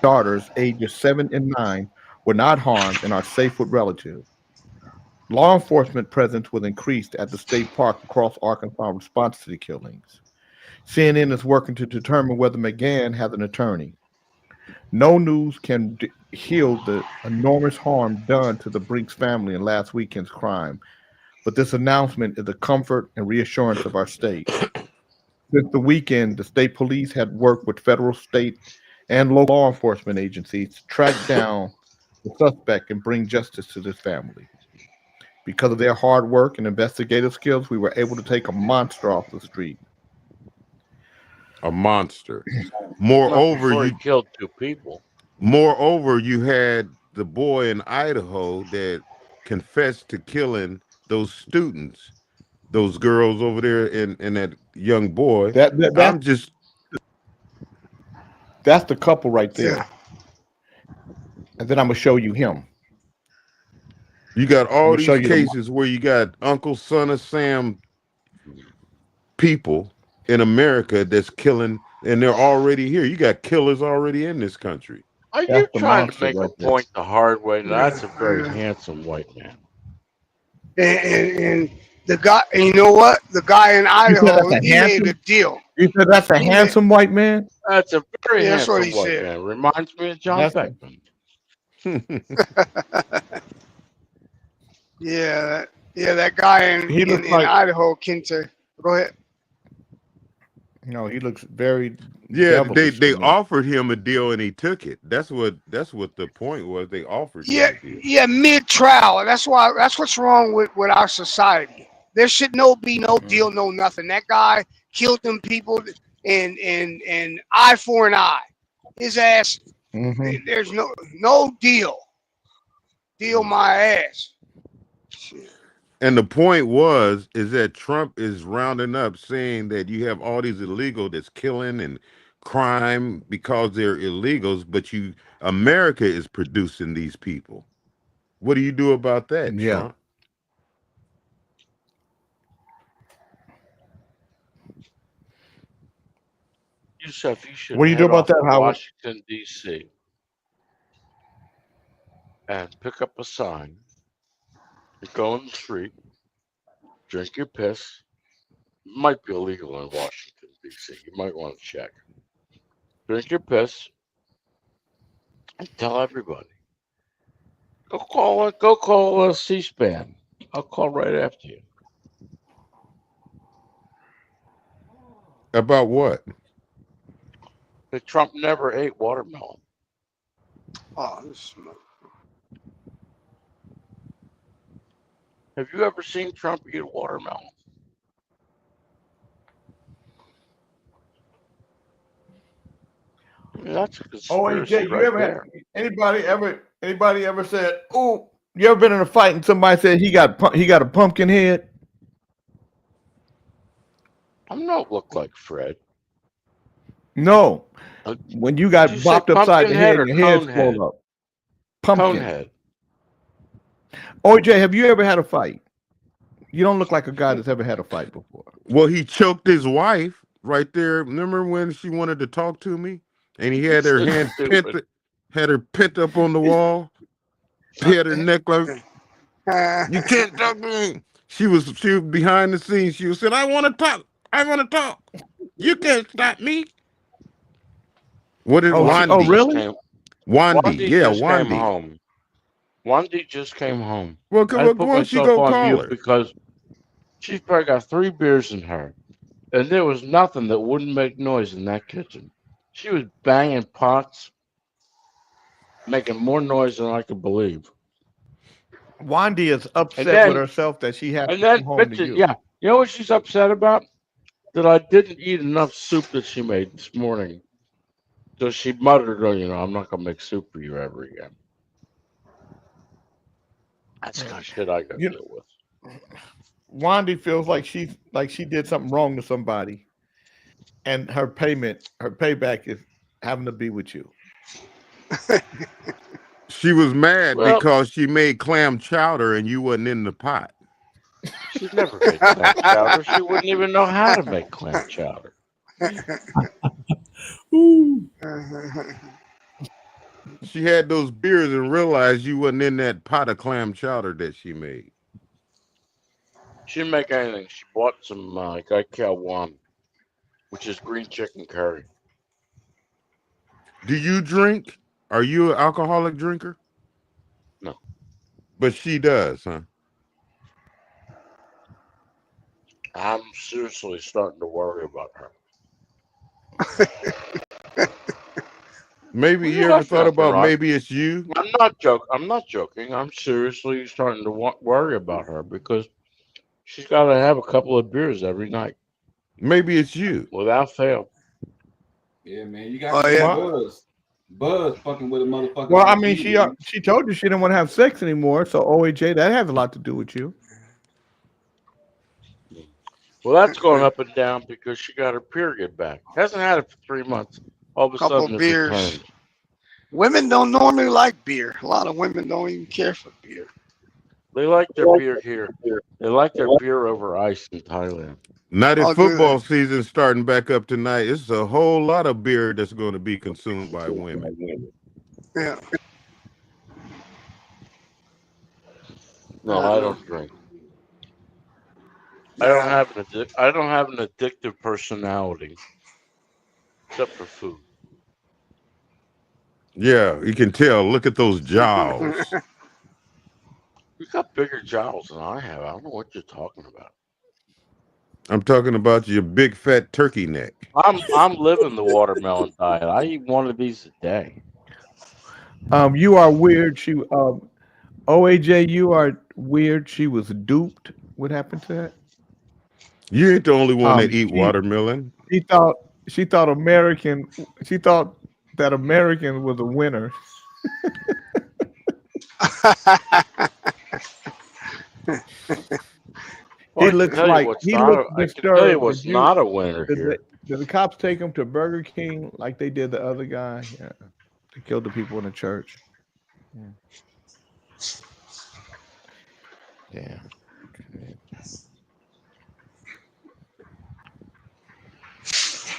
Speaker 4: Daughters ages 7 and 9 were not harmed and are safe with relatives. Law enforcement presence was increased at the state park across Arkansas in response to the killings. CNN is working to determine whether McGann has an attorney. No news can heal the enormous harm done to the Brinks family in last weekend's crime, but this announcement is a comfort and reassurance of our state. Since the weekend, the state police had worked with federal, state, and local law enforcement agencies to track down the suspect and bring justice to this family. Because of their hard work and investigative skills, we were able to take a monster off the street.
Speaker 13: A monster. Moreover,
Speaker 6: you killed 2 people.
Speaker 13: Moreover, you had the boy in Idaho that confessed to killing those students, those girls over there, and that young boy. That's
Speaker 4: the couple right there. Yeah. And then I'm gonna show you him.
Speaker 13: You got all these cases where you got Uncle Son of Sam people in America that's killing, and they're already here. You got killers already in this country.
Speaker 6: Are you
Speaker 4: That's the
Speaker 6: trying to
Speaker 4: monster
Speaker 6: make a
Speaker 4: right there.
Speaker 6: point the hard way? That's a very handsome white man.
Speaker 12: And the guy, and you know what? The guy in
Speaker 4: You said that's
Speaker 12: Idaho,
Speaker 4: a
Speaker 12: he made a
Speaker 4: handsome.
Speaker 12: deal.
Speaker 4: You said that's a
Speaker 12: He made,
Speaker 4: handsome white man.
Speaker 6: That's a very
Speaker 12: yeah, that's what
Speaker 6: handsome
Speaker 12: he
Speaker 6: white
Speaker 12: said.
Speaker 6: man. Reminds me of John
Speaker 4: That's
Speaker 6: Beckman.
Speaker 12: Yeah, that guy
Speaker 4: He
Speaker 12: in
Speaker 4: looks like
Speaker 12: Idaho, Kenta. Go ahead.
Speaker 4: he looks very
Speaker 13: Yeah,
Speaker 4: devilish
Speaker 13: they
Speaker 4: to me.
Speaker 13: offered him a deal and he took it. That's what the point was. They offered him a deal.
Speaker 12: Yeah, mid-trial. That's what's wrong with our society. There should be no deal, no nothing. That guy killed them people, and eye for an eye. His ass.
Speaker 4: Mm-hmm.
Speaker 12: There's no deal. Deal my ass. Shit.
Speaker 13: And the point is that Trump is rounding up saying that you have all these illegal that's killing and crime because they're illegals, but America is producing these people. What do you do about that,
Speaker 4: Yeah.
Speaker 13: Trump?
Speaker 6: Yusuf, you should
Speaker 4: What do you do
Speaker 6: head
Speaker 4: about
Speaker 6: off
Speaker 4: that,
Speaker 6: to
Speaker 4: Howard?
Speaker 6: Washington, D.C. and pick up a sign. You go on the street, drink your piss. It might be illegal in Washington, D.C. You might want to check. Drink your piss and tell everybody. Go call C-SPAN. I'll call right after you.
Speaker 13: About what?
Speaker 6: That Trump never ate watermelon.
Speaker 12: Oh, this
Speaker 6: Have you ever seen Trump eat a watermelon? I mean, that's a conspiracy
Speaker 4: AJ, you
Speaker 6: right
Speaker 4: ever
Speaker 6: there.
Speaker 4: had anybody ever said, "Oh, you ever been in a fight and somebody said he got a pumpkin head"?
Speaker 6: I don't look like Fred.
Speaker 4: No. When you got
Speaker 6: Did you say
Speaker 4: bopped upside the
Speaker 6: pumpkin
Speaker 4: head
Speaker 6: head
Speaker 4: and
Speaker 6: or
Speaker 4: your head
Speaker 6: cone
Speaker 4: swole
Speaker 6: head?
Speaker 4: up. Pumpkin.
Speaker 6: Cone head.
Speaker 4: OJ, have you ever had a fight? You don't look like a guy that's ever had a fight before.
Speaker 13: Well, he choked his wife right there. Remember when she wanted to talk to me? And he had her hand pent up on the wall. He had her neck like, you can't talk to me. She was behind the scenes. She was saying, I want to talk. I want to talk. You can't stop me. What did Wandy?
Speaker 4: Really?
Speaker 13: Wandy, yeah,
Speaker 6: just
Speaker 13: Wandy.
Speaker 6: came home. Wandy just came home.
Speaker 13: Well,
Speaker 6: I put
Speaker 13: why don't you
Speaker 6: myself
Speaker 13: go
Speaker 6: on
Speaker 13: call
Speaker 6: mute
Speaker 13: her?
Speaker 6: because she's probably got 3 beers in her, and there was nothing that wouldn't make noise in that kitchen. She was banging pots, making more noise than I could believe.
Speaker 4: Wandy is upset
Speaker 6: then-
Speaker 4: with herself that she has
Speaker 6: And
Speaker 4: to
Speaker 6: then,
Speaker 4: come home to
Speaker 6: bitches,
Speaker 4: you.
Speaker 6: yeah, you know what she's upset about? That I didn't eat enough soup that she made this morning. So she muttered, "Oh, I'm not gonna make soup for you ever again." That's the kind of shit I got to deal with.
Speaker 4: Wandy feels like she did something wrong to somebody, and her payback is having to be with you.
Speaker 13: She was mad
Speaker 6: Well-
Speaker 13: because she made clam chowder and you wasn't in the pot.
Speaker 6: She's never made clam chowder. She wouldn't even know how to make clam chowder.
Speaker 1: Ooh.
Speaker 13: She had those beers and realized you wasn't in that pot of clam chowder that she made.
Speaker 6: She didn't make anything. She bought some Gaikai Wan, which is green chicken curry.
Speaker 13: Do you drink? Are you an alcoholic drinker?
Speaker 6: No.
Speaker 13: But she does, huh?
Speaker 6: I'm seriously starting to worry about her.
Speaker 13: Maybe
Speaker 6: Well,
Speaker 13: you ever
Speaker 6: that's
Speaker 13: thought
Speaker 6: nothing
Speaker 13: about
Speaker 6: wrong.
Speaker 13: maybe it's you?
Speaker 6: I'm not joking. I'm seriously starting to worry about her because she's got to have a couple of beers every night
Speaker 13: Maybe it's you.
Speaker 6: without fail.
Speaker 7: Yeah, man, you got Buzz fucking with a motherfucker.
Speaker 4: Well, I mean, she told you she didn't want to have sex anymore. So OAJ, that has a lot to do with you.
Speaker 6: Well, that's going up and down because she got her period back. Hasn't had it for 3 months. All of a
Speaker 12: Couple
Speaker 6: sudden, it
Speaker 12: beers.
Speaker 6: returned.
Speaker 12: Women don't normally like beer. A lot of women don't even care for beer.
Speaker 6: They like their beer here. They like their beer over ice in Thailand.
Speaker 13: Now that
Speaker 12: Oh,
Speaker 13: football season's starting back up tonight, it's a whole lot of beer that's going to be consumed by women.
Speaker 12: Yeah.
Speaker 6: No, I don't drink. I don't have an addictive personality, except for food.
Speaker 13: Yeah, you can tell. Look at those jowls.
Speaker 6: You got bigger jowls than I have. I don't know what you're talking about.
Speaker 13: I'm talking about your big fat turkey neck.
Speaker 6: I'm living the watermelon diet. I eat one of these a day.
Speaker 4: You are weird. OAJ, you are weird. She was duped. What happened to that?
Speaker 13: You ain't the only one that eat
Speaker 4: She
Speaker 13: watermelon.
Speaker 4: she thought that American was a winner.
Speaker 6: Well,
Speaker 4: He looks like he looks
Speaker 6: I can tell you
Speaker 4: disturbed.
Speaker 6: what's not a winner
Speaker 4: Did
Speaker 6: here.
Speaker 4: the cops take him to Burger King like they did the other guy? Yeah, they killed the people in the church.
Speaker 6: Yeah.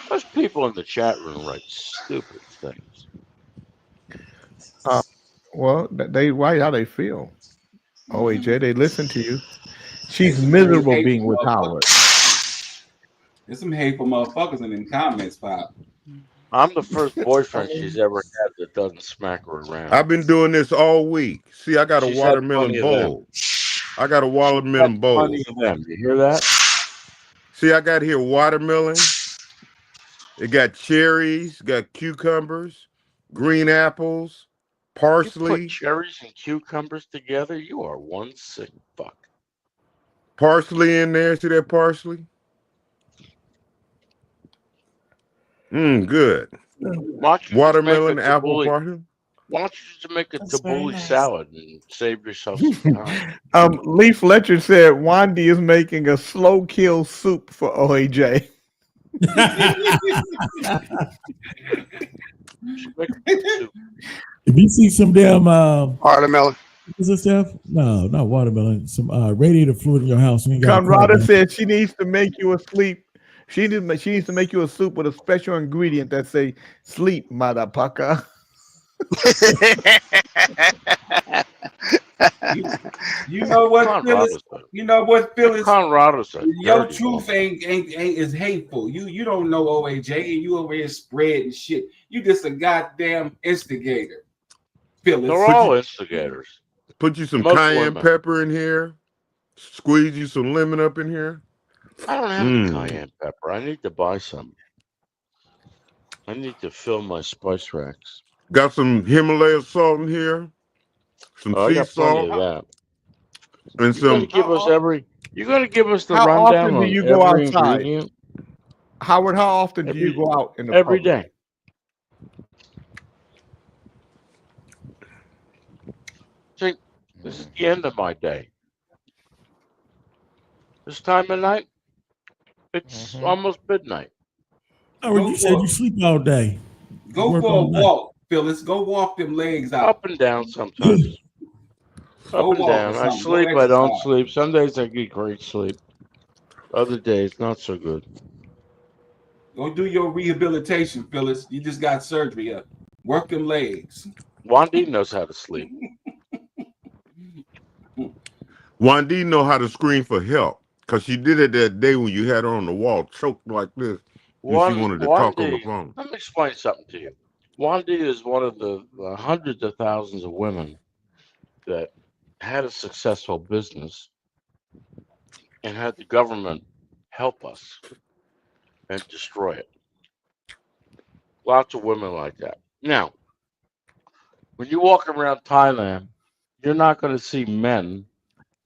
Speaker 6: Those people in the chat room write stupid things.
Speaker 4: Well, they write how they feel. OAJ, they listen to you. She's miserable being with Howard.
Speaker 7: There's some hateful motherfuckers in them comments, Pop.
Speaker 6: I'm the first boyfriend she's ever had that doesn't smack her around.
Speaker 13: I've been doing this all week. See, I got a
Speaker 6: She's had
Speaker 13: watermelon
Speaker 6: plenty of them.
Speaker 13: bowl. I got a watermelon bowl.
Speaker 6: Plenty of them. You hear that?
Speaker 13: See, I got here watermelon. It got cherries, got cucumbers, green apples,
Speaker 6: You
Speaker 13: parsley.
Speaker 6: put cherries and cucumbers together, you are one sick fuck.
Speaker 13: Parsley in there. See that parsley? Good.
Speaker 6: Why don't you
Speaker 13: Watermelon,
Speaker 6: just make a
Speaker 13: apple,
Speaker 6: tabbouleh-
Speaker 13: parsley.
Speaker 6: Why don't you just make a
Speaker 1: That's very
Speaker 6: tabbouleh
Speaker 1: nice.
Speaker 6: salad and save yourself some time?
Speaker 4: Lee Fletcher said Wandy is making a slow kill soup for OAJ.
Speaker 1: If you see some damn
Speaker 12: watermelon,
Speaker 1: what's this stuff? No, not watermelon. Some radiator fluid in your house. You ain't got a
Speaker 4: Conrada
Speaker 1: problem.
Speaker 4: said she needs to make you a sleep. She needs to make you a soup with a special ingredient that say "sleep, motherfucker."
Speaker 7: You know what, Phyllis? You know what, Phyllis?
Speaker 6: Conrado's a
Speaker 7: Your
Speaker 6: dirty
Speaker 7: truth ain't is hateful. You don't know OAJ, and you over here spreading shit. You just a goddamn instigator, Phyllis.
Speaker 6: They're all instigators.
Speaker 13: Put you some
Speaker 6: Most
Speaker 13: cayenne
Speaker 6: women.
Speaker 13: pepper in here. Squeeze you some lemon up in here.
Speaker 6: I don't have any cayenne pepper. I need to buy some. I need to fill my spice racks.
Speaker 13: Got some Himalaya salt in here. Some
Speaker 6: Oh, I
Speaker 13: sea
Speaker 6: got plenty
Speaker 13: salt.
Speaker 6: of that.
Speaker 13: And
Speaker 6: You're gonna
Speaker 13: some.
Speaker 6: give us You're gonna give us the
Speaker 4: How
Speaker 6: rundown
Speaker 4: often do
Speaker 6: on
Speaker 4: you go
Speaker 6: every
Speaker 4: outside?
Speaker 6: ingredient
Speaker 4: Howard, how often do you go out in the
Speaker 6: every
Speaker 4: public?
Speaker 6: day. See, this is the end of my day. This time of night, it's almost midnight.
Speaker 1: Howard, you said you sleep all day.
Speaker 7: Go
Speaker 1: Work
Speaker 7: for a
Speaker 1: all night.
Speaker 7: walk, Phyllis. Go walk them legs out.
Speaker 6: Up and down sometimes.
Speaker 7: Go
Speaker 6: Up and
Speaker 7: walk or
Speaker 6: down. I
Speaker 7: something. Go
Speaker 6: sleep, I don't
Speaker 7: exercise.
Speaker 6: sleep. Some days I get great sleep. Other days, not so good.
Speaker 7: Go do your rehabilitation, Phyllis. You just got surgery up. Work them legs.
Speaker 6: Wandy knows how to sleep.
Speaker 13: Wandi know how to scream for help because she did it that day when you had her on the wall, choked like this, and she wanted to talk on the phone.
Speaker 6: Let me explain something to you. Wandy is one of the hundreds of thousands of women that had a successful business and had the government help us and destroy it. Lots of women like that. Now, when you walk around Thailand, you're not going to see men.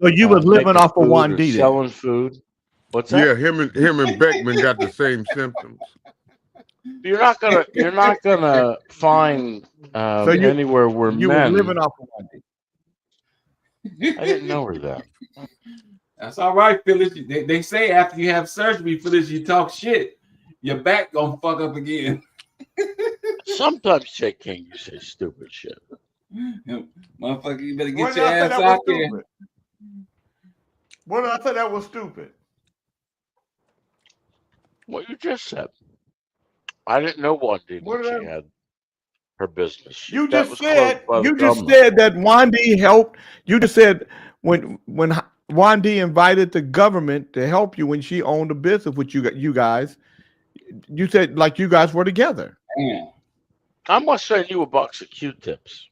Speaker 4: So you was living
Speaker 6: making
Speaker 4: off of
Speaker 6: food or
Speaker 4: Wandy then?
Speaker 6: selling food. What's that?
Speaker 13: Yeah, him and Beckman got the same symptoms.
Speaker 6: You're not gonna find anywhere where
Speaker 4: you
Speaker 6: men.
Speaker 4: was living off of Wandy.
Speaker 6: I didn't know her that.
Speaker 7: That's all right, Phyllis. They say after you have surgery, Phyllis, you talk shit. Your back gonna fuck up again.
Speaker 6: Sometimes, Jay King, you say stupid shit.
Speaker 7: Motherfucker, you better
Speaker 4: When
Speaker 7: get
Speaker 4: did
Speaker 7: your
Speaker 4: I say
Speaker 7: ass
Speaker 4: that
Speaker 7: out
Speaker 4: was
Speaker 7: there.
Speaker 4: stupid? When did I say that was stupid?
Speaker 6: What you just said. I didn't know Wandy
Speaker 4: What
Speaker 6: that
Speaker 4: did
Speaker 6: she had her business.
Speaker 4: You
Speaker 6: That
Speaker 4: just
Speaker 6: was
Speaker 4: said
Speaker 6: closed by the
Speaker 4: you just
Speaker 6: government.
Speaker 4: said that Wandi helped. You just said when Wandi invited the government to help you when she owned a business with you guys. You said like you guys were together.
Speaker 7: Damn.
Speaker 6: I'm not saying you a box of Q-tips.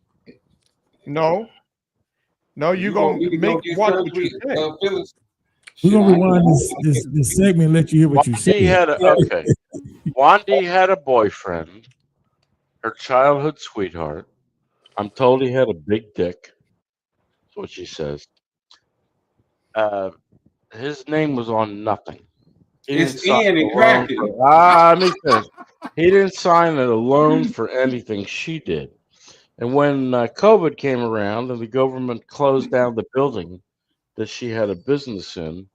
Speaker 4: No, you gonna
Speaker 7: You can
Speaker 4: make
Speaker 7: go get
Speaker 4: what you
Speaker 7: surgery,
Speaker 4: say.
Speaker 7: Phyllis.
Speaker 1: We're
Speaker 7: Shit,
Speaker 1: gonna
Speaker 7: I ain't
Speaker 1: rewind
Speaker 7: gonna-
Speaker 1: this segment and let you hear what you
Speaker 6: Wandi
Speaker 1: said.
Speaker 6: had Wandi had a boyfriend, her childhood sweetheart. I'm told he had a big dick. That's what she says. His name was on nothing. He
Speaker 7: It's
Speaker 6: didn't sign
Speaker 7: in
Speaker 6: a
Speaker 7: and
Speaker 6: loan
Speaker 7: cracked it.
Speaker 6: let me finish. He didn't sign a loan for anything. She did. And when COVID came around and the government closed down the building that she had a business in,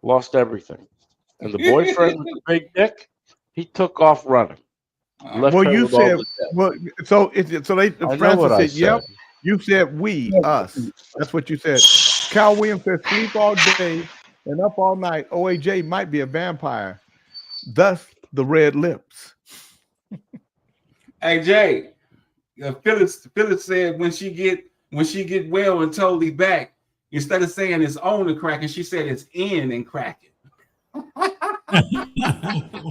Speaker 6: lost everything. And the boyfriend with the big dick, he took off running. Left
Speaker 4: Well,
Speaker 6: her
Speaker 4: you
Speaker 6: with all
Speaker 4: said
Speaker 6: the debt.
Speaker 4: well. So
Speaker 6: I know
Speaker 4: Francis
Speaker 6: what I
Speaker 4: said, "Yep."
Speaker 6: said.
Speaker 4: You said we us. That's what you said. Cal Williams said, "Sleep all day and up all night." OAJ might be a vampire. Thus, the red lips.
Speaker 7: Hey Jay, Phyllis said when she get well and totally back, instead of saying it's on and cracking, she said it's in and cracking.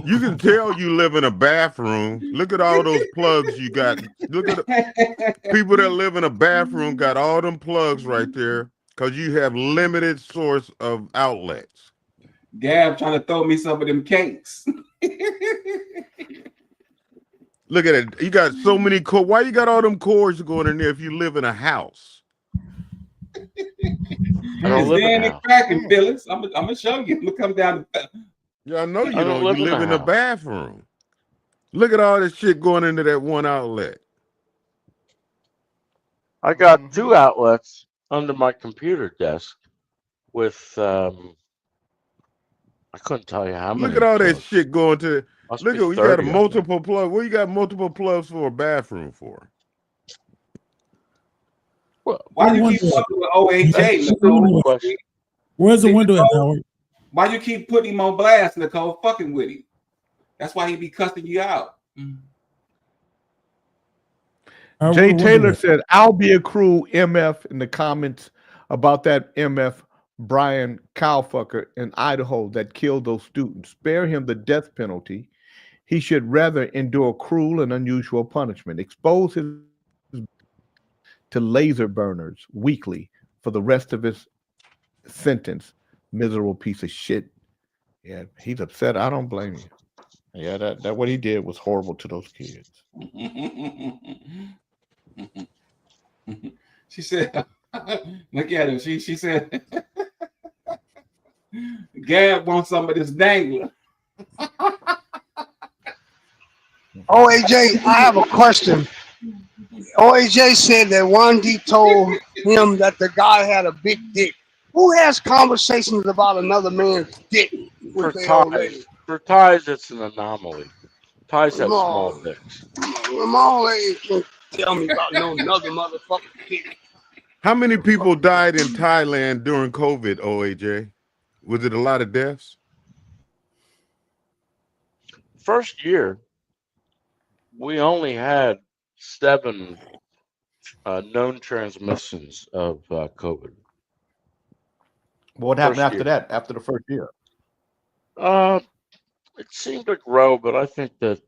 Speaker 13: You can tell you live in a bathroom. Look at all those plugs you got. Look at the people that live in a bathroom got all them plugs right there because you have limited source of outlets.
Speaker 7: Gab trying to throw me some of them cakes.
Speaker 13: Look at it. You got so many cords. Why you got all them cords going in there if you live in a house?
Speaker 6: I
Speaker 7: It's
Speaker 6: don't live in
Speaker 7: in
Speaker 6: a
Speaker 7: and
Speaker 6: house.
Speaker 7: cracking, Phyllis. I'm gonna show you. Look, come down.
Speaker 13: Yeah, I know you
Speaker 6: I don't
Speaker 13: don't.
Speaker 6: live
Speaker 13: You
Speaker 6: in
Speaker 13: live
Speaker 6: a
Speaker 13: in a
Speaker 6: house.
Speaker 13: bathroom. Look at all this shit going into that one outlet.
Speaker 6: I got 2 outlets under my computer desk with I couldn't tell you how many.
Speaker 13: Look at all that
Speaker 6: plugs.
Speaker 13: shit going to.
Speaker 6: Must
Speaker 13: Look
Speaker 6: be
Speaker 13: at you got a
Speaker 6: 30 of them.
Speaker 13: multiple plug. What you got multiple plugs for a bathroom for?
Speaker 6: Well,
Speaker 7: Why
Speaker 1: Good
Speaker 7: you
Speaker 1: one
Speaker 7: keep
Speaker 1: there.
Speaker 7: fucking with OAJ,
Speaker 6: That's a
Speaker 7: Nicole?
Speaker 6: good question.
Speaker 1: Where's the window at, Howard?
Speaker 7: Why you keep putting him on blast, Nicole? Fucking with him. That's why he be cussing you out.
Speaker 1: Howard,
Speaker 4: Jay
Speaker 1: where's the
Speaker 4: Taylor
Speaker 1: window at?
Speaker 4: said, "I'll be a cruel MF" in the comments about that MF Brian Cowfucker in Idaho that killed those students. Spare him the death penalty. He should rather endure cruel and unusual punishment. Expose his to laser burners weekly for the rest of his sentence. Miserable piece of shit. Yeah, he's upset. I don't blame you. Yeah, that what he did was horrible to those kids.
Speaker 7: She said, look at him. She said, Gab wants some of this dangler.
Speaker 12: OAJ, I have a question. OAJ said that Wandi told him that the guy had a big dick. Who has conversations about another man's dick
Speaker 6: For
Speaker 12: with their old lady?
Speaker 6: ties, it's an anomaly. Ties have
Speaker 12: No.
Speaker 6: small dicks.
Speaker 12: My old lady can't tell me about no another motherfucking dick.
Speaker 13: How many people died in Thailand during COVID, OAJ? Was it a lot of deaths?
Speaker 6: First year, we only had 7 known transmissions of COVID.
Speaker 4: What happened
Speaker 6: First
Speaker 4: after
Speaker 6: year.
Speaker 4: that? After the first year?
Speaker 6: It seemed to grow, but I think that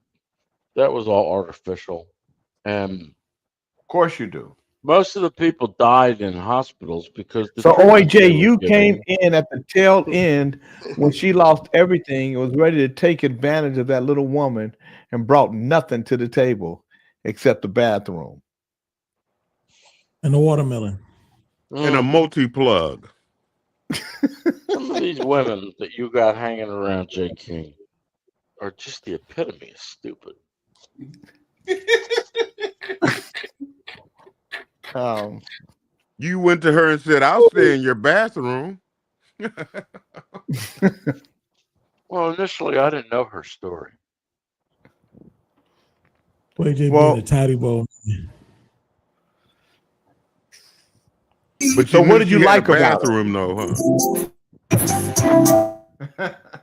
Speaker 6: was all artificial. And
Speaker 4: Of course you do.
Speaker 6: most of the people died in hospitals because the
Speaker 4: So
Speaker 6: treatment they
Speaker 4: OAJ,
Speaker 6: were
Speaker 4: you came
Speaker 6: giving-
Speaker 4: in at the tail end when she lost everything and was ready to take advantage of that little woman and brought nothing to the table except the bathroom.
Speaker 1: And the watermelon.
Speaker 13: And a multi-plug.
Speaker 6: Some of these women that you got hanging around J. King are just the epitome of stupid.
Speaker 13: You went to her and said, "I'll stay in your bathroom."
Speaker 6: Well, initially, I didn't know her story.
Speaker 1: OAJ
Speaker 4: Well-
Speaker 1: being a tidy bowl.
Speaker 13: But
Speaker 4: So
Speaker 13: knew
Speaker 4: what did
Speaker 13: she
Speaker 4: you
Speaker 13: had a
Speaker 4: like about her?
Speaker 13: bathroom though, huh?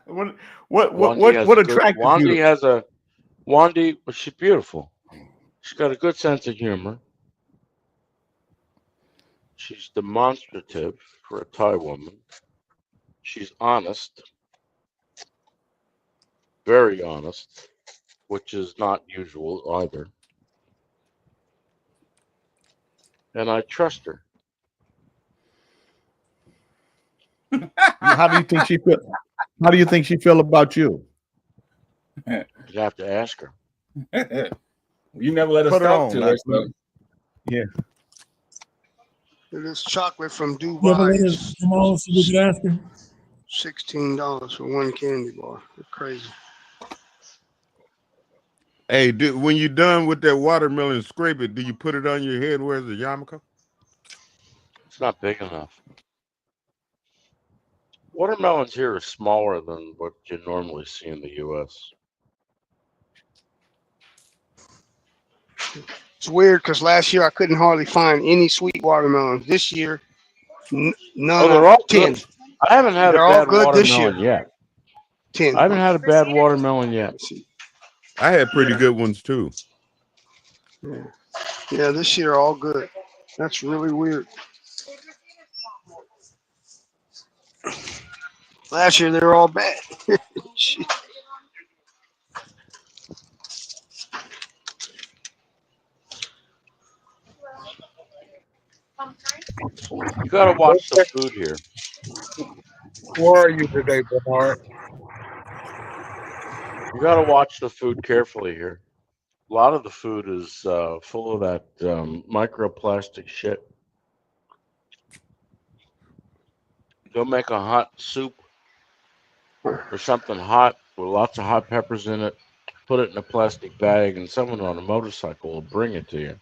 Speaker 4: What
Speaker 6: Wandi has
Speaker 4: what
Speaker 6: a good-
Speaker 4: attracted
Speaker 6: Wandi
Speaker 4: you?
Speaker 6: has a Wandi, but she's beautiful. She's got a good sense of humor. She's demonstrative for a Thai woman. She's honest, very honest, which is not usual either. And I trust her.
Speaker 4: How do you think she feel? How do you think she feel about you?
Speaker 6: You have to ask her.
Speaker 7: You never let us
Speaker 4: Put her
Speaker 7: talk
Speaker 4: on,
Speaker 7: to
Speaker 4: like,
Speaker 7: her. So.
Speaker 4: Yeah.
Speaker 12: It is chocolate from
Speaker 1: You ever let
Speaker 12: Dubai.
Speaker 1: us come on so we could ask her?
Speaker 12: $16 for one candy bar. It's crazy.
Speaker 13: Hey, when you're done with that watermelon, scrape it. Do you put it on your head? Where's the yarmulke?
Speaker 6: It's not big enough. Watermelons here are smaller than what you normally see in the U.S.
Speaker 12: It's weird because last year I couldn't hardly find any sweet watermelons. This year, none
Speaker 6: Oh, they're
Speaker 12: out
Speaker 6: all
Speaker 12: of 10.
Speaker 6: good. I haven't had
Speaker 12: They're
Speaker 6: a
Speaker 12: all
Speaker 6: bad
Speaker 12: good this
Speaker 6: watermelon
Speaker 12: year.
Speaker 6: yet.
Speaker 12: 10.
Speaker 6: I haven't had a bad watermelon yet.
Speaker 13: I had pretty
Speaker 12: Yeah.
Speaker 13: good ones too.
Speaker 12: Yeah, this year all good. That's really weird. Last year they were all bad. Shit.
Speaker 6: You gotta watch the food here.
Speaker 5: Where are you today, Bernard?
Speaker 6: You gotta watch the food carefully here. A lot of the food is full of that microplastic shit. Go make a hot soup or something hot with lots of hot peppers in it. Put it in a plastic bag, and someone on a motorcycle will bring it to you.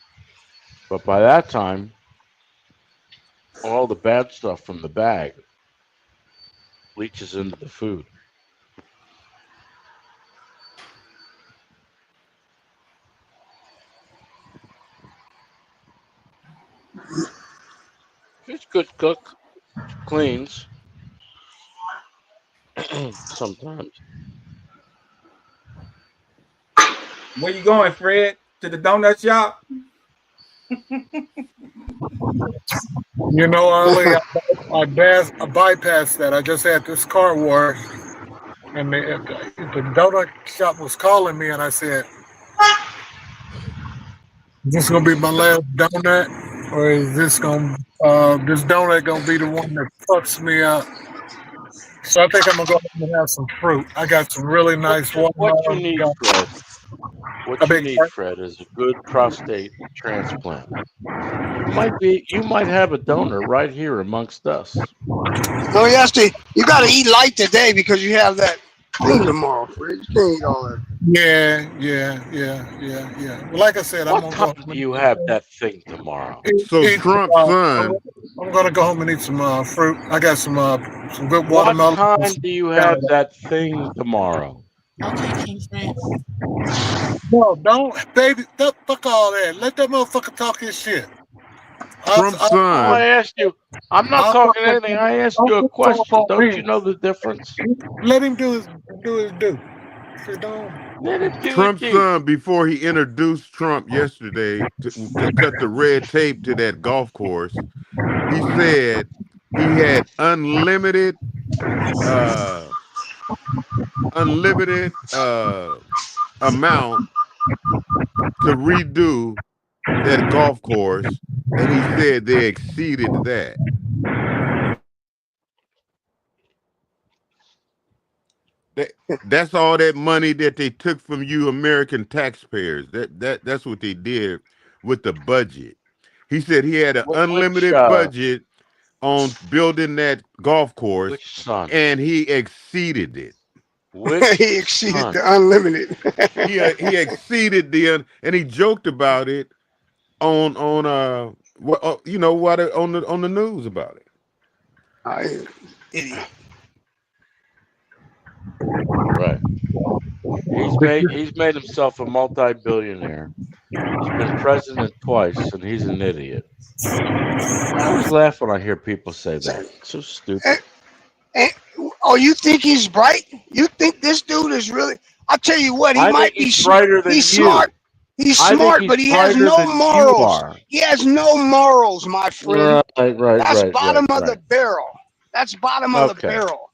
Speaker 6: But by that time, all the bad stuff from the bag leaches into the food. She's a good cook. She cleans. Sometimes.
Speaker 7: Where you going, Fred? To the donut shop?
Speaker 5: You know, early I bypassed that. I just had this car wash, and the donut shop was calling me, and I said, "Is this gonna be my last donut, or is this this donut gonna be the one that fucks me up?" So I think I'm gonna go ahead and have some fruit. I got some really nice
Speaker 6: What you
Speaker 5: watermelon.
Speaker 6: need, Fred? What you need, Fred, is a good prostate transplant. You might have a donor right here amongst us.
Speaker 12: No, you got to eat light today because you have that thing tomorrow, Fred. You can't eat all that.
Speaker 5: Yeah. Well, like I said,
Speaker 6: What time do you have that thing tomorrow?
Speaker 13: So Trump's son.
Speaker 5: I'm gonna go home and eat some fruit. I got some good
Speaker 6: What
Speaker 5: watermelon.
Speaker 6: time do you have that thing tomorrow?
Speaker 3: Okay, King Fred.
Speaker 5: No, don't, baby. Fuck all that. Let that motherfucker talk his shit.
Speaker 13: Trump's son.
Speaker 6: I asked you. I'm not talking anything. I asked you a question. Don't you know the difference?
Speaker 5: Let him do his due.
Speaker 6: Let him do
Speaker 13: Trump's
Speaker 6: his due.
Speaker 13: son, before he introduced Trump yesterday to cut the red tape to that golf course, he said he had unlimited amount to redo that golf course, and he said they exceeded that. That's all that money that they took from you American taxpayers. That's what they did with the budget. He said he had an unlimited budget on building that golf course, and he exceeded it.
Speaker 12: He exceeded the unlimited.
Speaker 13: he exceeded and he joked about it on the news about it.
Speaker 12: Idiot.
Speaker 6: Right. He's made himself a multi-billionaire. He's been president twice, and he's an idiot. I always laugh when I hear people say that. It's so stupid.
Speaker 12: You think he's bright? You think this dude is really? I'll tell you what, he
Speaker 6: I
Speaker 12: might
Speaker 6: think
Speaker 12: be
Speaker 6: he's brighter than
Speaker 12: he's
Speaker 6: you.
Speaker 12: smart. He's
Speaker 6: I think
Speaker 12: smart,
Speaker 6: he's
Speaker 12: but he has
Speaker 6: brighter
Speaker 12: no
Speaker 6: than you
Speaker 12: morals.
Speaker 6: are.
Speaker 12: He has no morals, my friend. That's
Speaker 6: Right.
Speaker 12: bottom of the barrel. That's bottom of the
Speaker 6: Okay.
Speaker 12: barrel.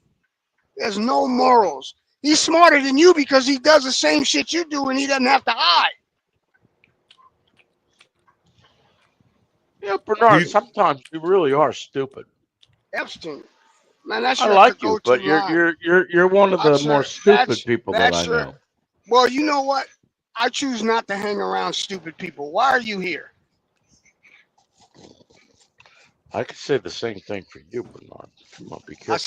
Speaker 12: There's no morals. He's smarter than you because he does the same shit you do and he doesn't have to hide.
Speaker 6: Yeah, Bernard, sometimes you really are stupid.
Speaker 12: Epstein. Man, that's
Speaker 6: I
Speaker 12: your
Speaker 6: like
Speaker 12: go-to
Speaker 6: you, but
Speaker 12: line.
Speaker 6: you're one of the
Speaker 12: That's
Speaker 6: more
Speaker 12: your-
Speaker 6: stupid
Speaker 12: that's-
Speaker 6: people that
Speaker 12: that's
Speaker 6: I
Speaker 12: your-
Speaker 6: know.
Speaker 12: Well, you know what? I choose not to hang around stupid people. Why are you here?
Speaker 6: I could say the same thing for you, Bernard. Come on, be careful.
Speaker 12: I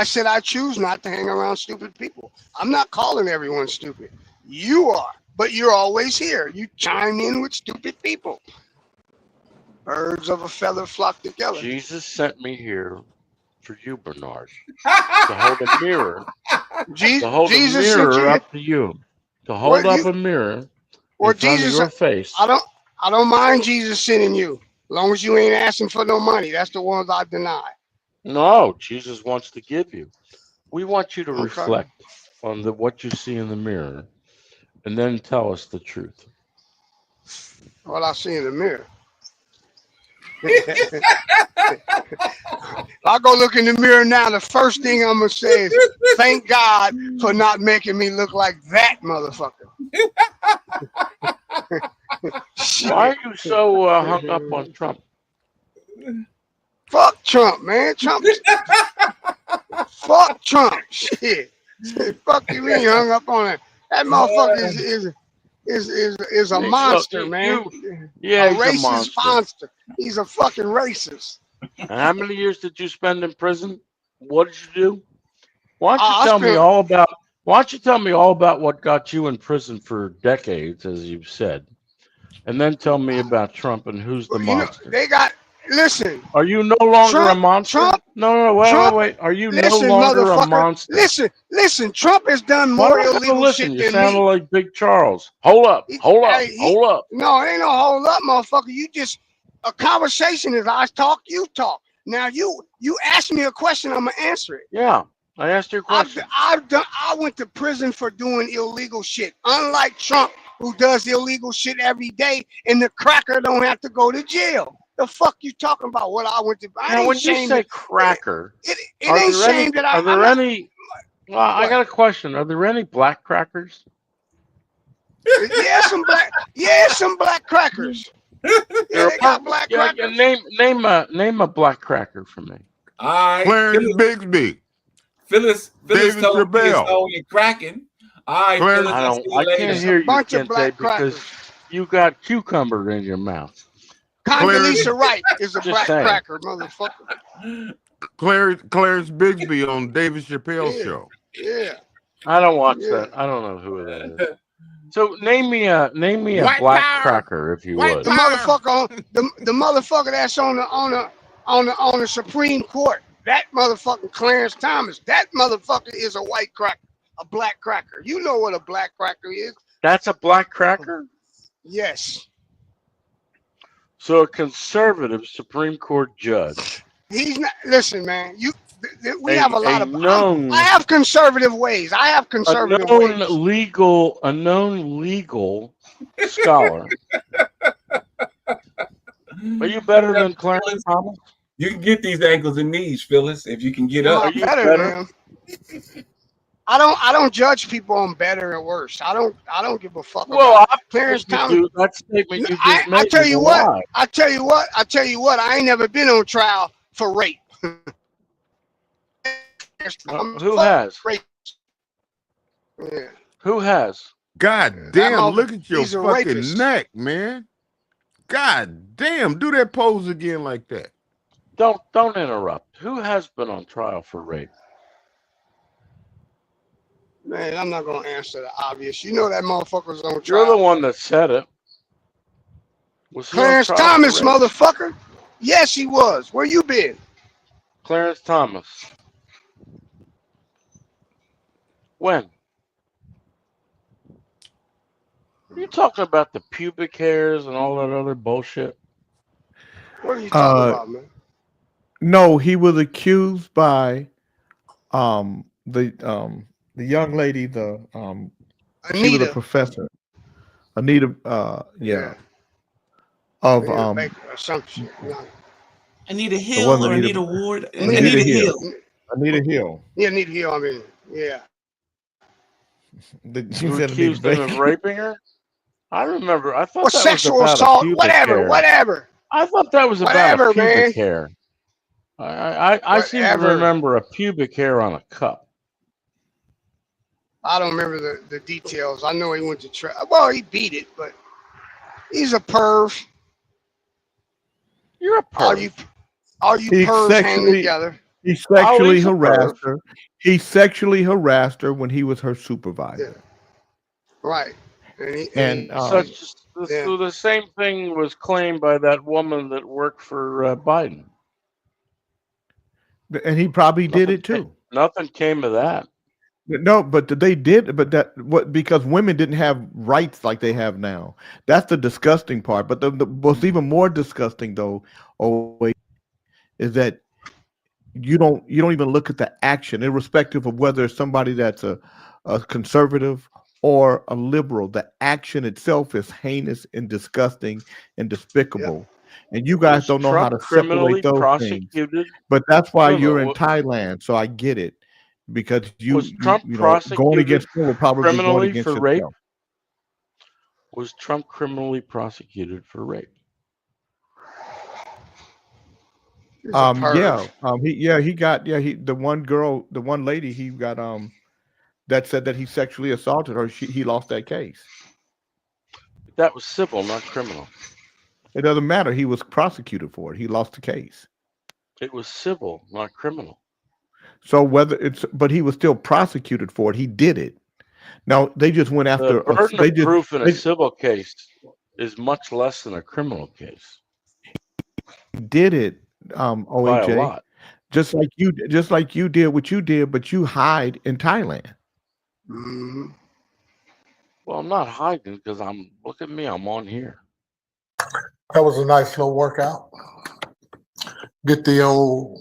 Speaker 12: said I choose not to hang around stupid people. I'm not calling everyone stupid. You are, but you're always here. You chime in with stupid people. Birds of a feather flock together.
Speaker 6: Jesus sent me here for you, Bernard, to hold a mirror. To hold a
Speaker 12: Jesus sent
Speaker 6: mirror
Speaker 12: you-
Speaker 6: up to you. To hold up a mirror
Speaker 12: Or
Speaker 6: in front
Speaker 12: Jesus,
Speaker 6: of your face.
Speaker 12: I don't mind Jesus sending you, as long as you ain't asking for no money. That's the ones I deny.
Speaker 6: No, Jesus wants to give you. We want you to
Speaker 12: Okay.
Speaker 6: reflect on what you see in the mirror, and then tell us the truth.
Speaker 12: What I see in the mirror. I'll go look in the mirror now. The first thing I'm gonna say is, "Thank God for not making me look like that motherfucker."
Speaker 6: Why are you so hung up on Trump?
Speaker 12: Fuck Trump, man. Trump. Fuck Trump. Shit. Fuck you. We ain't hung up on it. That motherfucker is a monster, man.
Speaker 6: Yeah,
Speaker 12: a
Speaker 6: he's a
Speaker 12: racist
Speaker 6: monster.
Speaker 12: He's a fucking racist.
Speaker 6: And how many years did you spend in prison? What did you do? Why don't
Speaker 12: I
Speaker 6: you tell me
Speaker 12: spent-
Speaker 6: all about? Why don't you tell me all about what got you in prison for decades, as you've said, and then tell me about Trump and who's the
Speaker 12: You know,
Speaker 6: monster?
Speaker 12: they got. Listen.
Speaker 6: Are you no longer a
Speaker 12: Trump-
Speaker 6: monster?
Speaker 12: Trump-
Speaker 6: No, wait,
Speaker 12: Trump-
Speaker 6: wait. Are you
Speaker 12: Listen,
Speaker 6: no longer a
Speaker 12: motherfucker.
Speaker 6: monster?
Speaker 12: Listen. Trump has done
Speaker 6: Why
Speaker 12: more
Speaker 6: don't you
Speaker 12: illegal
Speaker 6: listen?
Speaker 12: shit
Speaker 6: You
Speaker 12: than
Speaker 6: sounded
Speaker 12: me.
Speaker 6: like Big Charles. Hold up, hold up,
Speaker 12: Hey,
Speaker 6: hold up.
Speaker 12: No, it ain't no hold up, motherfucker. You just a conversation is I talk, you talk. Now you ask me a question, I'm gonna answer it.
Speaker 6: Yeah, I asked you a question.
Speaker 12: I went to prison for doing illegal shit. Unlike Trump, who does illegal shit every day, and the cracker don't have to go to jail. The fuck you talking about? What I went to? I
Speaker 6: Now,
Speaker 12: ain't
Speaker 6: when you
Speaker 12: ashamed
Speaker 6: say
Speaker 12: that-
Speaker 6: cracker,
Speaker 12: it
Speaker 6: are
Speaker 12: ain't
Speaker 6: there any?
Speaker 12: shame that
Speaker 6: Are
Speaker 12: I'm
Speaker 6: there
Speaker 12: not-
Speaker 6: any? Well, I got a question. Are there any black crackers?
Speaker 12: Yeah, some black crackers. Yeah, they got black crackers.
Speaker 6: Name a black cracker for me.
Speaker 13: Clarence Bigsby.
Speaker 7: Phyllis
Speaker 13: David
Speaker 7: told me it's
Speaker 13: Trebell.
Speaker 7: only cracking. All right,
Speaker 13: Clarence-
Speaker 7: Phyllis, I'll see you
Speaker 6: I
Speaker 7: later.
Speaker 6: can't hear you,
Speaker 12: bunch of black
Speaker 6: Kente, because you got cucumber in your mouth.
Speaker 12: Condoleezza Wright is a
Speaker 6: Just
Speaker 12: black
Speaker 6: saying.
Speaker 12: cracker, motherfucker.
Speaker 13: Clarence Bigsby on David Chappelle
Speaker 12: Yeah.
Speaker 13: show.
Speaker 12: Yeah.
Speaker 6: I don't watch
Speaker 12: Yeah.
Speaker 6: that. I don't know who that is. So name me a
Speaker 13: White
Speaker 6: black
Speaker 13: power.
Speaker 6: cracker, if you
Speaker 13: White
Speaker 6: would.
Speaker 12: The motherfucker on the motherfucker that's on the Supreme Court. That motherfucking Clarence Thomas. That motherfucker is a white cracker, a black cracker. You know what a black cracker is?
Speaker 6: That's a black cracker?
Speaker 12: Yes.
Speaker 6: So a conservative Supreme Court judge.
Speaker 12: He's not. Listen, man. We
Speaker 6: A-
Speaker 12: have a lot
Speaker 6: a
Speaker 12: of.
Speaker 6: known-
Speaker 12: I have conservative ways. I have
Speaker 6: A
Speaker 12: conservative
Speaker 6: known
Speaker 12: ways.
Speaker 6: legal scholar. Are you better than Clarence Thomas?
Speaker 7: You can get these ankles and knees, Phyllis, if you can get
Speaker 12: No,
Speaker 7: up.
Speaker 12: I'm better than him. I don't judge people on better or worse. I don't give a fuck
Speaker 6: Well,
Speaker 12: about Clarence Thomas.
Speaker 6: That statement you just
Speaker 12: I
Speaker 6: made.
Speaker 12: tell
Speaker 6: is
Speaker 12: you
Speaker 6: a
Speaker 12: what.
Speaker 6: lie.
Speaker 12: I tell you what. I ain't never been on trial for rape.
Speaker 6: Who has?
Speaker 12: Rape. Yeah.
Speaker 6: Who has?
Speaker 13: God damn,
Speaker 12: mother-
Speaker 13: look at your
Speaker 12: he's a
Speaker 13: fucking
Speaker 12: rapist.
Speaker 13: neck, man. God damn, do that pose again like that.
Speaker 6: Don't interrupt. Who has been on trial for rape?
Speaker 12: Man, I'm not gonna answer the obvious. You know that motherfucker's on
Speaker 6: You're
Speaker 12: trial.
Speaker 6: the one that said it. Was he on
Speaker 12: Clarence
Speaker 6: trial for
Speaker 12: Thomas,
Speaker 6: rape?
Speaker 12: motherfucker. Yes, he was. Where you been?
Speaker 6: Clarence Thomas. When? Are you talking about the pubic hairs and all that other bullshit?
Speaker 12: What are you talking about, man?
Speaker 4: No, he was accused by the young lady, she was
Speaker 12: Anita.
Speaker 4: a professor. Anita, yeah, of
Speaker 12: Anita Baker or some shit. No.
Speaker 3: Anita
Speaker 4: it
Speaker 3: Hill
Speaker 4: wasn't
Speaker 3: or
Speaker 4: Anita.
Speaker 3: Anita Ward?
Speaker 4: Anita
Speaker 3: Anita
Speaker 4: Hill.
Speaker 3: Hill.
Speaker 4: Anita Hill.
Speaker 12: Yeah, Anita Hill. I mean, yeah.
Speaker 4: She
Speaker 6: Who
Speaker 4: said Anita
Speaker 6: accused him of
Speaker 4: Baker.
Speaker 6: raping her? I remember. I thought
Speaker 12: Well,
Speaker 6: that was
Speaker 12: sexual
Speaker 6: about a
Speaker 12: assault,
Speaker 6: pubic
Speaker 12: whatever,
Speaker 6: hair.
Speaker 12: whatever,
Speaker 6: I thought that was about a
Speaker 12: whatever,
Speaker 6: pubic
Speaker 12: man,
Speaker 6: hair. I seem to
Speaker 12: whatever.
Speaker 6: remember a pubic hair on a cup.
Speaker 12: I don't remember the details. I know he went to try. Well, he beat it, but he's a perv.
Speaker 6: You're a
Speaker 12: All
Speaker 6: perv.
Speaker 12: you
Speaker 4: He
Speaker 12: pervs hang
Speaker 4: sexually
Speaker 12: together.
Speaker 4: he sexually
Speaker 6: he's a
Speaker 4: harassed
Speaker 6: perv.
Speaker 4: her. He sexually harassed her when he was her supervisor.
Speaker 12: Right. And
Speaker 4: And
Speaker 6: So the same thing was claimed by that woman that worked for Biden.
Speaker 4: and he probably did it too.
Speaker 6: Nothing came of that.
Speaker 4: No, but they did. But because women didn't have rights like they have now. That's the disgusting part. But the what's even more disgusting though, is that you don't even look at the action, irrespective of whether it's somebody that's a conservative or a liberal. The action itself is heinous and disgusting and despicable. And you guys
Speaker 6: Was
Speaker 4: don't know how
Speaker 6: Trump
Speaker 4: to
Speaker 6: criminally
Speaker 4: separate those things.
Speaker 6: prosecuted?
Speaker 4: But that's why
Speaker 6: Wait a
Speaker 4: you're
Speaker 6: minute,
Speaker 4: in Thailand. So I get it. Because
Speaker 6: Was Trump
Speaker 4: going
Speaker 6: prosecuted
Speaker 4: against him will probably be going
Speaker 6: criminally
Speaker 4: against
Speaker 6: for rape?
Speaker 4: yourself.
Speaker 6: Was Trump criminally prosecuted for rape?
Speaker 4: Yeah. The one lady he got that said that he sexually assaulted her. He lost that case.
Speaker 6: That was civil, not criminal.
Speaker 4: It doesn't matter. He was prosecuted for it. He lost the case.
Speaker 6: It was civil, not criminal.
Speaker 4: So but he was still prosecuted for it. He did it. Now they just went after.
Speaker 6: The burden of proof in a civil case is much less than a criminal case.
Speaker 4: Did it,
Speaker 6: By a
Speaker 4: OAJ,
Speaker 6: lot.
Speaker 4: just like you did what you did, but you hide in Thailand.
Speaker 12: Mm-hmm.
Speaker 6: Well, I'm not hiding because look at me, I'm on here.
Speaker 5: That was a nice little workout. Get the old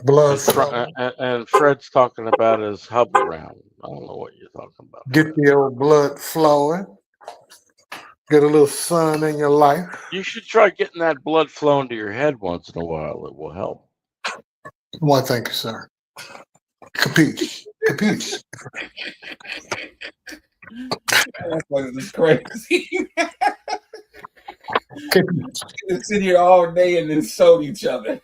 Speaker 5: blood flowing.
Speaker 6: And Fred's talking about his hub around. I don't know what you're talking about.
Speaker 5: Get the old blood flowing. Get a little sun in your life.
Speaker 6: You should try getting that blood flowing to your head once in a while. It will help.
Speaker 5: Why, thank you, sir. Capiche. Capiche.
Speaker 7: This is crazy. They sit here all day and insult each other.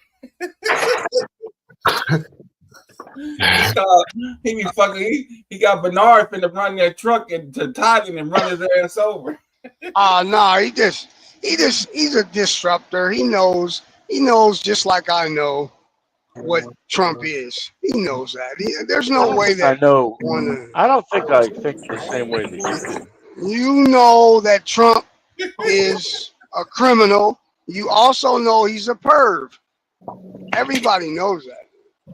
Speaker 7: He be fucking. He got Bernard finna run that truck into Thailand and run his ass over.
Speaker 12: No, he's a disruptor. He knows just like I know what Trump is. He knows that. There's no way that
Speaker 6: I know. I don't think I think the same way that you do.
Speaker 12: you know that Trump is a criminal. You also know he's a perv. Everybody knows that.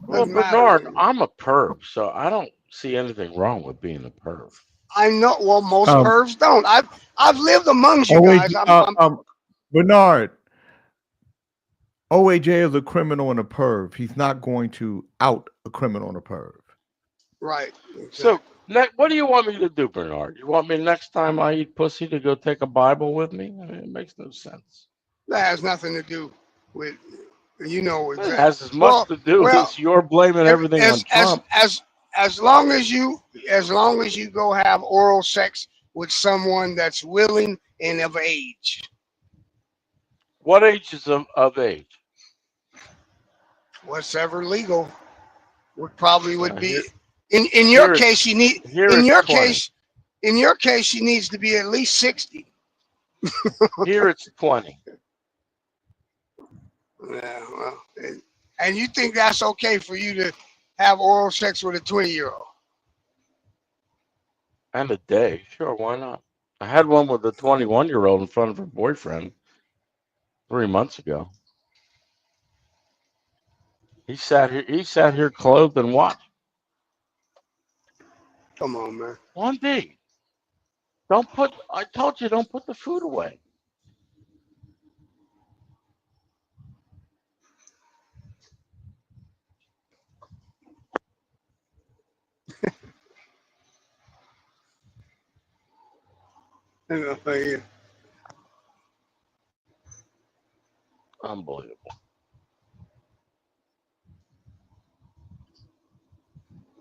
Speaker 6: Well, Bernard, I'm a perv, so I don't see anything wrong with being a perv.
Speaker 12: I know. Well, most pervs don't. I've lived amongst you guys.
Speaker 4: Bernard, OAJ is a criminal and a perv. He's not going to out a criminal and a perv.
Speaker 12: Right.
Speaker 6: So, what do you want me to do, Bernard? You want me next time I eat pussy to go take a Bible with me? I mean, it makes no sense.
Speaker 12: That has nothing to do with, exactly.
Speaker 6: It has as much to do as you're blaming everything on Trump.
Speaker 12: As long as you go have oral sex with someone that's willing and of age.
Speaker 6: What age is of age?
Speaker 12: Whatever legal would be in your case you need in your case she needs to be at least 60.
Speaker 6: Here it's 20.
Speaker 12: Yeah, well, and you think that's okay for you to have oral sex with a 20-year-old?
Speaker 6: And a day, sure, why not? I had one with a 21-year-old in front of her boyfriend 3 months ago. He sat here clothed and watched.
Speaker 12: Come on, man.
Speaker 6: One day. I told you, don't put the food away. Unbelievable.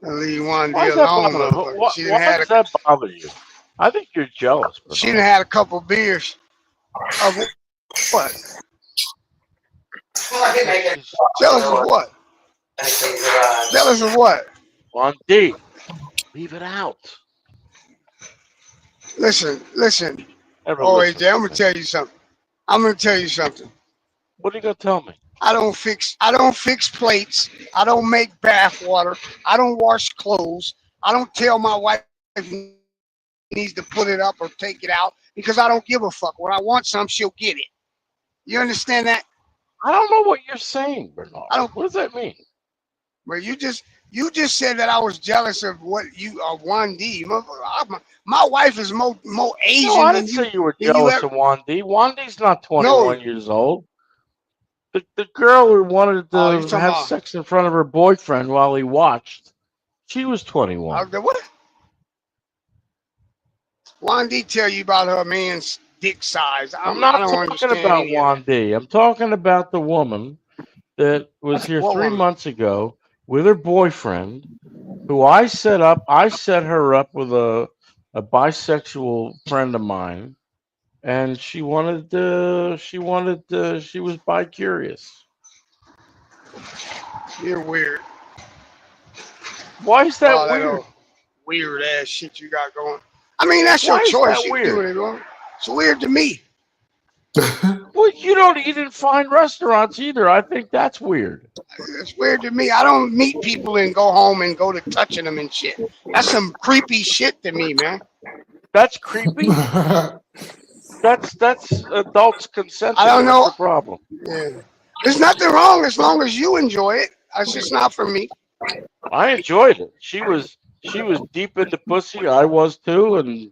Speaker 12: Leave Wandy
Speaker 6: Why does that
Speaker 12: alone,
Speaker 6: bother?
Speaker 12: motherfucker. She done
Speaker 6: Why
Speaker 12: had
Speaker 6: does that bother you? I think you're jealous.
Speaker 12: she done had a couple beers. Of what? Jealous of what? Jealous of what?
Speaker 6: On D. Leave it out.
Speaker 12: Listen.
Speaker 6: Never
Speaker 12: Oh,
Speaker 6: listen
Speaker 12: AJ, I'm
Speaker 6: to
Speaker 12: gonna
Speaker 6: me.
Speaker 12: tell you something. I'm gonna tell you something.
Speaker 6: What are you gonna tell me?
Speaker 12: I don't fix plates. I don't make bath water. I don't wash clothes. I don't tell my wife needs to put it up or take it out because I don't give a fuck. When I want something, she'll get it. You understand that?
Speaker 6: I don't know what you're saying, Bernard.
Speaker 12: I don't.
Speaker 6: What does that mean?
Speaker 12: Well, you just said that I was jealous of what you of 1D. My wife is more Asian
Speaker 6: No, I
Speaker 12: than
Speaker 6: didn't
Speaker 12: you.
Speaker 6: say you were
Speaker 12: than you
Speaker 6: jealous
Speaker 12: ever.
Speaker 6: of Wandy. Wandy's not
Speaker 12: No.
Speaker 6: 21 years old. The girl who wanted
Speaker 12: Oh, you
Speaker 6: to
Speaker 12: talking
Speaker 6: have
Speaker 12: about
Speaker 6: sex in front of her boyfriend while he watched, she was 21.
Speaker 12: what? 1D tell you about her man's dick size.
Speaker 6: I'm
Speaker 12: I
Speaker 6: not
Speaker 12: don't
Speaker 6: talking
Speaker 12: understand
Speaker 6: about
Speaker 12: any of that.
Speaker 6: Wandy. I'm talking about the woman that was here
Speaker 12: What
Speaker 6: 3
Speaker 12: woman?
Speaker 6: months ago with her boyfriend, who I set her up with a bisexual friend of mine, and she was bi-curious.
Speaker 12: You're weird.
Speaker 6: Why is that
Speaker 12: All that
Speaker 6: weird?
Speaker 12: old weird ass shit you got going. I mean, that's
Speaker 6: Why
Speaker 12: your
Speaker 6: is
Speaker 12: choice.
Speaker 6: that
Speaker 12: You can do
Speaker 6: weird?
Speaker 12: what you want. It's weird to me.
Speaker 6: Well, you don't eat in fine restaurants either. I think that's weird.
Speaker 12: It's weird to me. I don't meet people and go home and go to touching them and shit. That's some creepy shit to me, man.
Speaker 6: That's creepy. That's adults consenting.
Speaker 12: I don't know.
Speaker 6: What's the problem?
Speaker 12: Yeah. There's nothing wrong as long as you enjoy it. It's just not for me.
Speaker 6: I enjoyed it. She was deep into pussy. I was too, and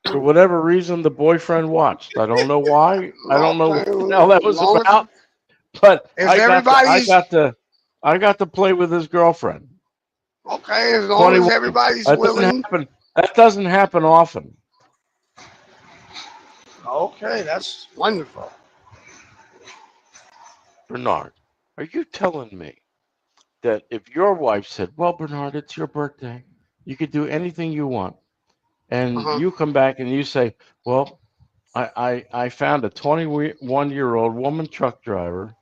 Speaker 6: for whatever reason, the boyfriend watched. I don't know why. I don't know what the hell that was
Speaker 12: Long as-
Speaker 6: about. But
Speaker 12: If
Speaker 6: I
Speaker 12: everybody's
Speaker 6: got to play with his girlfriend.
Speaker 12: okay, as long as
Speaker 6: 21.
Speaker 12: everybody's
Speaker 6: That
Speaker 12: willing.
Speaker 6: doesn't happen often.
Speaker 12: Okay, that's wonderful.
Speaker 6: Bernard, are you telling me that if your wife said, "Well, Bernard, it's your birthday. You could do anything you want," and you come back and you say, "Well, I found a 21-year-old woman truck driver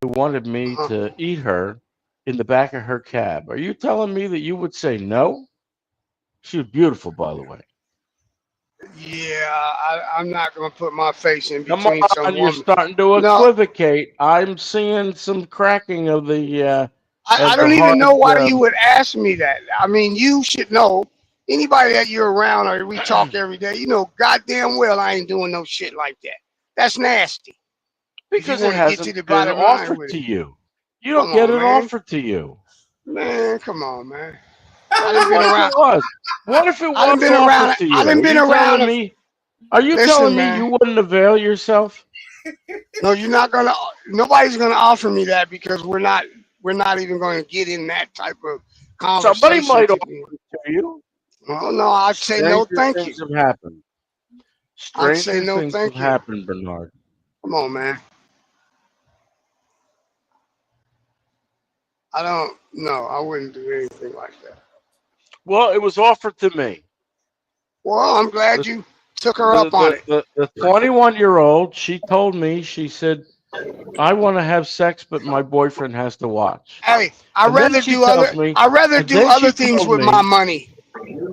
Speaker 6: who wanted me to eat her in the back of her cab," are you telling me that you would say no? She was beautiful, by the way.
Speaker 12: Yeah, I'm not gonna put my face in
Speaker 6: Come
Speaker 12: between some
Speaker 6: on, you're
Speaker 12: woman.
Speaker 6: starting to
Speaker 12: No.
Speaker 6: equivocate. I'm seeing some cracking of the.
Speaker 12: I don't even know why you would ask me that. I mean, you should know. Anybody that you're around or we talk every day, you know goddamn well I ain't doing no shit like that. That's nasty.
Speaker 6: Because
Speaker 12: you
Speaker 6: it
Speaker 12: wanna get to
Speaker 6: hasn't
Speaker 12: the
Speaker 6: been
Speaker 12: bottom line
Speaker 6: offered
Speaker 12: with
Speaker 6: to
Speaker 12: it.
Speaker 6: you. You don't
Speaker 12: Come
Speaker 6: get
Speaker 12: on,
Speaker 6: it
Speaker 12: man.
Speaker 6: offered to you.
Speaker 12: Man, come on, man. I done been
Speaker 6: What if
Speaker 12: around.
Speaker 6: it was? What if it
Speaker 12: I done
Speaker 6: was
Speaker 12: been around.
Speaker 6: offered to you?
Speaker 12: I done been around.
Speaker 6: Are you
Speaker 12: Listen,
Speaker 6: telling me
Speaker 12: man.
Speaker 6: you wouldn't avail yourself?
Speaker 12: No, you're not gonna. Nobody's gonna offer me that because we're not even going to get in that type of conversation.
Speaker 6: Somebody might offer it to you.
Speaker 12: Well, no, I'd say no,
Speaker 6: Stranger
Speaker 12: thank
Speaker 6: things
Speaker 12: you.
Speaker 6: have happened.
Speaker 12: I'd say
Speaker 6: Stranger
Speaker 12: no,
Speaker 6: things
Speaker 12: thank
Speaker 6: have
Speaker 12: you.
Speaker 6: happened, Bernard.
Speaker 12: Come on, man. I don't. No, I wouldn't do anything like that.
Speaker 6: Well, it was offered to me.
Speaker 12: Well, I'm glad you took her up on it.
Speaker 6: The 21-year-old, she told me, she said, "I want to have sex, but my boyfriend has to watch."
Speaker 12: Hey, I'd
Speaker 6: And then
Speaker 12: rather
Speaker 6: she
Speaker 12: do
Speaker 6: tells
Speaker 12: other.
Speaker 6: me-
Speaker 12: I'd rather
Speaker 6: and
Speaker 12: do
Speaker 6: then
Speaker 12: other
Speaker 6: she
Speaker 12: things
Speaker 6: told
Speaker 12: with
Speaker 6: me-
Speaker 12: my money.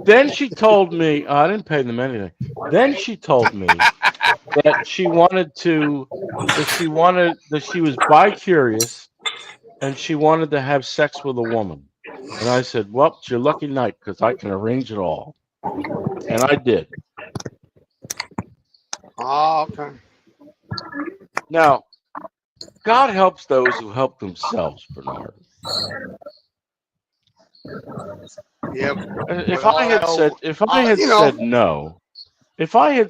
Speaker 6: Then she told me, I didn't pay them anything. Then she told me that she was bi-curious and she wanted to have sex with a woman. And I said, well, it's your lucky night because I can arrange it all. And I did.
Speaker 12: Oh, okay.
Speaker 6: Now, God helps those who help themselves, Bernard.
Speaker 12: Yep.
Speaker 6: If I had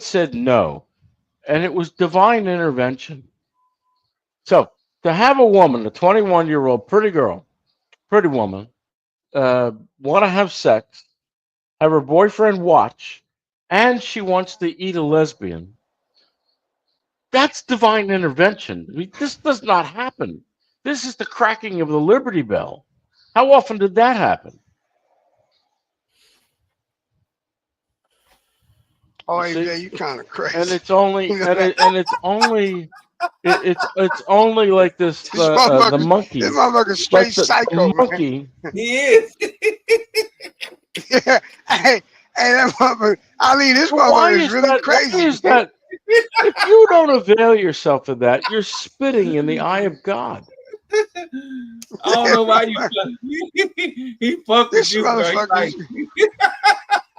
Speaker 6: said no, and it was divine intervention. So to have a woman, a 21-year-old pretty woman, want to have sex, have her boyfriend watch, and she wants to eat a lesbian, that's divine intervention. I mean, this does not happen. This is the cracking of the Liberty Bell. How often did that happen?
Speaker 12: Oh,
Speaker 6: You
Speaker 12: yeah,
Speaker 6: see?
Speaker 12: you kind of crazy.
Speaker 6: And it's only
Speaker 12: You know
Speaker 6: and
Speaker 12: that?
Speaker 6: it's only it's only like this
Speaker 12: This
Speaker 6: the
Speaker 12: motherfucker,
Speaker 6: monkey,
Speaker 12: this motherfucker straight
Speaker 6: like the
Speaker 12: psycho, man.
Speaker 6: monkey.
Speaker 7: He is.
Speaker 12: Yeah. Hey, that motherfucker. I mean, this
Speaker 6: But why
Speaker 12: motherfucker is
Speaker 6: is
Speaker 12: really
Speaker 6: that? Why
Speaker 12: crazy.
Speaker 6: is that? If you don't avail yourself of that, you're spitting in the eye of God.
Speaker 7: I don't know why you. He fucked with
Speaker 12: This
Speaker 7: you, bro. He
Speaker 12: motherfucker,
Speaker 7: like,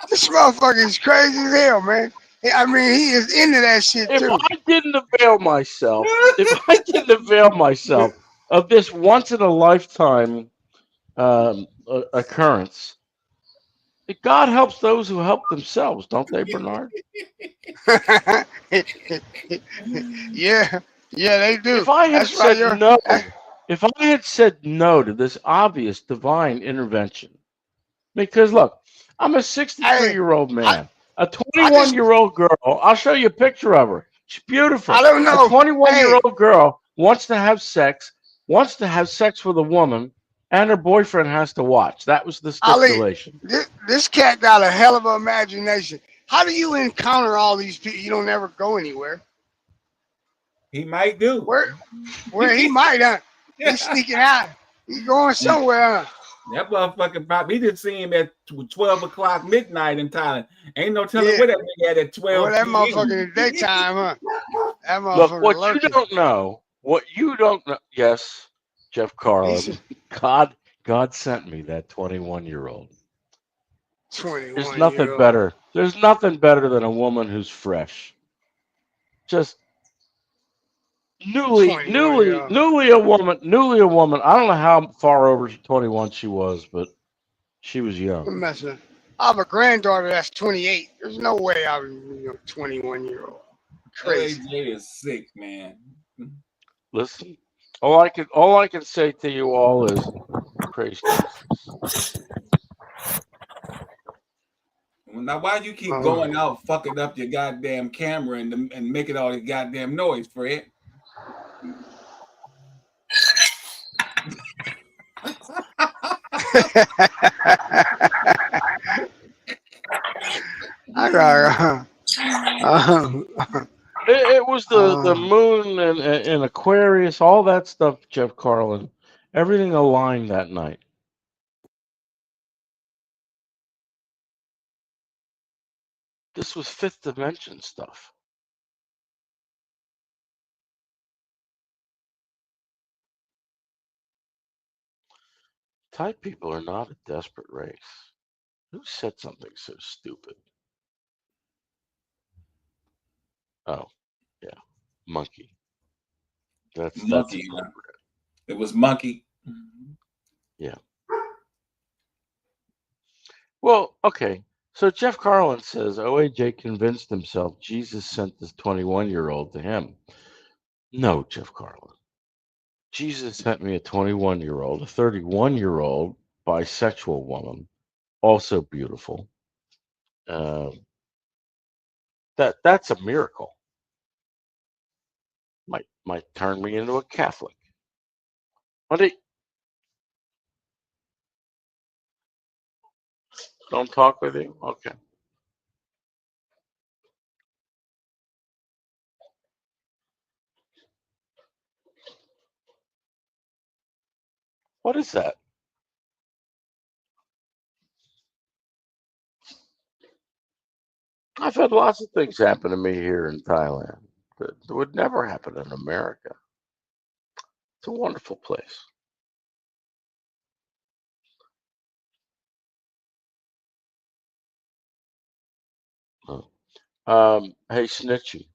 Speaker 12: this motherfucker is crazy as hell, man. I mean, he is into that shit
Speaker 6: If
Speaker 12: too.
Speaker 6: I didn't avail myself, of this once in a lifetime occurrence, God helps those who help themselves, don't they, Bernard?
Speaker 12: Yeah, they do.
Speaker 6: If I had
Speaker 12: That's why
Speaker 6: said no, if I had said no to this obvious divine intervention, because look, I'm a 63-year-old man, a 21-year-old girl. I'll show you a picture of her. She's beautiful.
Speaker 12: I don't know.
Speaker 6: A 21-year-old girl wants to have sex with a woman, and her boyfriend has to watch. That was the stipulation.
Speaker 12: This cat got a hell of an imagination. How do you encounter all these people? You don't ever go anywhere.
Speaker 7: he might do.
Speaker 12: Where he might, he's sneaking out. He's going somewhere.
Speaker 7: That motherfucking pop. He just seen him at 12 o'clock midnight in Thailand. Ain't no telling where that nigga at 12.
Speaker 12: Well, that
Speaker 7: PM.
Speaker 12: motherfucker in the daytime, huh? That
Speaker 6: Look,
Speaker 12: motherfucker
Speaker 6: what
Speaker 12: lurking.
Speaker 6: you don't know. Yes, Jeff Carlin. God sent me that 21-year-old.
Speaker 12: 21.
Speaker 6: There's nothing better. There's nothing better than a woman who's fresh. Just newly a woman. I don't know how far over 21 she was, but she was young.
Speaker 12: I'm messing. I have a granddaughter that's 28. There's no way I was 21-year-old. Crazy.
Speaker 7: LAJ is sick, man.
Speaker 6: Listen, all I can say to you all is praise Jesus.
Speaker 7: Now, why you keep going out fucking up your goddamn camera and making all this goddamn noise, Fred?
Speaker 6: It was the moon and Aquarius, all that stuff, Jeff Carlin. Everything aligned that night. This was fifth dimension stuff. Thai people are not a desperate race. Who said something so stupid? Oh, yeah, monkey. That's
Speaker 7: Monkey.
Speaker 6: appropriate.
Speaker 7: It was monkey.
Speaker 6: Yeah. Well, okay. So Jeff Carlin says OAJ convinced himself Jesus sent this 21-year-old to him. No, Jeff Carlin. Jesus sent me a 21-year-old, a 31-year-old bisexual woman, also beautiful. That's a miracle. Might turn me into a Catholic. Don't talk with you? Okay. What is that? I've had lots of things happen to me here in Thailand that would never happen in America. It's a wonderful place. Hey, Snitchy,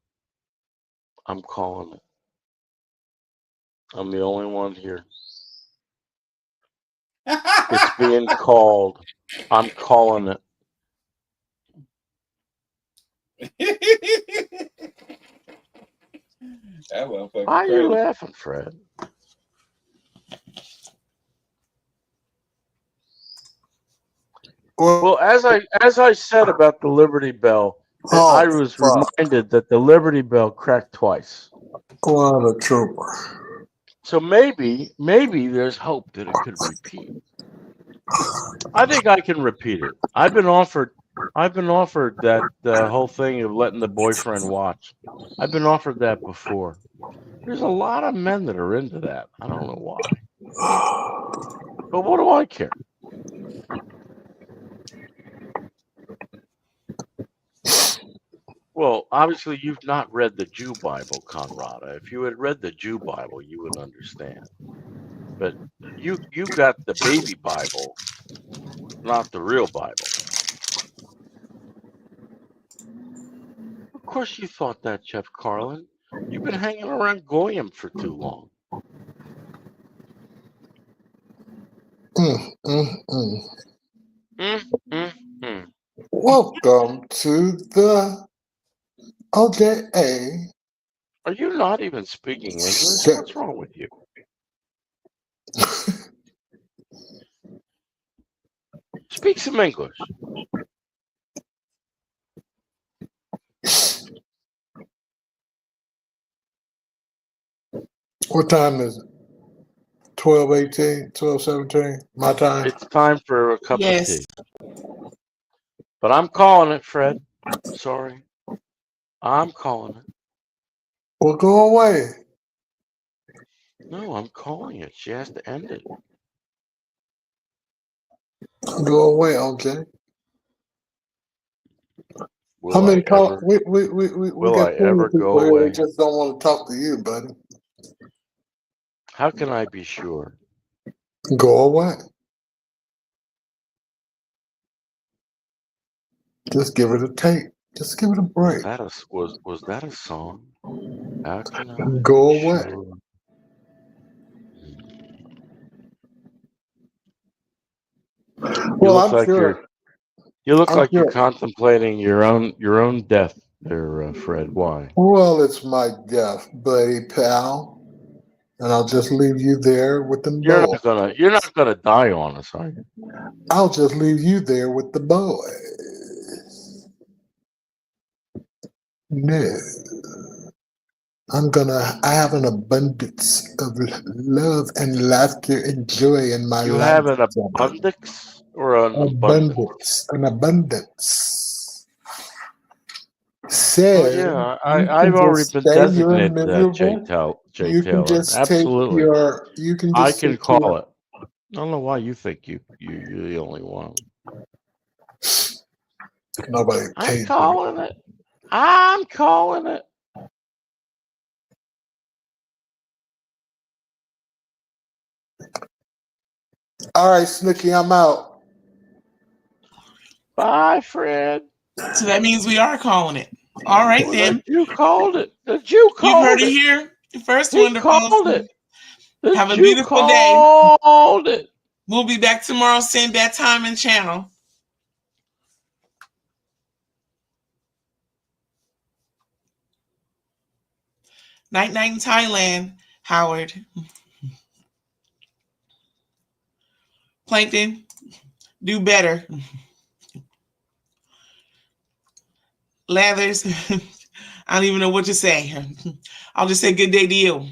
Speaker 6: I'm calling it. I'm the only one here. It's being called. I'm calling it. Why are you laughing, Fred? Well, as I said about the Liberty Bell,
Speaker 5: Oh,
Speaker 6: I was reminded that the Liberty Bell cracked twice.
Speaker 5: what a trooper.
Speaker 6: So maybe there's hope that it could repeat. I think I can repeat it. I've been offered that whole thing of letting the boyfriend watch. I've been offered that before. There's a lot of men that are into that. I don't know why. But what do I care? Well, obviously you've not read the Jew Bible, Conrada. If you had read the Jew Bible, you would understand. But you got the baby Bible, not the real Bible. Of course you thought that, Jeff Carlin. You've been hanging around Goyim for too long.
Speaker 5: Welcome to the OJA.
Speaker 6: Are you not even speaking English? What's wrong with you? Speak some English.
Speaker 5: What time is it? 12:18, 12:17. My time.
Speaker 6: It's time for a cup
Speaker 3: Yes.
Speaker 6: of tea. But I'm calling it, Fred. Sorry. I'm calling it.
Speaker 5: Well, go away.
Speaker 6: No, I'm calling it. She has to end it.
Speaker 5: Go away, OJ.
Speaker 6: Will
Speaker 5: How many
Speaker 6: I
Speaker 5: call?
Speaker 6: ever-
Speaker 5: We
Speaker 6: will
Speaker 5: got
Speaker 6: I
Speaker 5: plenty
Speaker 6: ever
Speaker 5: of people
Speaker 6: go
Speaker 5: here
Speaker 6: away?
Speaker 5: that just don't want to talk to you, buddy.
Speaker 6: How can I be sure?
Speaker 5: Go away. Just give it a take. Just give it a break.
Speaker 6: Was that a song? How can I
Speaker 5: Go
Speaker 6: be
Speaker 5: away.
Speaker 6: sure?
Speaker 5: Well, I'm sure.
Speaker 6: You look
Speaker 5: I'm
Speaker 6: like you're
Speaker 5: sure.
Speaker 6: contemplating your own death there, Fred. Why?
Speaker 5: Well, it's my death, buddy, pal. And I'll just leave you there with the
Speaker 6: You're
Speaker 5: boy.
Speaker 6: not gonna die on us, are you?
Speaker 5: I'll just leave you there with the boys. No. I have an abundance of love and laughter and joy in my
Speaker 6: You
Speaker 5: life.
Speaker 6: have an abundance or an abundance?
Speaker 5: An abundance.
Speaker 6: Oh
Speaker 5: Said,
Speaker 6: yeah,
Speaker 5: you can
Speaker 6: I've already
Speaker 5: just
Speaker 6: been
Speaker 5: say you're
Speaker 6: designated that, Jay
Speaker 5: miserable.
Speaker 6: Jay
Speaker 5: You can
Speaker 6: Taylor.
Speaker 5: just take
Speaker 6: Absolutely.
Speaker 5: you can
Speaker 6: I
Speaker 5: just
Speaker 6: can
Speaker 5: take
Speaker 6: call
Speaker 5: your,
Speaker 6: it. I don't know why you think you're the only one.
Speaker 5: nobody
Speaker 6: I'm
Speaker 5: paid me.
Speaker 6: calling it. I'm calling it.
Speaker 5: All right, Snooky, I'm out.
Speaker 6: Bye, Fred.
Speaker 3: So that means we are calling it. All right,
Speaker 6: Well,
Speaker 3: then.
Speaker 6: You called it. The Jew called
Speaker 3: You've heard
Speaker 6: it.
Speaker 3: it here. The first
Speaker 6: He
Speaker 3: one to
Speaker 6: called
Speaker 3: call.
Speaker 6: it. The
Speaker 3: Have a
Speaker 6: Jew
Speaker 3: beautiful day.
Speaker 6: called it.
Speaker 3: We'll be back tomorrow, same bat time and channel. Night night in Thailand, Howard. Plankton, do better. Lathers, I don't even know what to say. I'll just say good day to you.